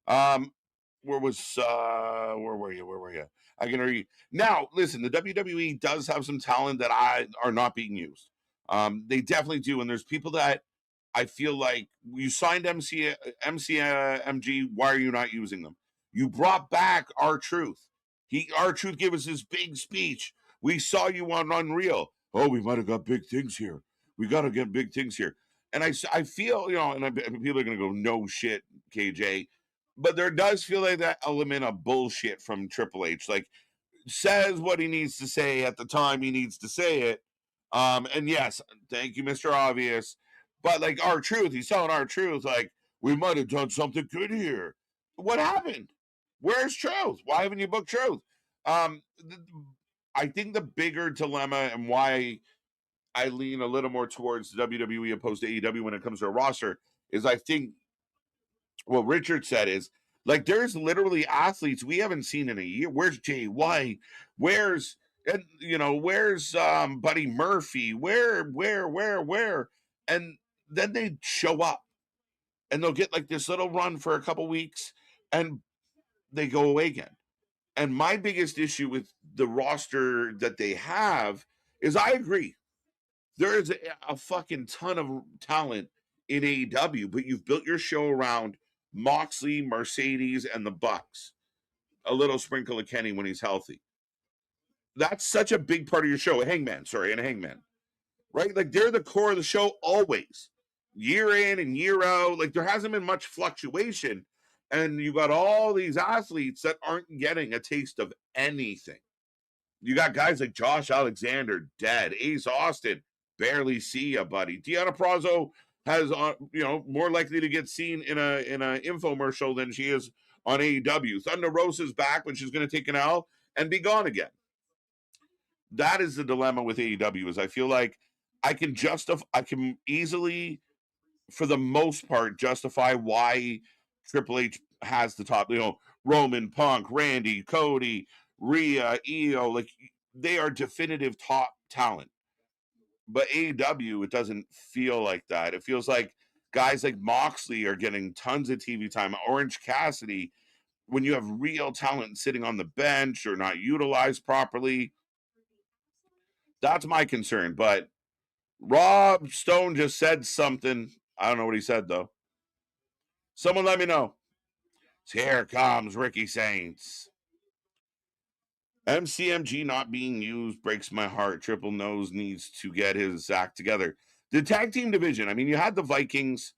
Where were you? I can hear you. Now, listen, the WWE does have some talent that are not being used. They definitely do. And there's people that I feel like you signed MG. Why are you not using them? You brought back R-Truth. R-Truth gave us this big speech. We saw you on Unreal. Oh, we might have got big things here. We got to get big things here. And I feel, and people are going to go, no shit, KJ. But there does feel like that element of bullshit from Triple H. Like, says what he needs to say at the time he needs to say it. And yes, thank you, Mr. Obvious. But like R-Truth, he's telling R-Truth, like, we might have done something good here. What happened? Where's Truth? Why haven't you booked Truth? I think the bigger dilemma and why I lean a little more towards WWE opposed to AEW when it comes to a roster is I think what Richard said is like there's literally athletes we haven't seen in a year. Where's Jay White? Where's where's Buddy Murphy? Where? And then they show up and they'll get like this little run for a couple weeks and they go away again. And my biggest issue with the roster that they have is I agree. There is a fucking ton of talent in AEW, but you've built your show around Moxley, Mercedes, and the Bucks. A little sprinkle of Kenny when he's healthy. That's such a big part of your show. Hangman, right? Like they're the core of the show always, year in and year out. Like there hasn't been much fluctuation, and you got all these athletes that aren't getting a taste of anything. You got guys like Josh Alexander dead, Ace Austin barely see ya, buddy. Deanna Prazo has more likely to get seen in a infomercial than she is on AEW. Thunder Rosa's back, but she's going to take an L and be gone again. That is the dilemma with AEW. Is I feel like I can easily, for the most part, justify why Triple H has the top. Roman, Punk, Randy, Cody, Rhea, Io, like they are definitive top talent. But AEW, it doesn't feel like that. It feels like guys like Moxley are getting tons of TV time. Orange Cassidy, when you have real talent sitting on the bench or not utilized properly, that's my concern. But Rob Stone just said something. I don't know what he said, though. Someone let me know. Here comes Ricky Saints. MCMG not being used breaks my heart. Triple Nose needs to get his act together. The tag team division, I mean, you had the Vikings.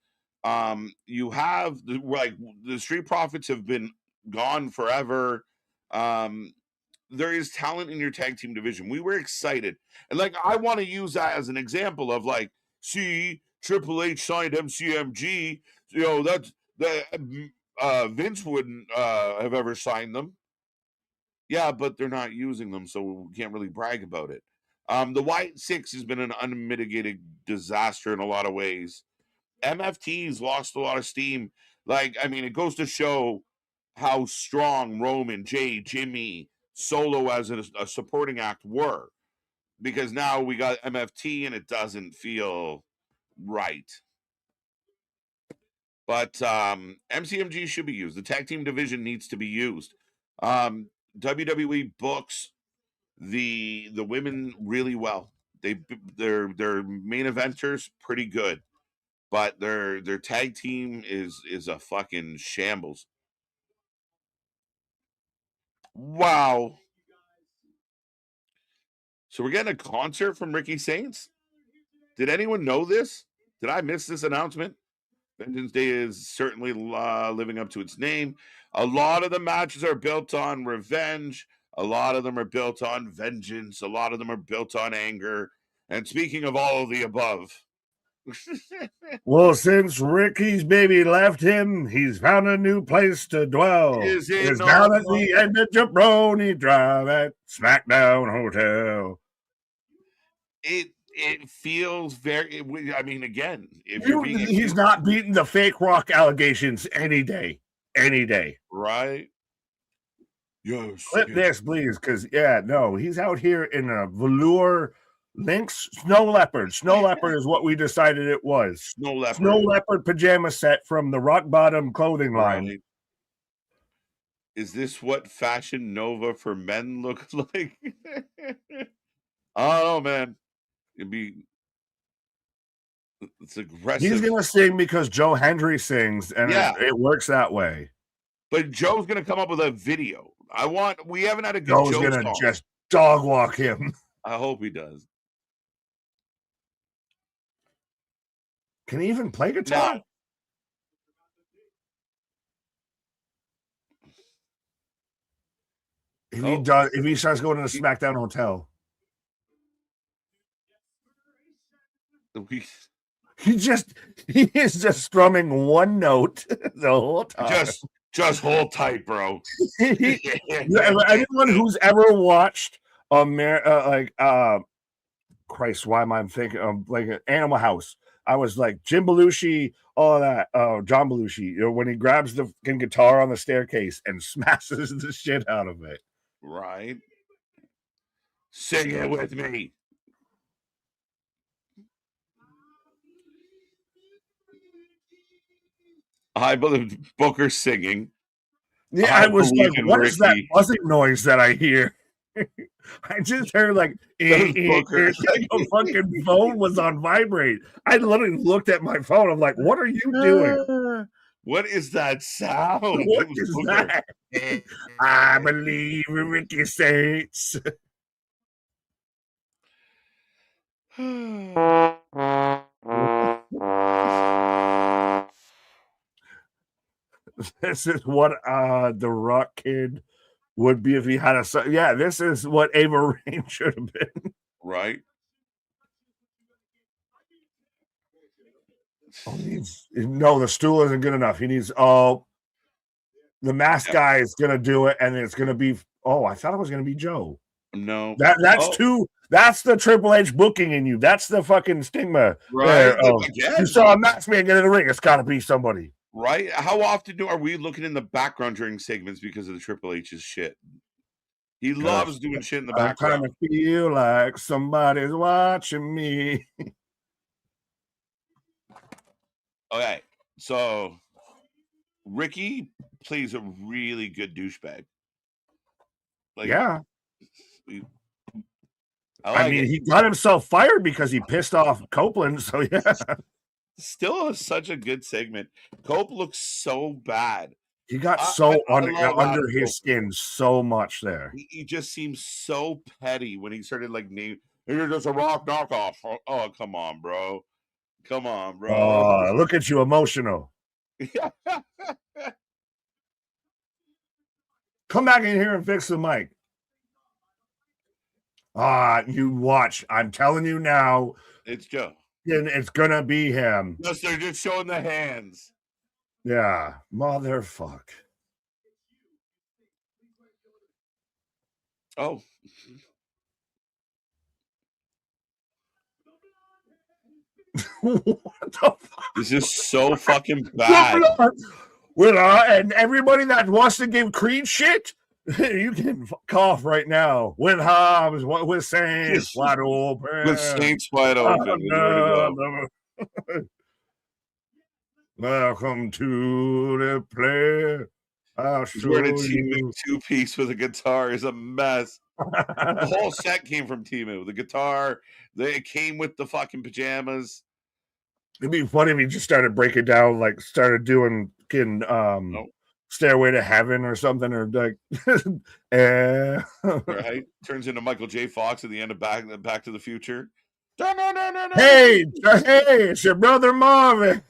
You have the Street Profits have been gone forever. There is talent in your tag team division. We were excited. And like I want to use that as an example of like, see, Triple H signed MCMG. That's Vince wouldn't have ever signed them. Yeah, but they're not using them, so we can't really brag about it. The White Six has been an unmitigated disaster in a lot of ways. MFT's lost a lot of steam. Like, I mean, it goes to show how strong Roman, Jay, Jimmy, Solo as a supporting act were. Because now we got MFT and it doesn't feel right. But MCMG should be used. The tag team division needs to be used. WWE books the women really well. Their main eventers pretty good, but their tag team is a fucking shambles. Wow. So we're getting a concert from Ricky Saints? Did anyone know this? Did I miss this announcement? Vengeance Day is certainly living up to its name. A lot of the matches are built on revenge. A lot of them are built on vengeance. A lot of them are built on anger. And speaking of all of the above. Well, since Ricky's baby left him, he's found a new place to dwell. It's down at the end of Jabroni Drive at SmackDown Hotel. It feels very. I mean, again, he's not beating the fake Rock allegations any day, right? Yes. Clip this, please, because he's out here in a velour lynx snow leopard. Snow leopard is what we decided it was. Snow leopard pajama set from the Rock Bottom clothing line. Right. Is this what Fashion Nova for men look like? I don't know, man. It's aggressive. He's gonna sing because Joe Hendry sings, and it works that way. But Joe's gonna come up with a video. We haven't had a good Joe's gonna just dog walk him. I hope he does. Can he even play guitar? No. if he starts going to the SmackDown hotel. He is just strumming one note the whole time. Just hold tight, bro. Anyone who's ever watched Christ, why am I thinking of like Animal House? I was like Jim Belushi, all that. John Belushi, when he grabs the guitar on the staircase and smashes the shit out of it. Right. Sing it with me. I believe Booker singing. Yeah, I was like, what is that buzzing noise that I hear? I just heard like, like a fucking phone was on vibrate. I literally looked at my phone. I'm like, what are you doing? What is that sound? What is that? I believe in Ricky Saints. This is what the Rock Kid would be if he had a son. Yeah, this is what Ava Rain should have been. Right. No, the stool isn't good enough. He needs the mask guy is gonna do it, and it's gonna be I thought it was gonna be Joe. No, that's that's the Triple H booking in you. That's the fucking stigma. Right. You saw a masked man get in the ring, it's gotta be somebody. Right. How often are we looking in the background during segments because of the Triple H's shit? He loves doing shit in the background. I kind of feel like somebody's watching me. Okay, so Ricky plays a really good douchebag. Like, yeah. I mean, he got himself fired because he pissed off Copeland. So yeah. Still such a good segment. Cope looks so bad. He got under his skin so much there. He just seems so petty when he started like you're just a Rock knockoff. Oh, come on, bro. Come on, bro. Oh, look at you, emotional. Come back in here and fix the mic. You watch. I'm telling you now. It's Joe. And it's gonna be him. Yes, they're just showing the hands. Yeah, motherfuck. Oh. What the fuck? This is so fucking bad. And everybody that wants to give Creed shit, you can cough right now. With Hobbs, with Saints wide open. With Saints wide open. Welcome to the play. I'll show you. Two-piece with a guitar is a mess. The whole set came from Timu. The guitar, it came with the fucking pajamas. It'd be funny if he just started breaking down, like started doing Stairway to Heaven or something, or like right. Turns into Michael J. Fox at the end of Back to the Future. Hey, it's your brother Marvin.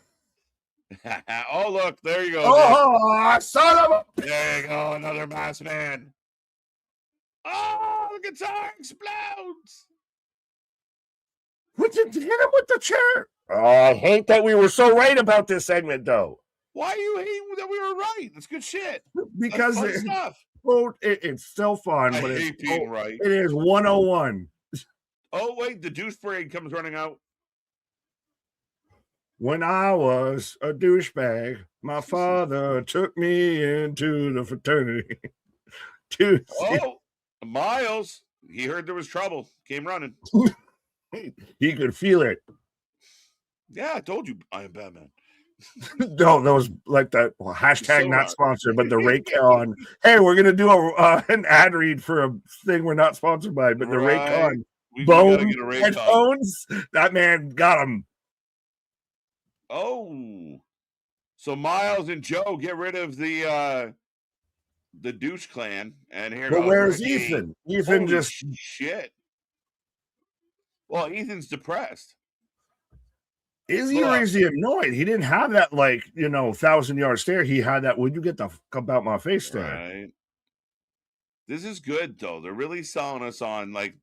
Oh, look, there you go. Oh, son of a... There you go, another masked man. Oh, the guitar explodes. What, you hit him with the chair? Oh, I hate that we were so right about this segment, though. Why are you hating that we were right? That's good shit. Because it's so fun, but hate being right. It is 101. Oh, wait, the douche parade comes running out. When I was a douchebag, my father took me into the fraternity. Miles, he heard there was trouble, came running. He could feel it. Yeah, I told you I am Batman. No, that was like that hashtag not sponsored, but the Raycon. Hey, we're gonna do an ad read for a thing we're not sponsored by, but the Raycon bone headphones. That man got them. Oh, so Miles and Joe get rid of the douche clan, and here. But where's Ethan? Ethan just shit. Well, Ethan's depressed. Is he or is he annoyed? He didn't have that 1,000-yard stare. He had that. Would you get the fuck out my face stare? Right. This is good though. They're really selling us on like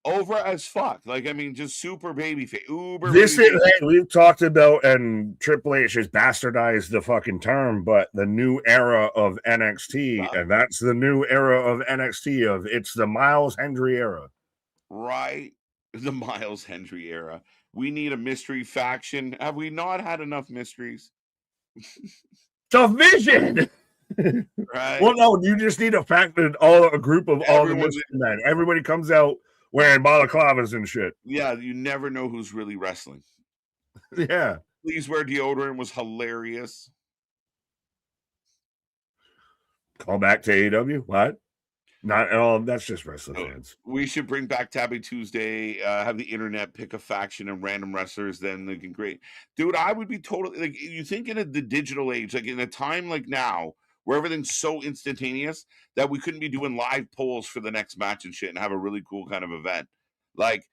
over as fuck. Like, I mean, just super babyface, uber this babyface. is, hey, we've talked about, and Triple H has bastardized the fucking term, but the new era of NXT, and that's the new era of NXT. Of it's the Miles Hendry era, right? The Miles Hendry era. We need a mystery faction. Have we not had enough mysteries? Division. Right. Well, no, you just need a group of all the mystery men. Everybody comes out wearing balaclavas and shit. Yeah, you never know who's really wrestling. Yeah. Please Wear Deodorant was hilarious. Call back to AEW. What? Not at all. That's just wrestling fans. We should bring back Tabby Tuesday, have the internet pick a faction and random wrestlers, then they can great. Dude, I would be totally like, you think in the digital age, like in a time like now where everything's so instantaneous that we couldn't be doing live polls for the next match and shit and have a really cool kind of event. Like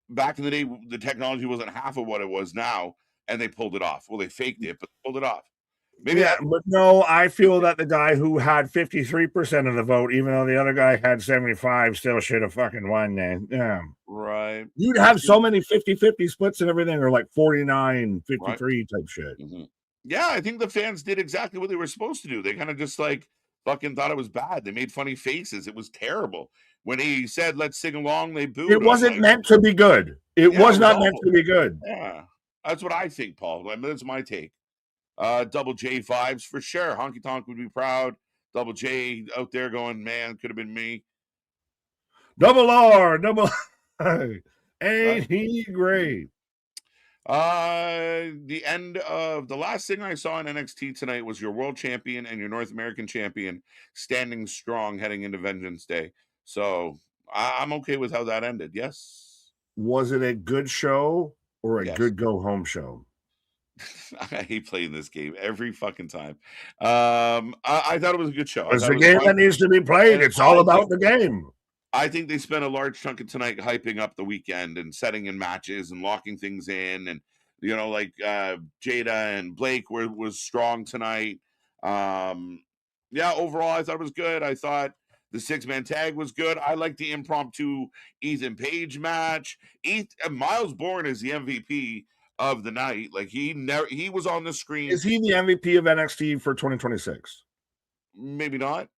back in the day, the technology wasn't half of what it was now, and they pulled it off. Well, they faked it, but pulled it off. Maybe but no, I feel that the guy who had 53% of the vote, even though the other guy had 75, still should have fucking won then. Yeah. Right. You'd have so many 50-50 splits and everything, or like 49-53 type shit. Mm-hmm. Yeah, I think the fans did exactly what they were supposed to do. They kind of just like fucking thought it was bad. They made funny faces. It was terrible. When he said, let's sing along, they booed. It wasn't meant to be good. It was not meant to be good. Yeah. That's what I think, Paul. I mean, that's my take. Double J vibes for sure. Honky Tonk would be proud. Double J out there going, man, could have been me. Double R, double ain't he great? The end of the last thing I saw in NXT tonight was your world champion and your North American champion standing strong heading into Vengeance Day. So I'm okay with how that ended. Yes. Was it a good show or a good go home show? I hate playing this game every fucking time. I thought it was a good show. It's a game that needs to be played. It's all about the game. I think they spent a large chunk of tonight hyping up the weekend and setting in matches and locking things in. And, you know, like Jada and Blake was strong tonight. Yeah, overall, I thought it was good. I thought the 6-man tag was good. I like the impromptu Ethan Page match. Miles Bourne is the MVP of the night. Like he was on the screen. Is he the MVP of NXT for 2026? Maybe not.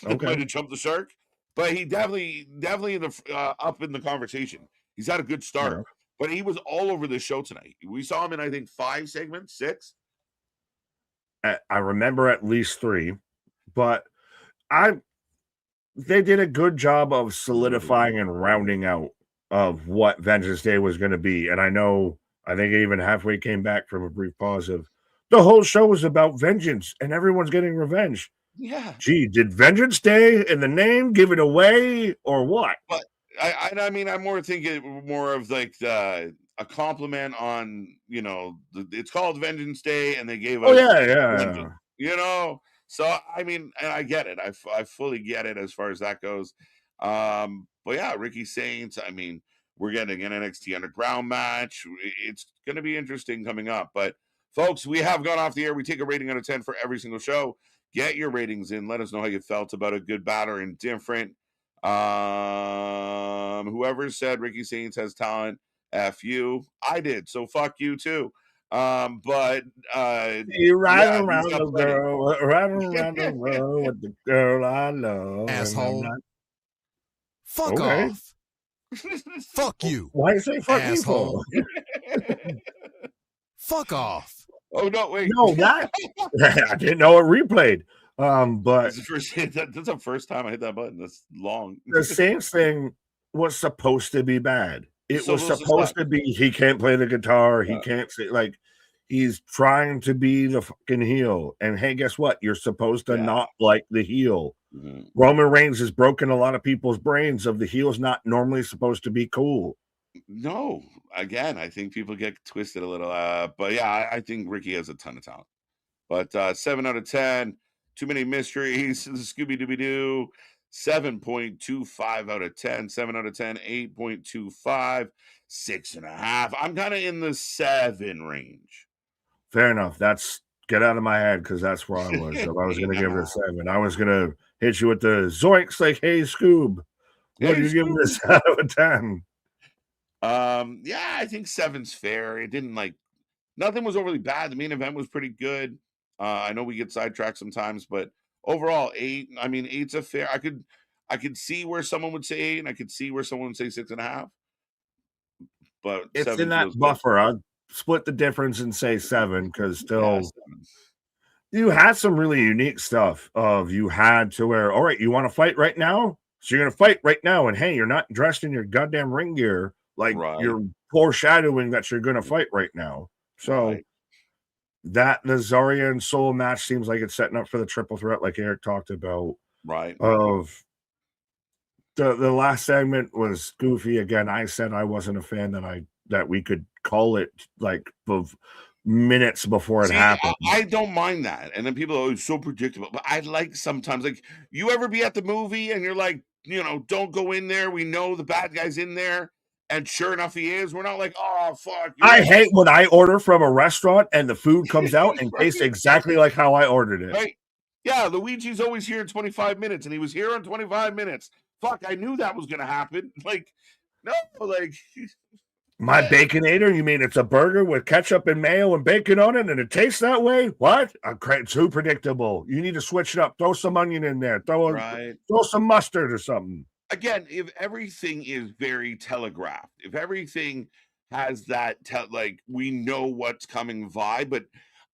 Okay. Might have jumped the shark, but he definitely in the up in the conversation. He's had a good start, but he was all over the show tonight. We saw him in I think 5 segments, 6. I remember at least 3, but they did a good job of solidifying and rounding out of what Vengeance Day was going to be. And I think even halfway came back from a brief pause of the whole show was about vengeance and everyone's getting revenge. Yeah. Gee, did Vengeance Day in the name give it away or what? But I mean, I'm more thinking more of like a compliment on, you know, it's called Vengeance Day and they gave us. Yeah. You know, so I mean, and I get it. I fully get it as far as that goes. But yeah, Ricky Saints, I mean, we're getting an NXT Underground match. It's going to be interesting coming up. But folks, we have gone off the air. We take a rating out of 10 for every single show. Get your ratings in. Let us know how you felt about a good, bad, or indifferent. Whoever said Ricky Saints has talent, F you. I did. So fuck you too. But you riding around the world, riding around the world with the girl I love. Asshole. Fuck off. Fuck you. Why you say fuck asshole? You fuck off. Oh no, wait. No, that I didn't know it replayed. But that's the first time I hit that button. That's long. The Saints thing was supposed to be bad. It was supposed to be he can't play the guitar, he can't say, like, he's trying to be the fucking heel. And hey, guess what? You're supposed to not like the heel. Mm-hmm. Roman Reigns has broken a lot of people's brains of the heel's not normally supposed to be cool. No, again, I think people get twisted a little. But yeah, I think Ricky has a ton of talent. But 7 out of 10, too many mysteries. Scooby Dooby Doo. 7.25 out of 10. 7 out of 10. 8.25. 6.5. I'm kind of in the 7 range. Fair enough. That's Get out of my head, because that's where I was. If I was going to give it a 7, I was going to hit you with the zoinks like, hey, Scoob. What do you give this out of a 10? Yeah, I think 7's fair. It didn't nothing was overly bad. The main event was pretty good. I know we get sidetracked sometimes, but overall, 8. I mean, 8's a fair. I could see where someone would say 8, and I could see where someone would say 6.5. But it's in that buffer. I'd split the difference and say 7, because still, you had some really unique stuff. You had to where, all right, you want to fight right now? So you're going to fight right now. And hey, you're not dressed in your goddamn ring gear. Like, you're foreshadowing that you're going to fight right now. So that the Zarya and Soul match seems like it's setting up for the triple threat, like Eric talked about. Right. Of the last segment was goofy. Again, I said I wasn't a fan that we could call it like of minutes before it happened. I don't mind that. And then people are so predictable. But I like sometimes, like, you ever be at the movie and you're like, don't go in there. We know the bad guy's in there. And sure enough, he is. We're not like, oh, fuck. I hate when I order from a restaurant and the food comes out and tastes exactly like how I ordered it. Right. Yeah, Luigi's always here in 25 minutes, and he was here in 25 minutes. Fuck, I knew that was going to happen. Like, no, like... My Baconator? You mean it's a burger with ketchup and mayo and bacon on it, and it tastes that way? What? Too predictable. You need to switch it up. Throw some onion in there. Throw some mustard or something. Again, if everything is very telegraphed, if everything has that, we know what's coming vibe, but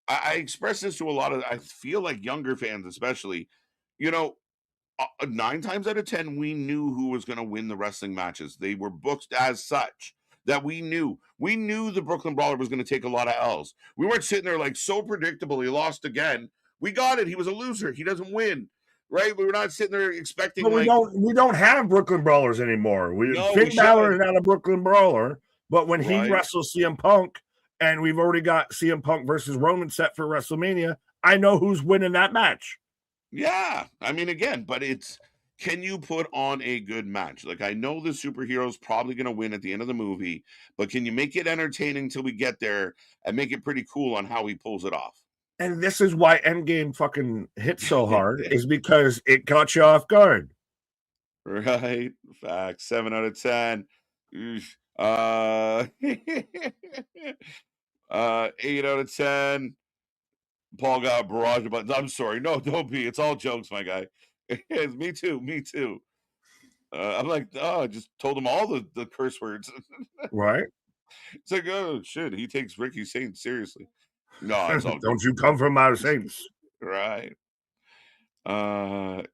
I express this to a lot of, I feel like younger fans especially, 9 times out of 10, we knew who was going to win the wrestling matches. They were booked as such that we knew. We knew the Brooklyn Brawler was going to take a lot of L's. We weren't sitting there like, so predictable, he lost again. We got it. He was a loser. He doesn't win. Right, we were not sitting there expecting. But we don't have Brooklyn Brawlers anymore. Finn Balor is not a Brooklyn Brawler, but when he wrestles CM Punk, and we've already got CM Punk versus Roman set for WrestleMania, I know who's winning that match. Yeah, I mean, again, but can you put on a good match? Like, I know the superhero's probably going to win at the end of the movie, but can you make it entertaining until we get there and make it pretty cool on how he pulls it off? And this is why Endgame fucking hit so hard, is because it caught you off guard. Right. Fact. 7 out of 10. 8 out of 10. Paul got a barrage of buttons. I'm sorry. No, don't be. It's all jokes, my guy. It's me too. I'm like, I just told him all the curse words. Right. It's like, oh, shit. He takes Ricky Saints seriously. No, it's all don't you come from our Saints. Right. Yeah,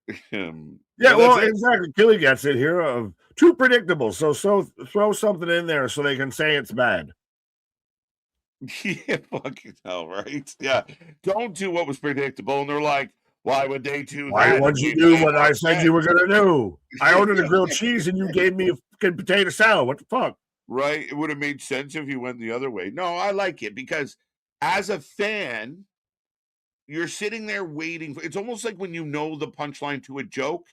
well, exactly. Killy gets it here of too predictable. So throw something in there so they can say it's bad. Yeah, fucking hell, right? Yeah. Don't do what was predictable. And they're like, why would they do that? Why would you do what I said you were gonna do? I ordered a grilled cheese and you gave me a fucking potato salad. What the fuck? Right. It would have made sense if you went the other way. No, I like it because as a fan, you're sitting there waiting. It's almost like when you know the punchline to a joke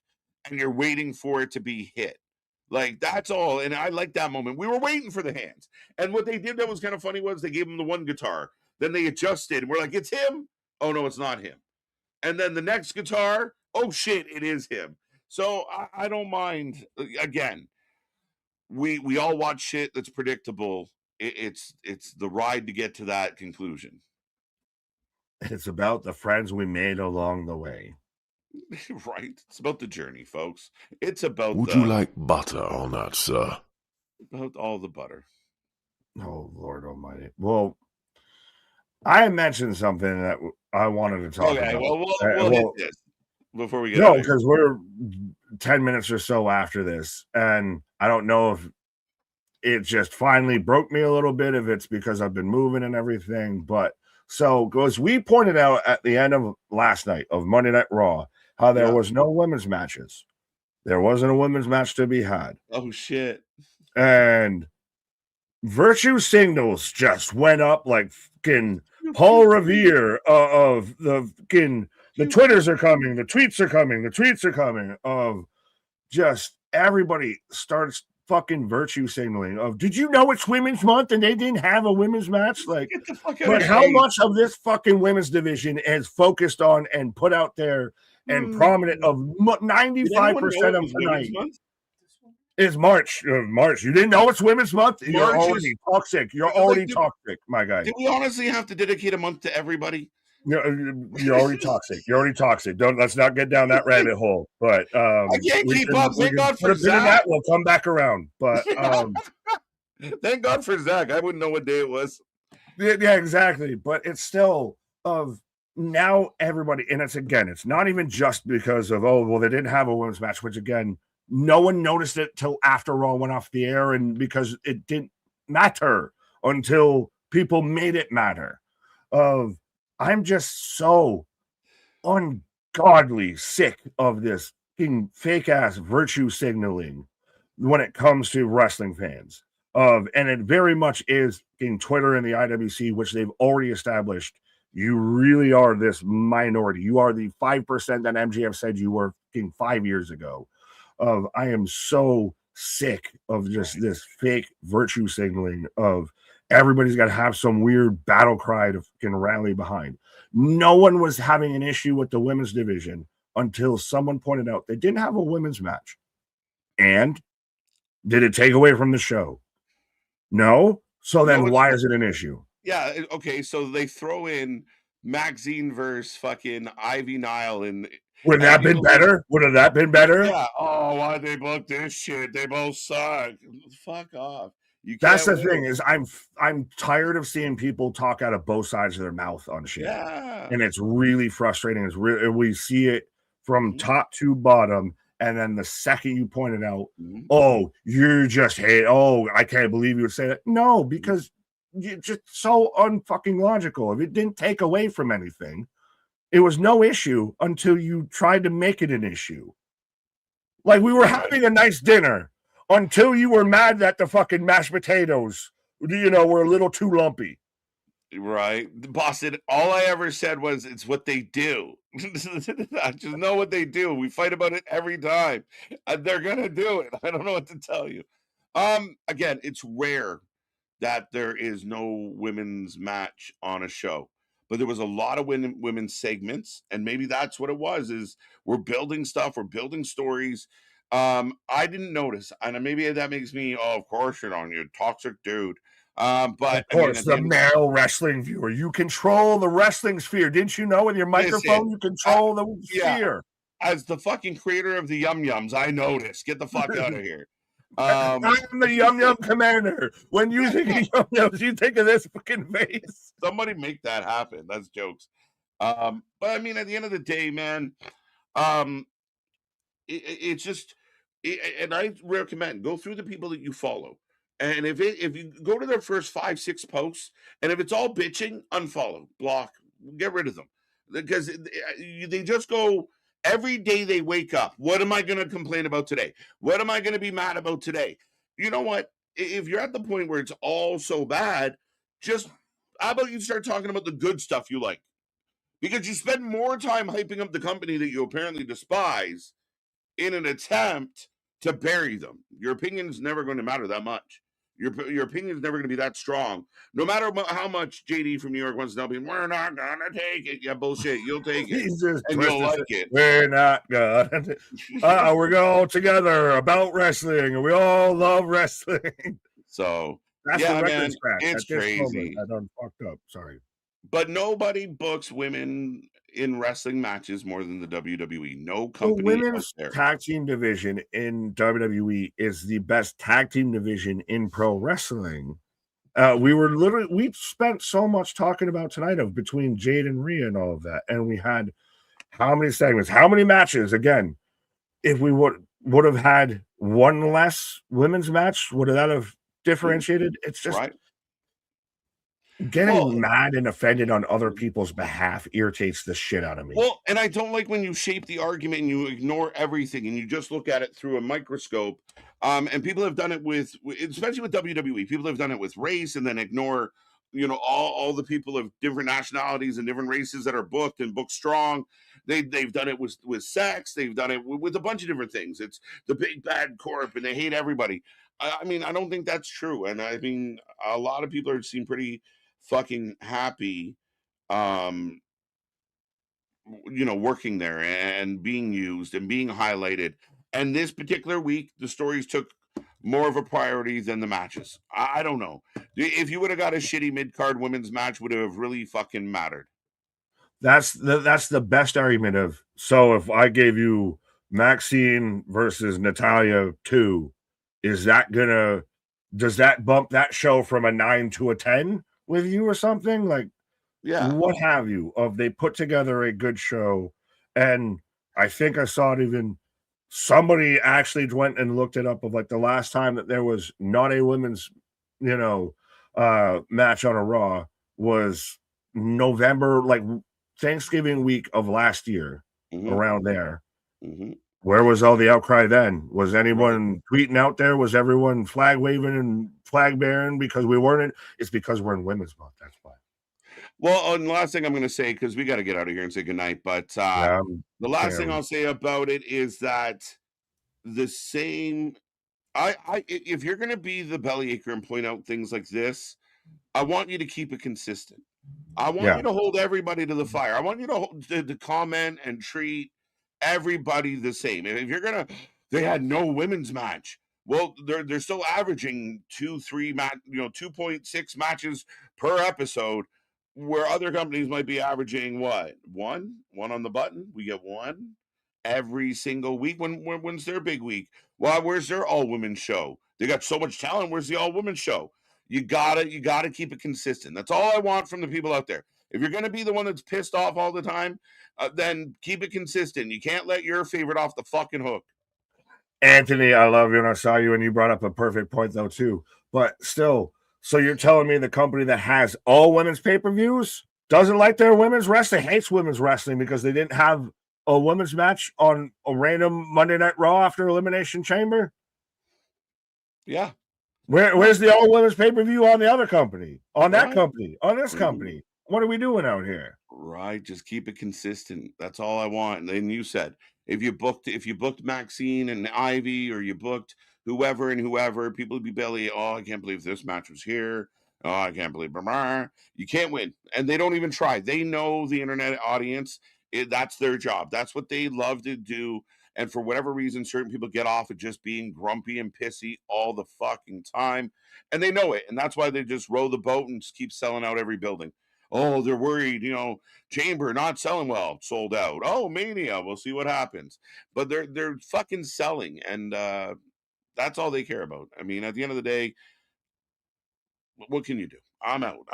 and you're waiting for it to be hit. Like, that's all. And I like that moment. We were waiting for the hands. And what they did that was kind of funny was they gave him the one guitar. Then they adjusted. And we're like, it's him? Oh, no, it's not him. And then the next guitar, oh, shit, it is him. So I don't mind. Again, we all watch shit that's predictable. It's the ride to get to that conclusion. It's about the friends we made along the way. Right. It's about the journey, folks. It's about Would you like butter on that, sir? About all the butter. Oh, Lord almighty. Well, I mentioned something that I wanted to talk about. Well, we'll hit this before we get No, because we're 10 minutes or so after this, and I don't know if it just finally broke me a little bit, if it's because I've been moving and everything, but so, as we pointed out at the end of last night of Monday Night Raw, how there was no women's matches. There wasn't a women's match to be had. Oh, shit. And Virtue Signals just went up like fucking Paul Revere of the fucking, the Twitters are coming, the tweets are coming, of just everybody starts fucking virtue signaling of, did you know it's Women's Month and they didn't have a women's match? Like, but how much of this fucking women's division is focused on and put out there and prominent of 95% of tonight is March. March. You didn't know it's Women's Month? You're already toxic. You're already toxic, my guy. Do we honestly have to dedicate a month to everybody? You're already toxic. You're already toxic. Let's not get down that rabbit hole. But I can't keep up. Thank God for Zach. We'll come back around. But thank God for Zach. I wouldn't know what day it was. Yeah, exactly. But it's still of now everybody, and it's not even just because of they didn't have a women's match, which again, no one noticed it till after Raw went off the air, and because it didn't matter until people made it matter. I'm just so ungodly sick of this fake ass virtue signaling when it comes to wrestling fans. And it very much is in Twitter and the IWC, which they've already established. You really are this minority. You are the 5% that MJF said you were 5 years ago. I am so sick of just this fake virtue signaling of everybody's got to have some weird battle cry to fucking rally behind. No one was having an issue with the women's division until someone pointed out they didn't have a women's match. And did it take away from the show? No. So then why is it an issue? Yeah. Okay. So they throw in Maxine versus fucking Ivy Nile and would that been better? Would have that been better? Yeah. Oh, why they book this shit? They both suck. Fuck off. That's the thing is I'm tired of seeing people talk out of both sides of their mouth on shit. Yeah. And it's really frustrating. We see it from top to bottom. And then the second you point it out, oh, you just hate. Oh, I can't believe you would say that. No, because you're just so unfucking logical. If it didn't take away from anything, it was no issue until you tried to make it an issue. Like we were having a nice dinner until you were mad that the fucking mashed potatoes, were a little too lumpy. Right. Boston, all I ever said was it's what they do. I just know what they do. We fight about it every time. They're going to do it. I don't know what to tell you. Again, it's rare that there is no women's match on a show. But there was a lot of women's segments, and maybe that's what it was, is we're building stuff, we're building stories. I didn't notice, and maybe that makes me, of course, you toxic dude. But of course, the male wrestling viewer, you control the wrestling sphere. Didn't you know with your microphone, you control the sphere? As the fucking creator of the Yum Yums, I noticed. Get the fuck out of here. I'm the Yum Yum commander. When you think of Yum Yums, you think of this fucking face. Somebody make that happen. That's jokes. But I mean, at the end of the day, man, it's just, and I recommend go through the people that you follow. And if you go to their first 5-6 posts, and if it's all bitching, unfollow, block, get rid of them. Because they just go, every day they wake up, what am I going to complain about today? What am I going to be mad about today? You know what? If you're at the point where it's all so bad, just how about you start talking about the good stuff you like? Because you spend more time hyping up the company that you apparently despise in an attempt to bury them. Your opinion is never going to matter that much. Your opinion is never going to be that strong. No matter how much JD from New York wants to tell me, we're not going to take it. Yeah, bullshit. You'll take it. And you'll like it. We're not going to. We're all together about wrestling, and we all love wrestling. So, that's the record scratch. It's crazy. I done fucked up. Sorry. But nobody books women in wrestling matches more than the WWE. No company. The women's tag team division in WWE is the best tag team division in pro wrestling. We spent so much talking about tonight between Jade and Rhea and all of that, and we had how many segments, how many matches? Again, if we would have had one less women's match, would that have differentiated? It's just right. Getting mad and offended on other people's behalf irritates the shit out of me. Well, and I don't like when you shape the argument and you ignore everything and you just look at it through a microscope. And people have done it with, especially with WWE, people have done it with race and then ignore, all the people of different nationalities and different races that are booked and booked strong. They've done it with sex. They've done it with a bunch of different things. It's the big bad corp and they hate everybody. I mean, I don't think that's true. And I mean, a lot of people seem pretty fucking happy, um, working there and being used and being highlighted. And this particular week, the stories took more of a priority than the matches. I don't know. If you would have got a shitty mid-card women's match, would have really fucking mattered. That's the best argument of, so if I gave you Maxine versus Natalia 2, does that bump that show from a 9 to a 10 with you or something? Like, yeah, what have you, of they put together a good show. And I think I saw it, even somebody actually went and looked it up, of like the last time that there was not a women's match on a Raw was November, like Thanksgiving week of last year, around there. Where was all the outcry then? Was anyone tweeting out there? Was everyone flag waving and flag bearing because we weren't? It's because we're in women's month. That's why. Well, and the last thing I'm going to say, because we got to get out of here and say goodnight, but the last thing I'll say about it is that the same, if you're going to be the bellyachre and point out things like this, I want you to keep it consistent. I want you to hold everybody to the fire. I want you to comment and treat everybody the same. If you're going to, they had no women's match. Well, they're still averaging 2.6 matches per episode, where other companies might be averaging what? One on the button. We get one every single week. When's their big week? Well, where's their all women show? They got so much talent. Where's the all women show? You gotta keep it consistent. That's all I want from the people out there. If you're gonna be the one that's pissed off all the time, then keep it consistent. You can't let your favorite off the fucking hook. Anthony, I love you, and I saw you, and you brought up a perfect point though too. But still, so you're telling me the company that has all women's pay-per-views doesn't like their women's wrestling, hates women's wrestling because they didn't have a women's match on a random Monday Night Raw after Elimination Chamber? Yeah. Where's the all women's pay-per-view on the other company? On that company? On this company? What are we doing out here? Right. Just keep it consistent. That's all I want. And then you said, if you booked Maxine and Ivy, or you booked whoever, people would be belly, oh, I can't believe this match was here. Oh, I can't believe you can't win. And they don't even try. They know the internet audience. That's their job. That's what they love to do. And for whatever reason, certain people get off of just being grumpy and pissy all the fucking time. And they know it. And that's why they just row the boat and just keep selling out every building. Oh, they're worried, Chamber not selling well, sold out. Oh, Mania, we'll see what happens. But they're fucking selling. And that's all they care about. I mean, at the end of the day, what can you do? I'm out.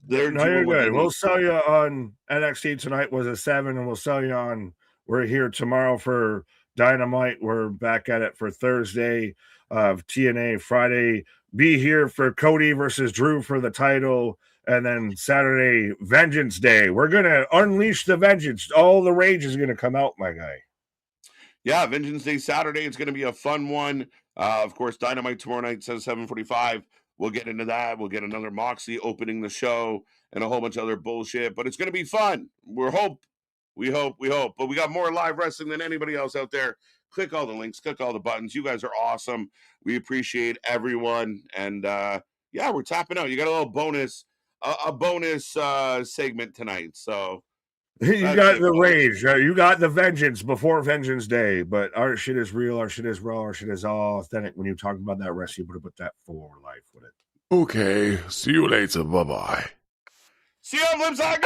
You're good. We'll sell you on NXT tonight was a 7, and we'll sell you on, we're here tomorrow for Dynamite. We're back at it for Thursday of TNA. Friday, be here for Cody versus Drew for the title. And then Saturday, Vengeance Day. We're going to unleash the vengeance. All the rage is going to come out, my guy. Yeah, Vengeance Day Saturday. It's going to be a fun one. Of course, Dynamite tomorrow night says 7:45. We'll get into that. We'll get another Moxley opening the show and a whole bunch of other bullshit. But it's going to be fun. We hope. But we got more live wrestling than anybody else out there. Click all the links. Click all the buttons. You guys are awesome. We appreciate everyone. And, we're tapping out. You got a little bonus. A bonus segment tonight. So you got the rage. You got the vengeance before Vengeance Day. But our shit is real. Our shit is raw. Our shit is all authentic. When you talk about that rest, you better put that for life with it. Okay. See you later. Bye-bye. See you on the flip side.